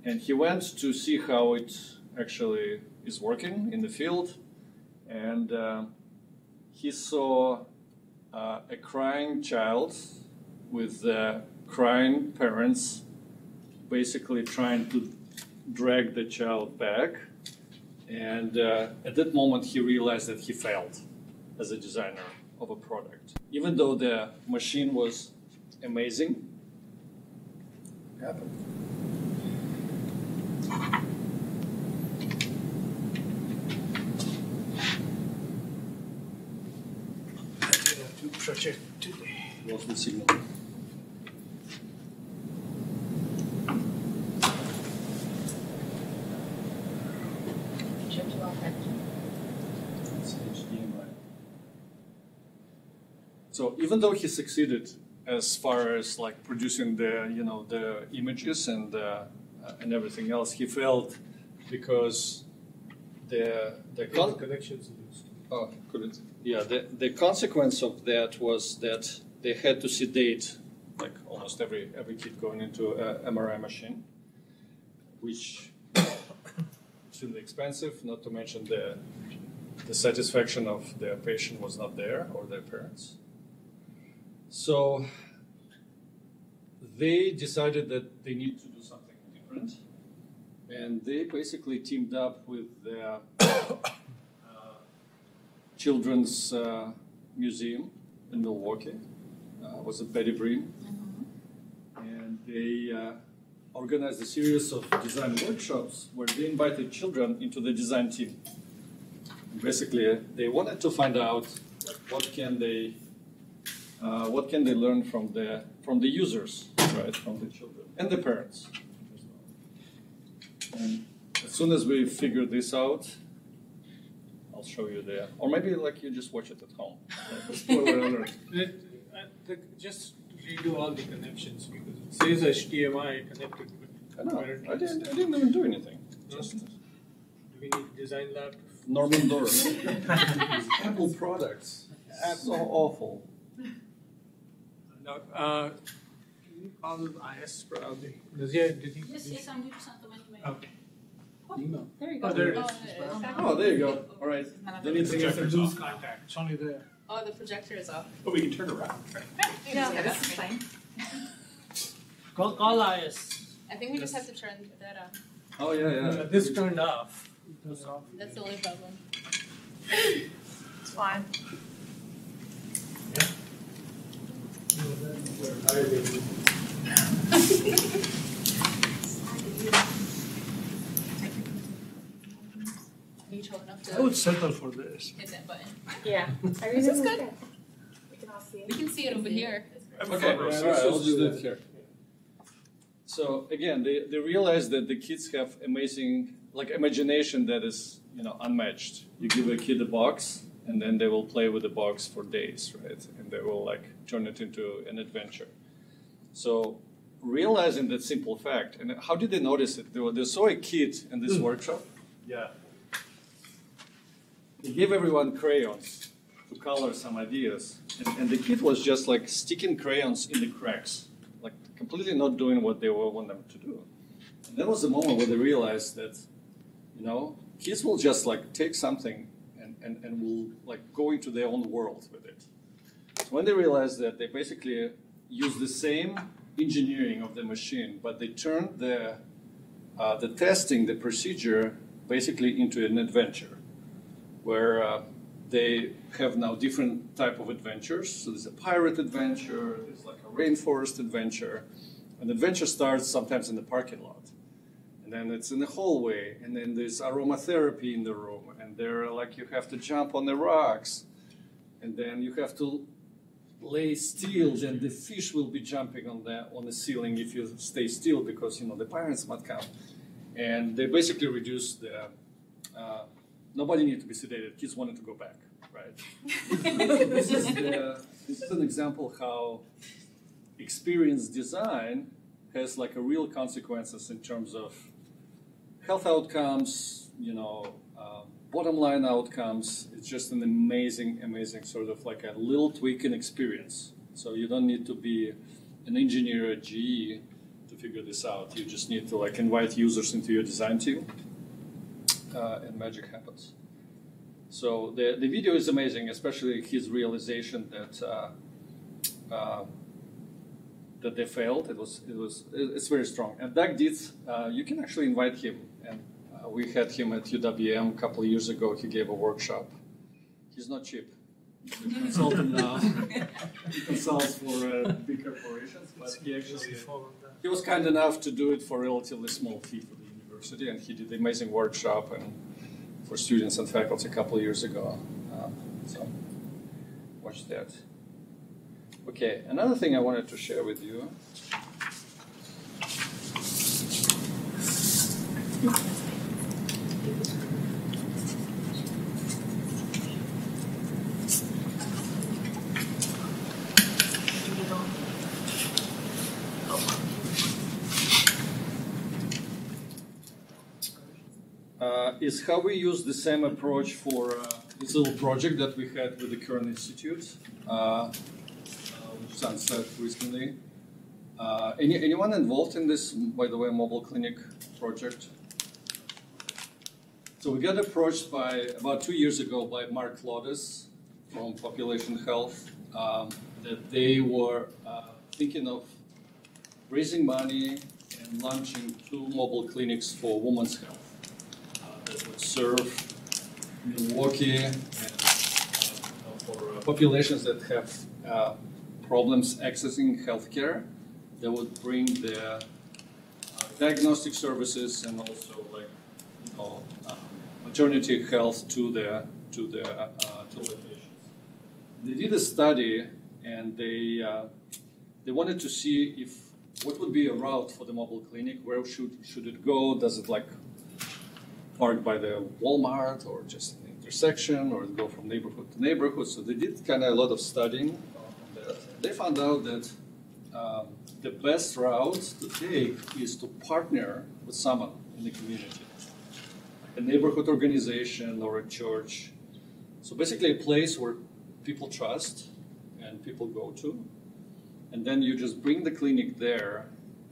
And he went to see how it actually is working in the field. And he saw a crying child with crying parents basically trying to drag the child back. And at that moment, he realized that he failed as a designer of a product. Even though the machine was amazing, it happened. To project today. Lost the signal. So even though he succeeded as far as like producing the images and everything else, he failed because the connections. Oh, could it? Yeah, the consequence of that was that they had to sedate like almost every kid going into an MRI machine, which is extremely expensive. Not to mention the satisfaction of the patient was not there or their parents. So they decided that they need to do something different, and they basically teamed up with the Children's Museum in Milwaukee. Was it Betty Breen? And they organized a series of design workshops where they invited children into the design team. Basically, they wanted to find out what can they learn from the users, right, from the children and the parents. And as soon as we figure this out, I'll show you there, or maybe like you just watch it at home. Spoiler alert. Just redo all the connections because it says HDMI connected. I know. I didn't even do anything. Just do we need design lab? Norman Doris. Apple products. So awful. No, can you call IS probably? Did he? Yes, I'm going to send them anyway. Okay. Email. There you go. Oh, there it is. Oh, there you go. All right. Then it's lose contact. It's only there. Oh, the projector is off. But we can turn around. Yeah, this is fine. Call IS. I think we just have to turn that on. Oh, yeah. This turned off. That's the only problem. It's fine. Are you tall enough to I would settle for this. hit that button? Yeah. This is good. We can see it over here. Okay, all right, I'll just do it here. So again, they realize that the kids have amazing, like imagination that is, unmatched. You give a kid a box, and then they will play with the box for days, right? And they will like turn it into an adventure. So realizing that simple fact, and how did they notice it? They saw a kid in this workshop. Yeah. They gave everyone crayons to color some ideas, and the kid was just like sticking crayons in the cracks, like completely not doing what they want them to do. And that was the moment where they realized that, kids will just like take something and will like go into their own world with it. So when they realize that they basically use the same engineering of the machine, but they turn the testing, the procedure, basically into an adventure, where they have now different type of adventures. So there's a pirate adventure, there's like a rainforest adventure. An adventure starts sometimes in the parking lot. And then it's in the hallway, and then there's aromatherapy in the room, and there, like, you have to jump on the rocks, and then you have to lay still, and the fish will be jumping on the ceiling if you stay still, because, you know, the pirates might come. And they basically reduce the, nobody needs to be sedated, kids wanted to go back, right? This is an example how experience design has like a real consequences in terms of health outcomes, you know, bottom line outcomes. It's just an amazing, amazing sort of like a little tweak in experience. So you don't need to be an engineer at GE to figure this out. You just need to like invite users into your design team, and magic happens. So the video is amazing, especially his realization that that they failed. It's very strong. And Doug Dietz, you can actually invite him. And we had him at UWM a couple of years ago. He gave a workshop. He's not cheap. He's a consultant now. He consults for big corporations, but he was kind enough to do it for a relatively small fee for the university, and he did an amazing workshop and for students and faculty a couple of years ago. So watch that. Okay, another thing I wanted to share with you. Is how we use the same approach for this little project that we had with the Curran Institute. Sunset recently. Anyone involved in this, by the way, mobile clinic project? So we got approached about 2 years ago by Mark Lotus from Population Health, that they were thinking of raising money and launching 2 mobile clinics for women's health that would serve Milwaukee and for populations that have problems accessing healthcare. That would bring the diagnostic services and also, like, you know, maternity health to the patients. They did a study, and they wanted to see if what would be a route for the mobile clinic. Where should it go? Does it like park by the Walmart, or just an intersection, or go from neighborhood to neighborhood? So they did kind of a lot of studying on that. They found out that the best route to take is to partner with someone in the community, a neighborhood organization or a church. So basically a place where people trust and people go to. And then you just bring the clinic there,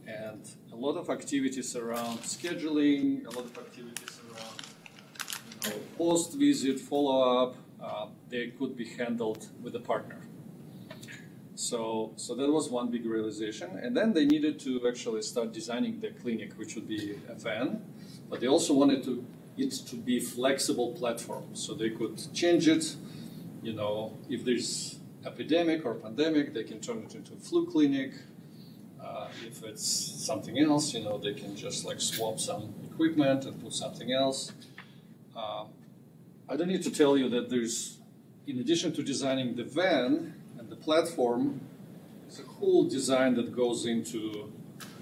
and a lot of activities around scheduling, a lot of activities around, you know, post-visit, follow-up, they could be handled with a partner. So that was one big realization. And then they needed to actually start designing the clinic, which would be a van. But they also wanted it to be flexible platform, so they could change it. You know, if there's epidemic or pandemic, they can turn it into a flu clinic. If it's something else, you know, they can just like swap some equipment and put something else. I don't need to tell you that there's, in addition to designing the van and the platform, there's a whole design that goes into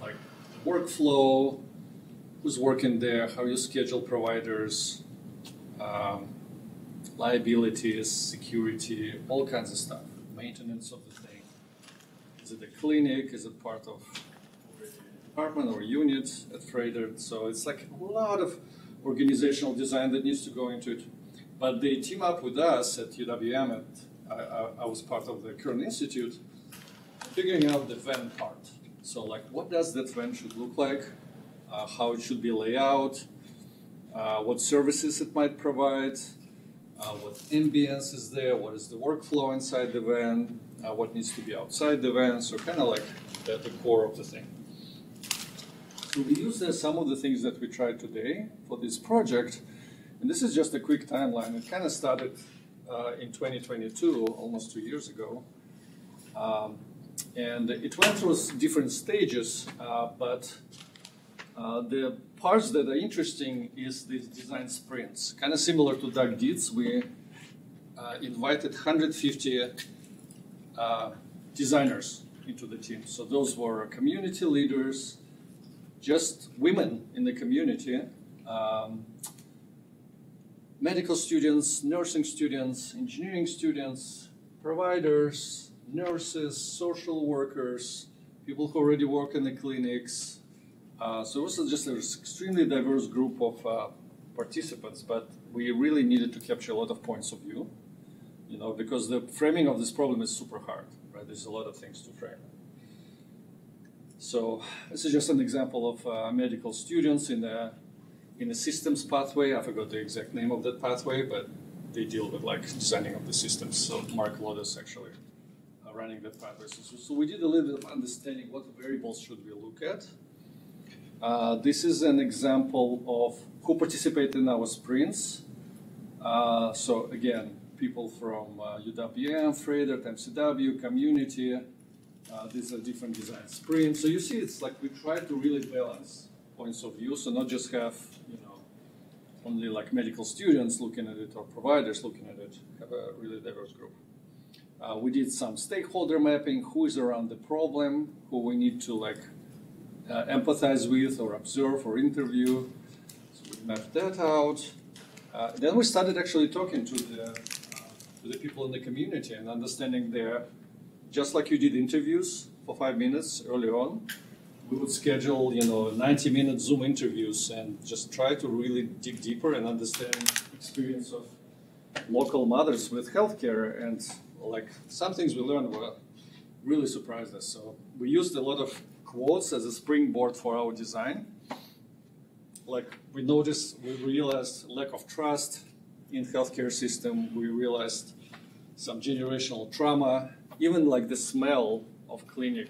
like the workflow, who's working there, how you schedule providers, liabilities, security, all kinds of stuff, maintenance of the thing. Is it a clinic? Is it part of a department or unit at Freighter? So it's like a lot of organizational design that needs to go into it. But they team up with us at UWM, I was part of the Curran Institute, figuring out the van part. So like, what does that van should look like? How it should be laid out? what services it might provide, what ambience is there, what is the workflow inside the van, what needs to be outside the van, so kind of like the core of the thing. So we use some of the things that we tried today for this project, and this is just a quick timeline. It kind of started in 2022, almost 2 years ago, and it went through different stages, but the parts that are interesting is these design sprints. Kind of similar to Doug Dietz, we invited 150 designers into the team. So those were community leaders, just women in the community, medical students, nursing students, engineering students, providers, nurses, social workers, people who already work in the clinics. So this is just an extremely diverse group of participants, but we really needed to capture a lot of points of view, because the framing of this problem is super hard, right? There's a lot of things to frame. So this is just an example of medical students in a systems pathway. I forgot the exact name of that pathway, but they deal with like designing of the systems. So Mark Lotus actually running that pathway. So we did a little bit of understanding what variables should we look at. This is an example of who participated in our sprints. So again, people from UWM, Freighter, MCW, community. These are different design sprints. So you see, it's like we try to really balance points of view, so not just have only like medical students looking at it or providers looking at it. Have a really diverse group. We did some stakeholder mapping. Who is around the problem? Who we need to empathize with or observe or interview. So we mapped that out. Then we started actually talking to the people in the community and understanding just like you did interviews for 5 minutes early on, we would schedule 90-minute Zoom interviews and just try to really dig deeper and understand the experience of local mothers with healthcare. And like some things we learned were really surprised us. So we used a lot of quotes as a springboard for our design. Like we realized lack of trust in healthcare system. We realized some generational trauma. Even like the smell of clinic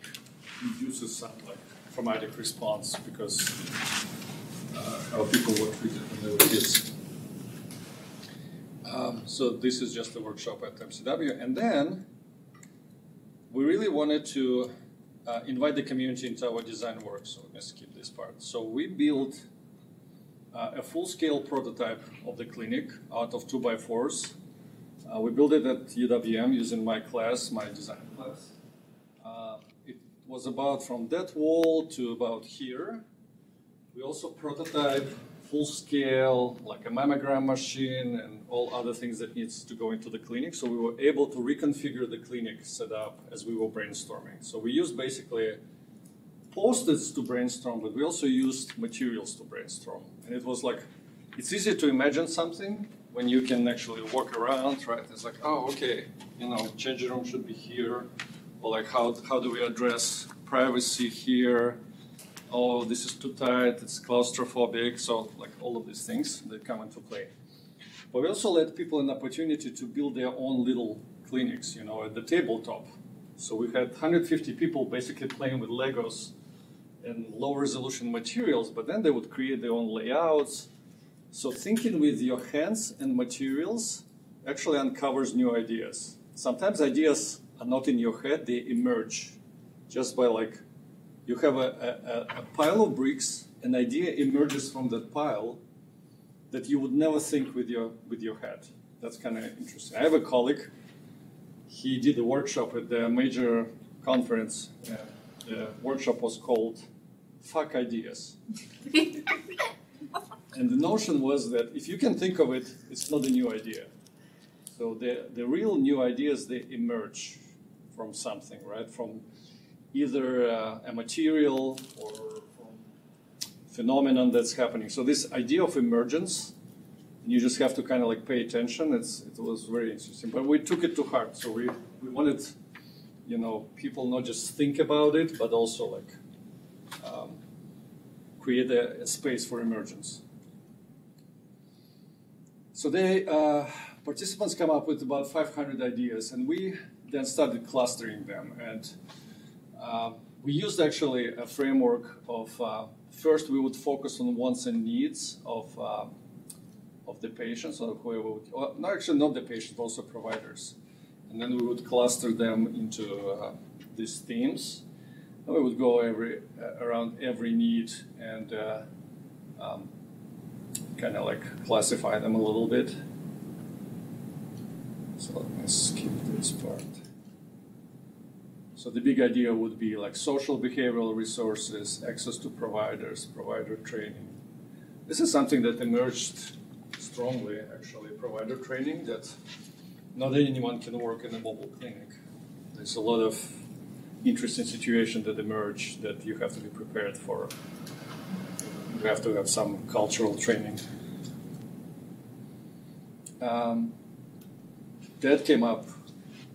induces some like traumatic response because how people were treated when they were kids. So this is just a workshop at MCW, and then we really wanted to invite the community into our design work. So let me skip this part. So we built a full-scale prototype of the clinic out of 2x4s. We built it at UWM using my design class. It was about from that wall to about here. We also prototyped full-scale, like a mammogram machine and all other things that needs to go into the clinic. So we were able to reconfigure the clinic setup as we were brainstorming. So we used basically post-its to brainstorm, but we also used materials to brainstorm. And it was like, it's easy to imagine something when you can actually walk around, right? It's like, oh, okay, changing room should be here. Or like, how do we address privacy here? Oh, this is too tight, it's claustrophobic. So like all of these things that come into play. But we also let people an opportunity to build their own little clinics, at the tabletop. So we had 150 people basically playing with Legos and low resolution materials, but then they would create their own layouts. So thinking with your hands and materials actually uncovers new ideas. Sometimes ideas are not in your head, they emerge just by you have a pile of bricks, an idea emerges from that pile that you would never think with your head. That's kind of interesting. I have a colleague, he did a workshop at the major conference. The workshop was called Fuck Ideas. And the notion was that if you can think of it, it's not a new idea. So the real new ideas, they emerge from something, right? From either a material or from phenomenon that's happening. So this idea of emergence, you just have to kind of pay attention. It was very interesting, but we took it to heart. So we wanted, people not just think about it, but also create a space for emergence. So participants come up with about 500 ideas, and we then started clustering them. And we used actually a framework of first we would focus on wants and needs of the patients, or whoever would, well, no, actually not the patients, also providers. And then we would cluster them into these themes. And we would go around every need and kind of like classify them a little bit. So let me skip this part. So the big idea would be like social behavioral resources, access to providers, provider training. This is something that emerged strongly, actually, provider training, that not anyone can work in a mobile clinic. There's a lot of interesting situations that emerge that you have to be prepared for. You have to have some cultural training. That came up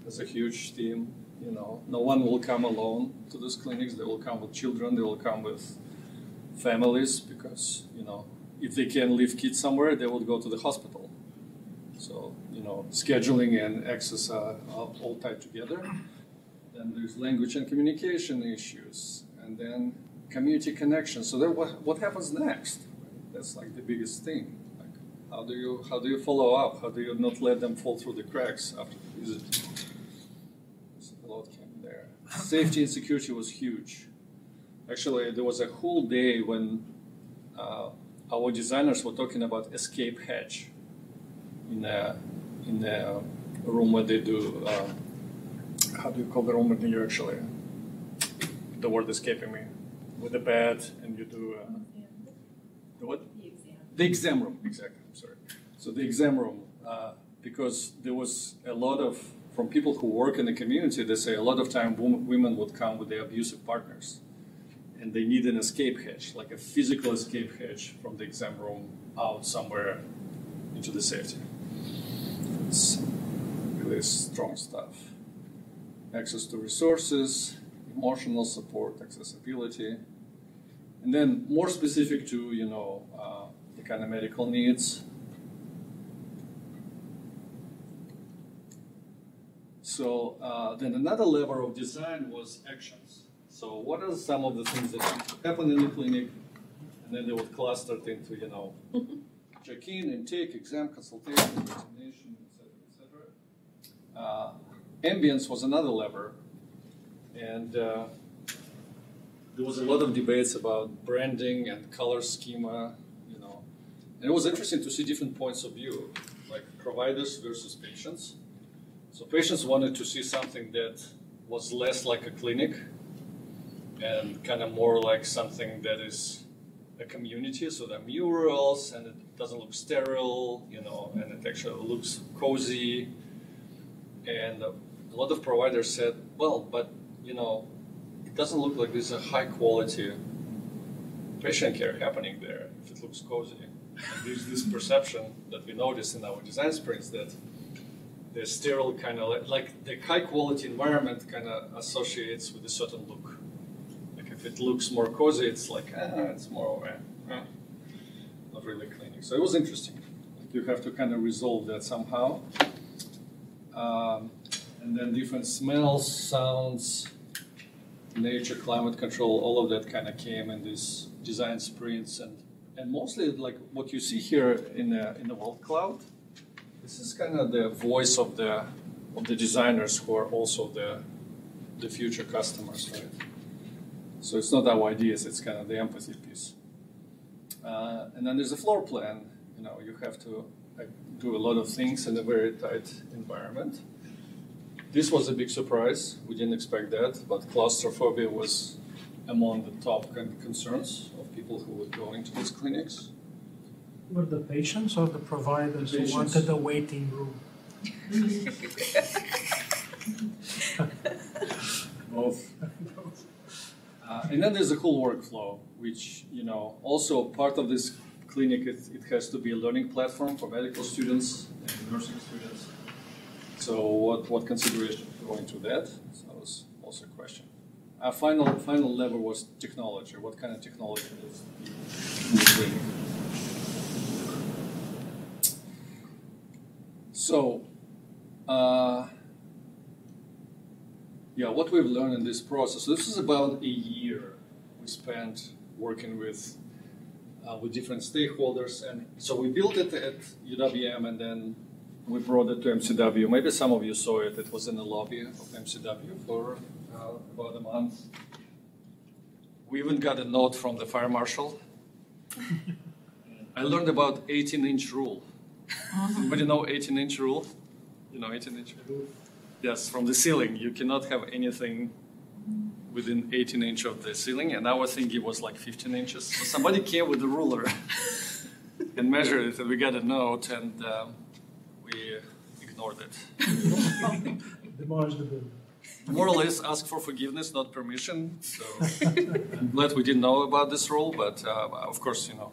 as a huge theme. You know, no one will come alone to these clinics. They will come with children. They will come with families because, you know, if they can leave kids somewhere, they will go to the hospital. So, you know, scheduling and access are all tied together. Then there's language and communication issues, and then community connection. So then what happens next? That's like the biggest thing. Like, how do you follow up? How do you not let them fall through the cracks after the visit? A lot came there. Safety and security was huge. Actually, there was a whole day when our designers were talking about escape hatch in the room where they do. How do you call the room in here? Actually, the word escaping me. With the bed, and you do the what? The exam room. Exactly. I'm sorry. So the exam room, because there was a lot of. From people who work in the community, they say a lot of time women would come with their abusive partners, and they need an escape hatch, like a physical escape hatch from the exam room out somewhere into the safety. It's really strong stuff. Access to resources, emotional support, accessibility, and then more specific to, you know, the kind of medical needs. So then another level of design was actions. So what are some of the things that happen in the clinic? And then they would cluster it into, you know, check-in, intake, exam, consultation, examination, etc. Ambience was another lever. And there was a lot of debates about branding and color schema, you know. And it was interesting to see different points of view, like providers versus patients. So patients wanted to see something that was less like a clinic and kind of more like something that is a community. So there are murals and it doesn't look sterile, you know, and it actually looks cozy. And a lot of providers said, well, but, you know, it doesn't look like there's a high quality patient care happening there if it looks cozy. And there's this perception that we noticed in our design sprints that the sterile kind of like the high quality environment kind of associates with a certain look. Like if it looks more cozy, it's like it's more not really clinic. So it was interesting. You have to kind of resolve that somehow. And then different smells, sounds, nature, climate control, all of that kind of came in these design sprints, and mostly like what you see here in the World Cloud. This is kind of the voice of the designers who are also the future customers, right? So it's not our ideas; it's kind of the empathy piece. And then there's a floor plan. You know, you have to do a lot of things in a very tight environment. This was a big surprise. We didn't expect that, but claustrophobia was among the top concerns of people who would go into these clinics. Were the patients or the providers who wanted a waiting room? Both. And then there's a whole workflow, which, you know, also part of this clinic, it has to be a learning platform for medical students and nursing students. So what considerations go into that? So that was also a question. Our final level was technology. What kind of technology is in the clinic? So, yeah, what we've learned in this process. So this is about a year we spent working with different stakeholders, and so we built it at UWM, and then we brought it to MCW. Maybe some of you saw it. It was in the lobby of MCW for about a month. We even got a note from the fire marshal. I learned about 18-inch rule. Anybody know 18-inch rule? You know 18-inch rule? Yes, from the ceiling. You cannot have anything within 18 inches of the ceiling, and our thingy was like 15 inches. So somebody came with a ruler and measured it, and we got a note, and we ignored it. Demolished the building. More or less ask for forgiveness, not permission. So I'm glad we didn't know about this rule, but of course, you know,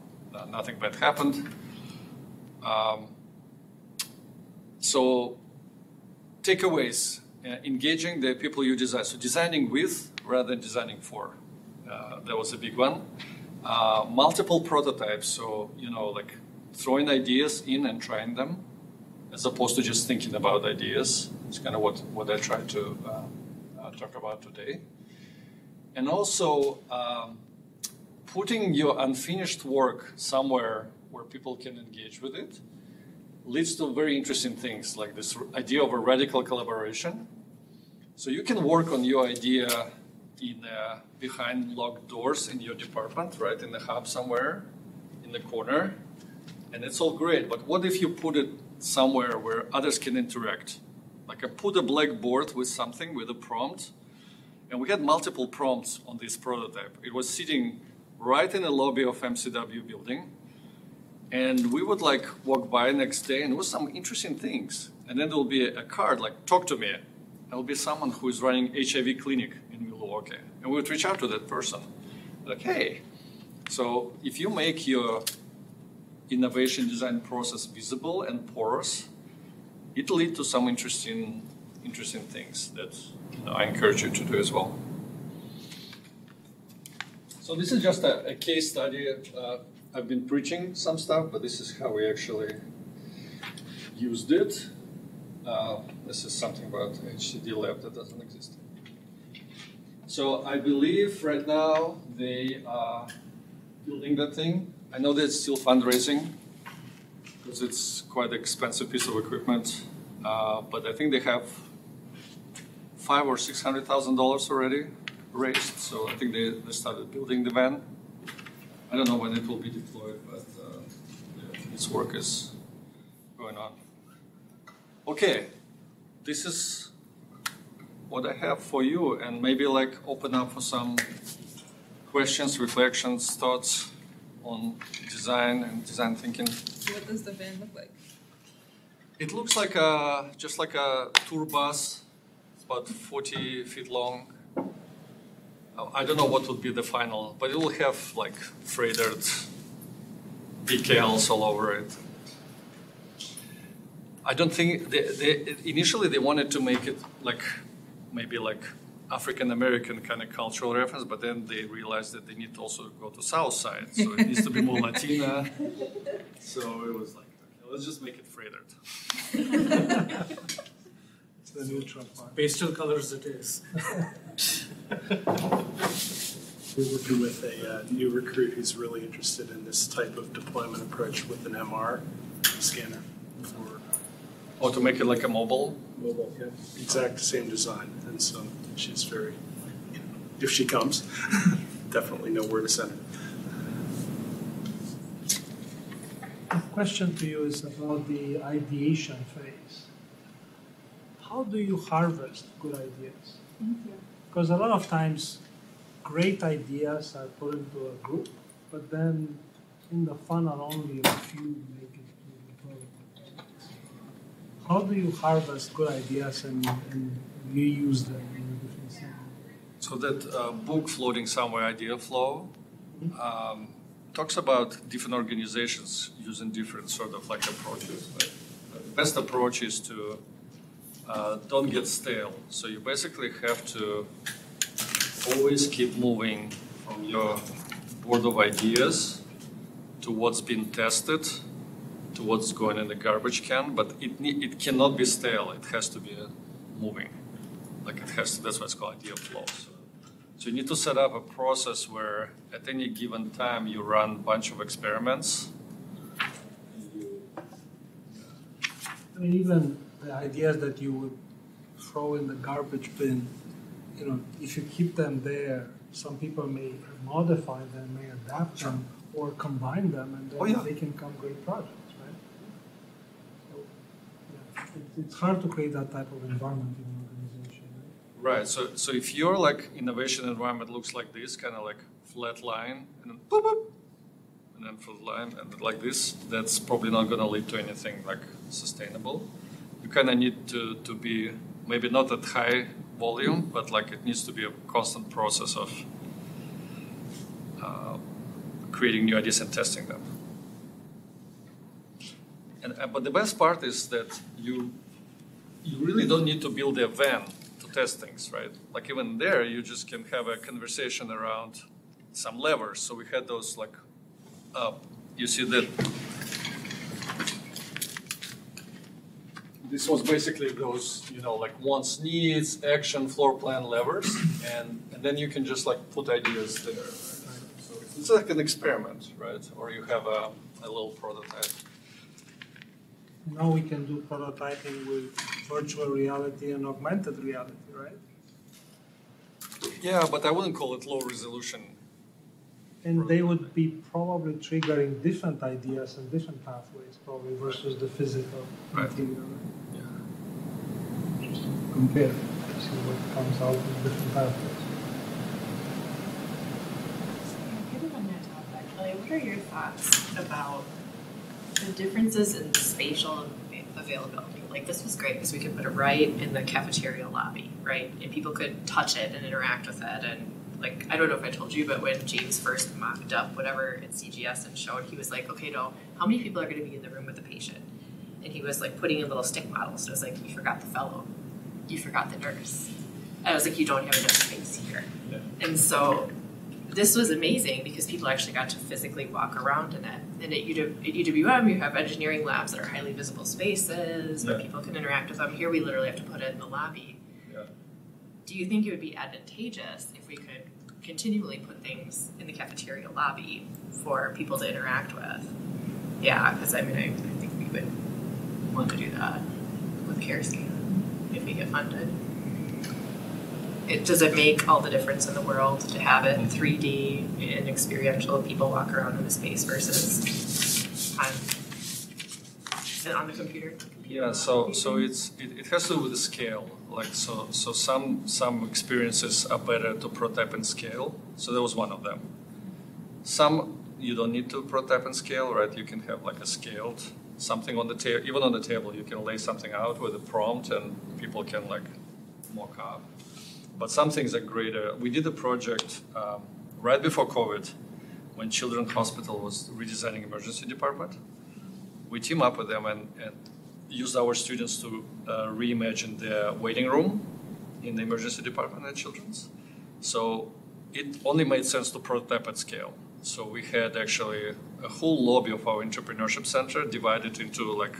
nothing bad happened. So takeaways, engaging the people you design. So designing with rather than designing for. That was a big one. Multiple prototypes, so, you know, like throwing ideas in and trying them, as opposed to just thinking about ideas. It's kind of what I tried to talk about today. And also putting your unfinished work somewhere where people can engage with it leads to very interesting things, like this idea of a radical collaboration. So you can work on your idea in behind locked doors in your department, right, in the hub somewhere, in the corner, and it's all great. But what if you put it somewhere where others can interact? Like I put a blackboard with something, with a prompt, and we had multiple prompts on this prototype. It was sitting right in the lobby of MCW building, and we would like walk by next day, and there was some interesting things. And then there will be a card like, talk to me. There will be someone who is running HIV clinic in Milwaukee. And we would reach out to that person. Like, hey, so if you make your innovation design process visible and porous, it'll lead to some interesting things that, you know, I encourage you to do as well. So this is just a case study. I've been preaching some stuff, but this is how we actually used it. This is something about HCD lab that doesn't exist. So I believe right now they are building that thing. I know that it's still fundraising because it's quite an expensive piece of equipment, but I think they have $500,000 or $600,000 already raised. So I think they started building the van. I don't know when it will be deployed, but this work is going on. Okay, this is what I have for you, and maybe like open up for some questions, reflections, thoughts on design and design thinking. What does the van look like? It looks like just like a tour bus. It's about 40 feet long. I don't know what would be the final, but it will have like freighted decals all over it. I don't think initially they wanted to make it like maybe like African American kind of cultural reference, but then they realized that they need to also go to South Side, so it needs to be more Latina. So it was like, okay, let's just make it freighted. It's the new Trump one. Pastel colors it is. We're working with a new recruit who's really interested in this type of deployment approach with an MR scanner. Or to make it like a mobile? Mobile, yeah. Exact same design. And so she's very, you know, if she comes, definitely know where to send her. The question to you is about the ideation phase. How do you harvest good ideas? Because a lot of times, great ideas are put into a group, but then in the funnel only a few make it to the prototype. How do you harvest good ideas and reuse them in a different setting? So that book, Floating Somewhere, Idea Flow, talks about different organizations using different sort of like approaches. Right? The best approach is to don't get stale. So you basically have to always keep moving from your board of ideas to what's been tested to what's going in the garbage can, but it cannot be stale. It has to be moving. Like it has to, that's why it's called idea flow. So you need to set up a process where at any given time you run a bunch of experiments. I mean, even the ideas that you would throw in the garbage bin, you know, if you keep them there, some people may modify them, may adapt them, or combine them, and then they can become great projects, right? So, yeah, it's hard to create that type of environment in an organization, right? Right. So if your like innovation environment looks like this, kind of like flat line, and then boop, boop, and then flat line, and like this, that's probably not going to lead to anything like sustainable. You kind of need to be maybe not at high volume, but like it needs to be a constant process of creating new ideas and testing them. And but the best part is that you really don't need to build a van to test things, right? Like even there, you just can have a conversation around some levers. So we had those like you see that. This was basically those, you know, like wants, needs, action, floor plan levers, and then you can just like put ideas there. So it's like an experiment, right? Or you have a little prototype. Now we can do prototyping with virtual reality and augmented reality, right? Yeah, but I wouldn't call it low resolution. And they would be probably triggering different ideas and different pathways, probably, versus the physical material. Yeah. Just compare, see what comes out in different pathways. Given on that topic, what are your thoughts about the differences in spatial availability? Like this was great because we could put it right in the cafeteria lobby, right? And people could touch it and interact with it. And like, I don't know if I told you, but when James first mocked up whatever in CGS and showed, he was like, okay, no, how many people are going to be in the room with the patient? And he was like putting in little stick models. So it was like, you forgot the fellow, you forgot the nurse. And I was like, you don't have enough space here. Yeah. And so this was amazing because people actually got to physically walk around in it. And at UWM, you have engineering labs that are highly visible spaces where people can interact with them. Here we literally have to put it in the lobby. Yeah. Do you think it would be advantageous if we could continually put things in the cafeteria lobby for people to interact with? Yeah, because I mean, I think we would want to do that with CareScan if we get funded. Does it make all the difference in the world to have it in 3D and experiential? People walk around in the space versus on the computer. Yeah, so it has to do with the scale. Like so some experiences are better to prototype and scale. So that was one of them. Some you don't need to prototype and scale, right? You can have like a scaled something on the table. Even on the table, you can lay something out with a prompt, and people can like mock up. But some things are greater. We did a project right before COVID, when Children's Hospital was redesigning emergency department. We teamed up with them and used our students to reimagine their waiting room in the emergency department at Children's. So it only made sense to prototype at scale. So we had actually a whole lobby of our entrepreneurship center divided into like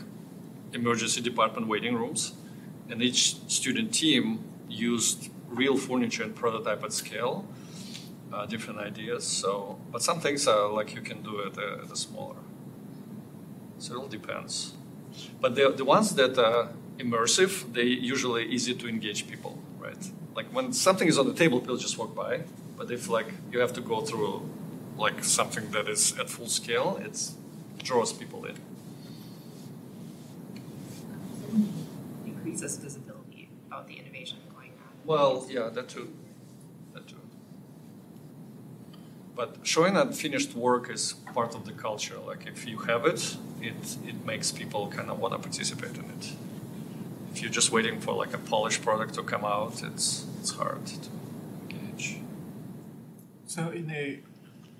emergency department waiting rooms, and each student team used real furniture and prototype at scale, different ideas. So, but some things are like you can do it at a smaller. So it all depends. But the ones that are immersive, they usually easy to engage people, right? Like when something is on the table, people just walk by. But if like you have to go through like something that is at full scale, it draws people in. Increases visibility about the innovation going on. Well, yeah, that too. But showing unfinished work is part of the culture. Like if you have it, it makes people kind of want to participate in it. If you're just waiting for like a polished product to come out, it's hard to engage. So in a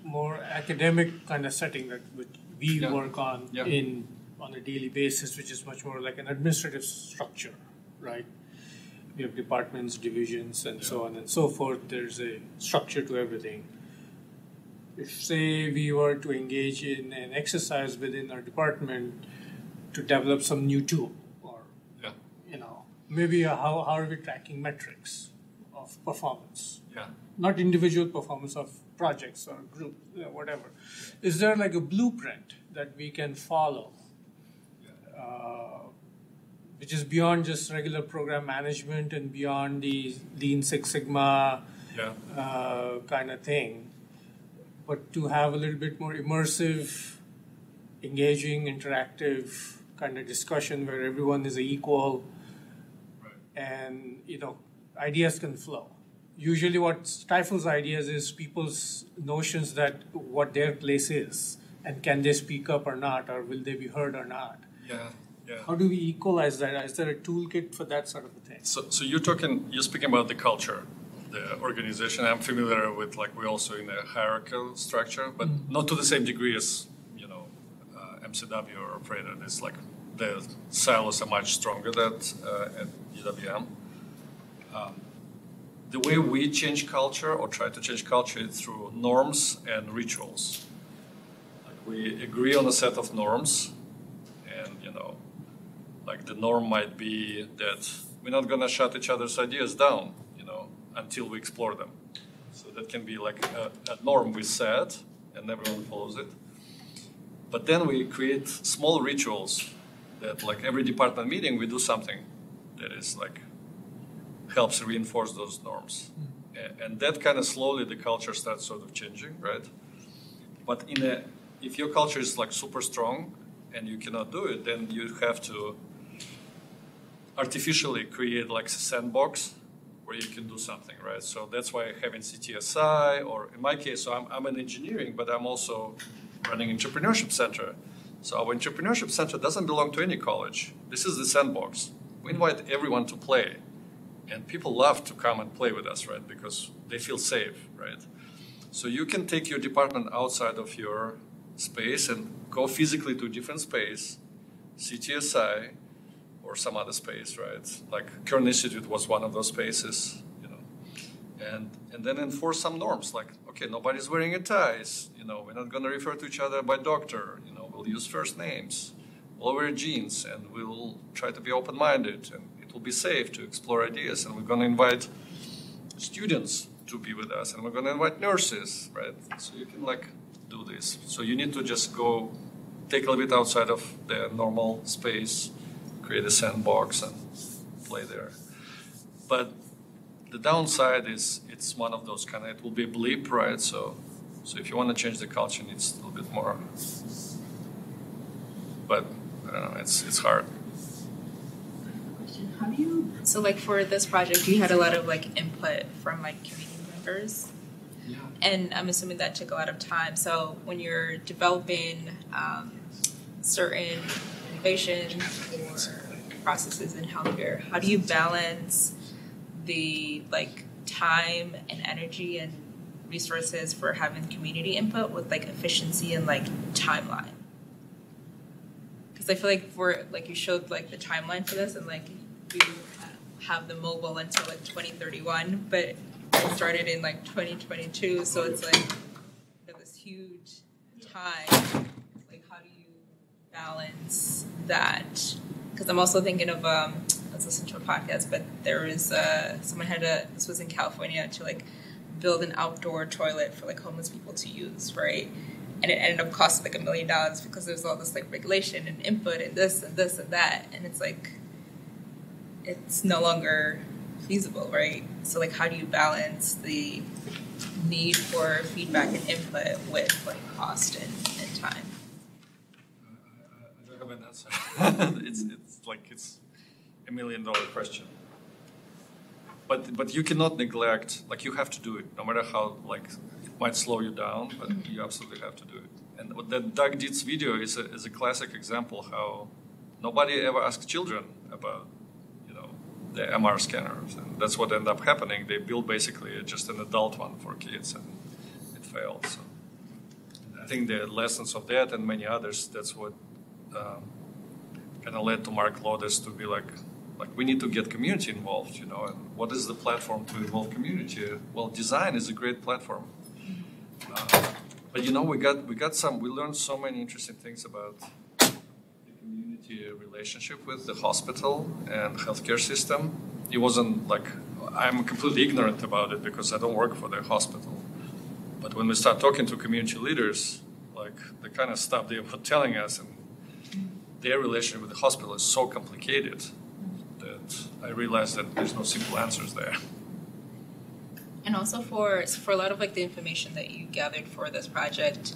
more academic kind of setting that we work on on a daily basis, which is much more like an administrative structure, right? We have departments, divisions, and so on and so forth. There's a structure to everything. If, say, we were to engage in an exercise within our department to develop some new tool, or maybe how are we tracking metrics of performance? Yeah. Not individual performance of projects or group, whatever. Is there like a blueprint that we can follow, which is beyond just regular program management and beyond the Lean Six Sigma kind of thing, but to have a little bit more immersive, engaging, interactive kind of discussion where everyone is equal, and ideas can flow. Usually what stifles ideas is people's notions that what their place is, and can they speak up or not, or will they be heard or not. How do we equalize that? Is there a toolkit for that sort of a thing? So you're speaking about the culture, the organization. I'm familiar with, we're also in a hierarchical structure, but not to the same degree as, MCW or Operator. It's like the silos are much stronger at UWM. The way we change culture or try to change culture is through norms and rituals. We agree on a set of norms, and the norm might be that we're not going to shut each other's ideas down, until we explore them. So that can be like a norm we set, and everyone follows it. But then we create small rituals that, every department meeting, we do something that is helps reinforce those norms. And that kind of slowly the culture starts sort of changing, right? But if your culture is super strong and you cannot do it, then you have to artificially create a sandbox where you can do something, right? So that's why having CTSI, or in my case, so I'm in engineering, but I'm also running entrepreneurship center. So our entrepreneurship center doesn't belong to any college. This is the sandbox. We invite everyone to play. And people love to come and play with us, right? Because they feel safe, right? So you can take your department outside of your space and go physically to a different space, CTSI, or some other space, right? Like Kern Institute was one of those spaces, and then enforce some norms, okay, nobody's wearing a ties, we're not going to refer to each other by doctor, we'll use first names, we'll wear jeans, and we'll try to be open-minded, and it will be safe to explore ideas, and we're going to invite students to be with us, and we're going to invite nurses, right? So you can do this. So you need to just go take a little bit outside of the normal space, create a sandbox, and play there. But the downside is it's one of those it will be a blip, right? So if you want to change the culture, it needs a little bit more. But I don't know, it's hard. How do you? So for this project, you had a lot of input from community members, and I'm assuming that took a lot of time. So when you're developing certain innovation or processes in healthcare, how do you balance the time and energy and resources for having community input with efficiency and timeline? Because I feel for you showed the timeline for this, and we have the mobile until 2031, but it started in 2022, so it's this huge time. How do you balance that? Because I'm also thinking of I was listening to a podcast, but there was someone this was in California, to build an outdoor toilet for homeless people to use, right? And it ended up costing $1 million because there's all this regulation and input and this and this and that, and it's no longer feasible, right? So how do you balance the need for feedback and input with cost and time? I don't have an answer. it's $1 million question. But you cannot neglect, you have to do it, no matter how it might slow you down, but you absolutely have to do it. And that Doug Dietz video is a classic example how nobody ever asked children about the MR scanners, and that's what ended up happening. They built basically just an adult one for kids, and it failed. So I think the lessons of that and many others, that's what kind of led to Mark Lodes to be we need to get community involved, and what is the platform to involve community? Well, design is a great platform. But we learned so many interesting things about the community relationship with the hospital and healthcare system. It wasn't like, I'm completely ignorant about it because I don't work for the hospital. But when we start talking to community leaders, like the kind of stuff they were telling us, and their relationship with the hospital is so complicated that I realized that there's no simple answers there. And also for a lot of like the information that you gathered for this project,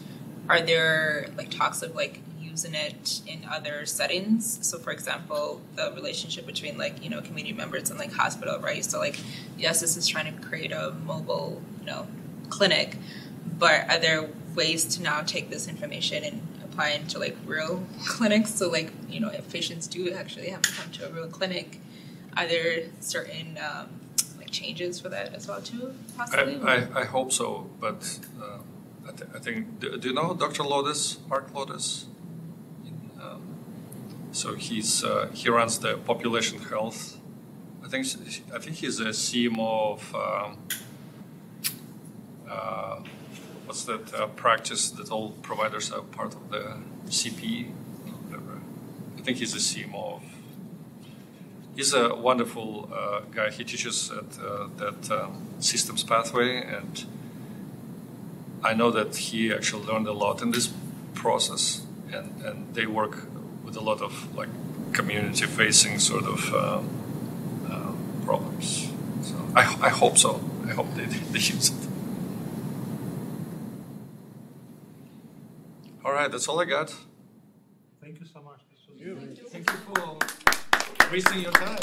are there like talks of like using it in other settings? So for example, the relationship between like, you know, community members and like hospital, right? So like, yes, this is trying to create a mobile, you know, clinic, but are there ways to now take this information and apply it into like real clinics? So like, you know, if patients do actually have to come to a real clinic, are there certain changes for that as well too, possibly? I hope so, but I think, do you know Dr. Lodes, Mark Lodes? So he runs the population health. I think he's a CMO of what's that practice that all providers are part of, the CP, whatever. I think he's a CMO of. He's a wonderful guy. He teaches at that systems pathway, and I know that he actually learned a lot in this process, and they work with a lot of like community-facing sort of problems. So I hope so. I hope they use it. All right, that's all I got. Thank you so much. This was Thank you for wasting your time.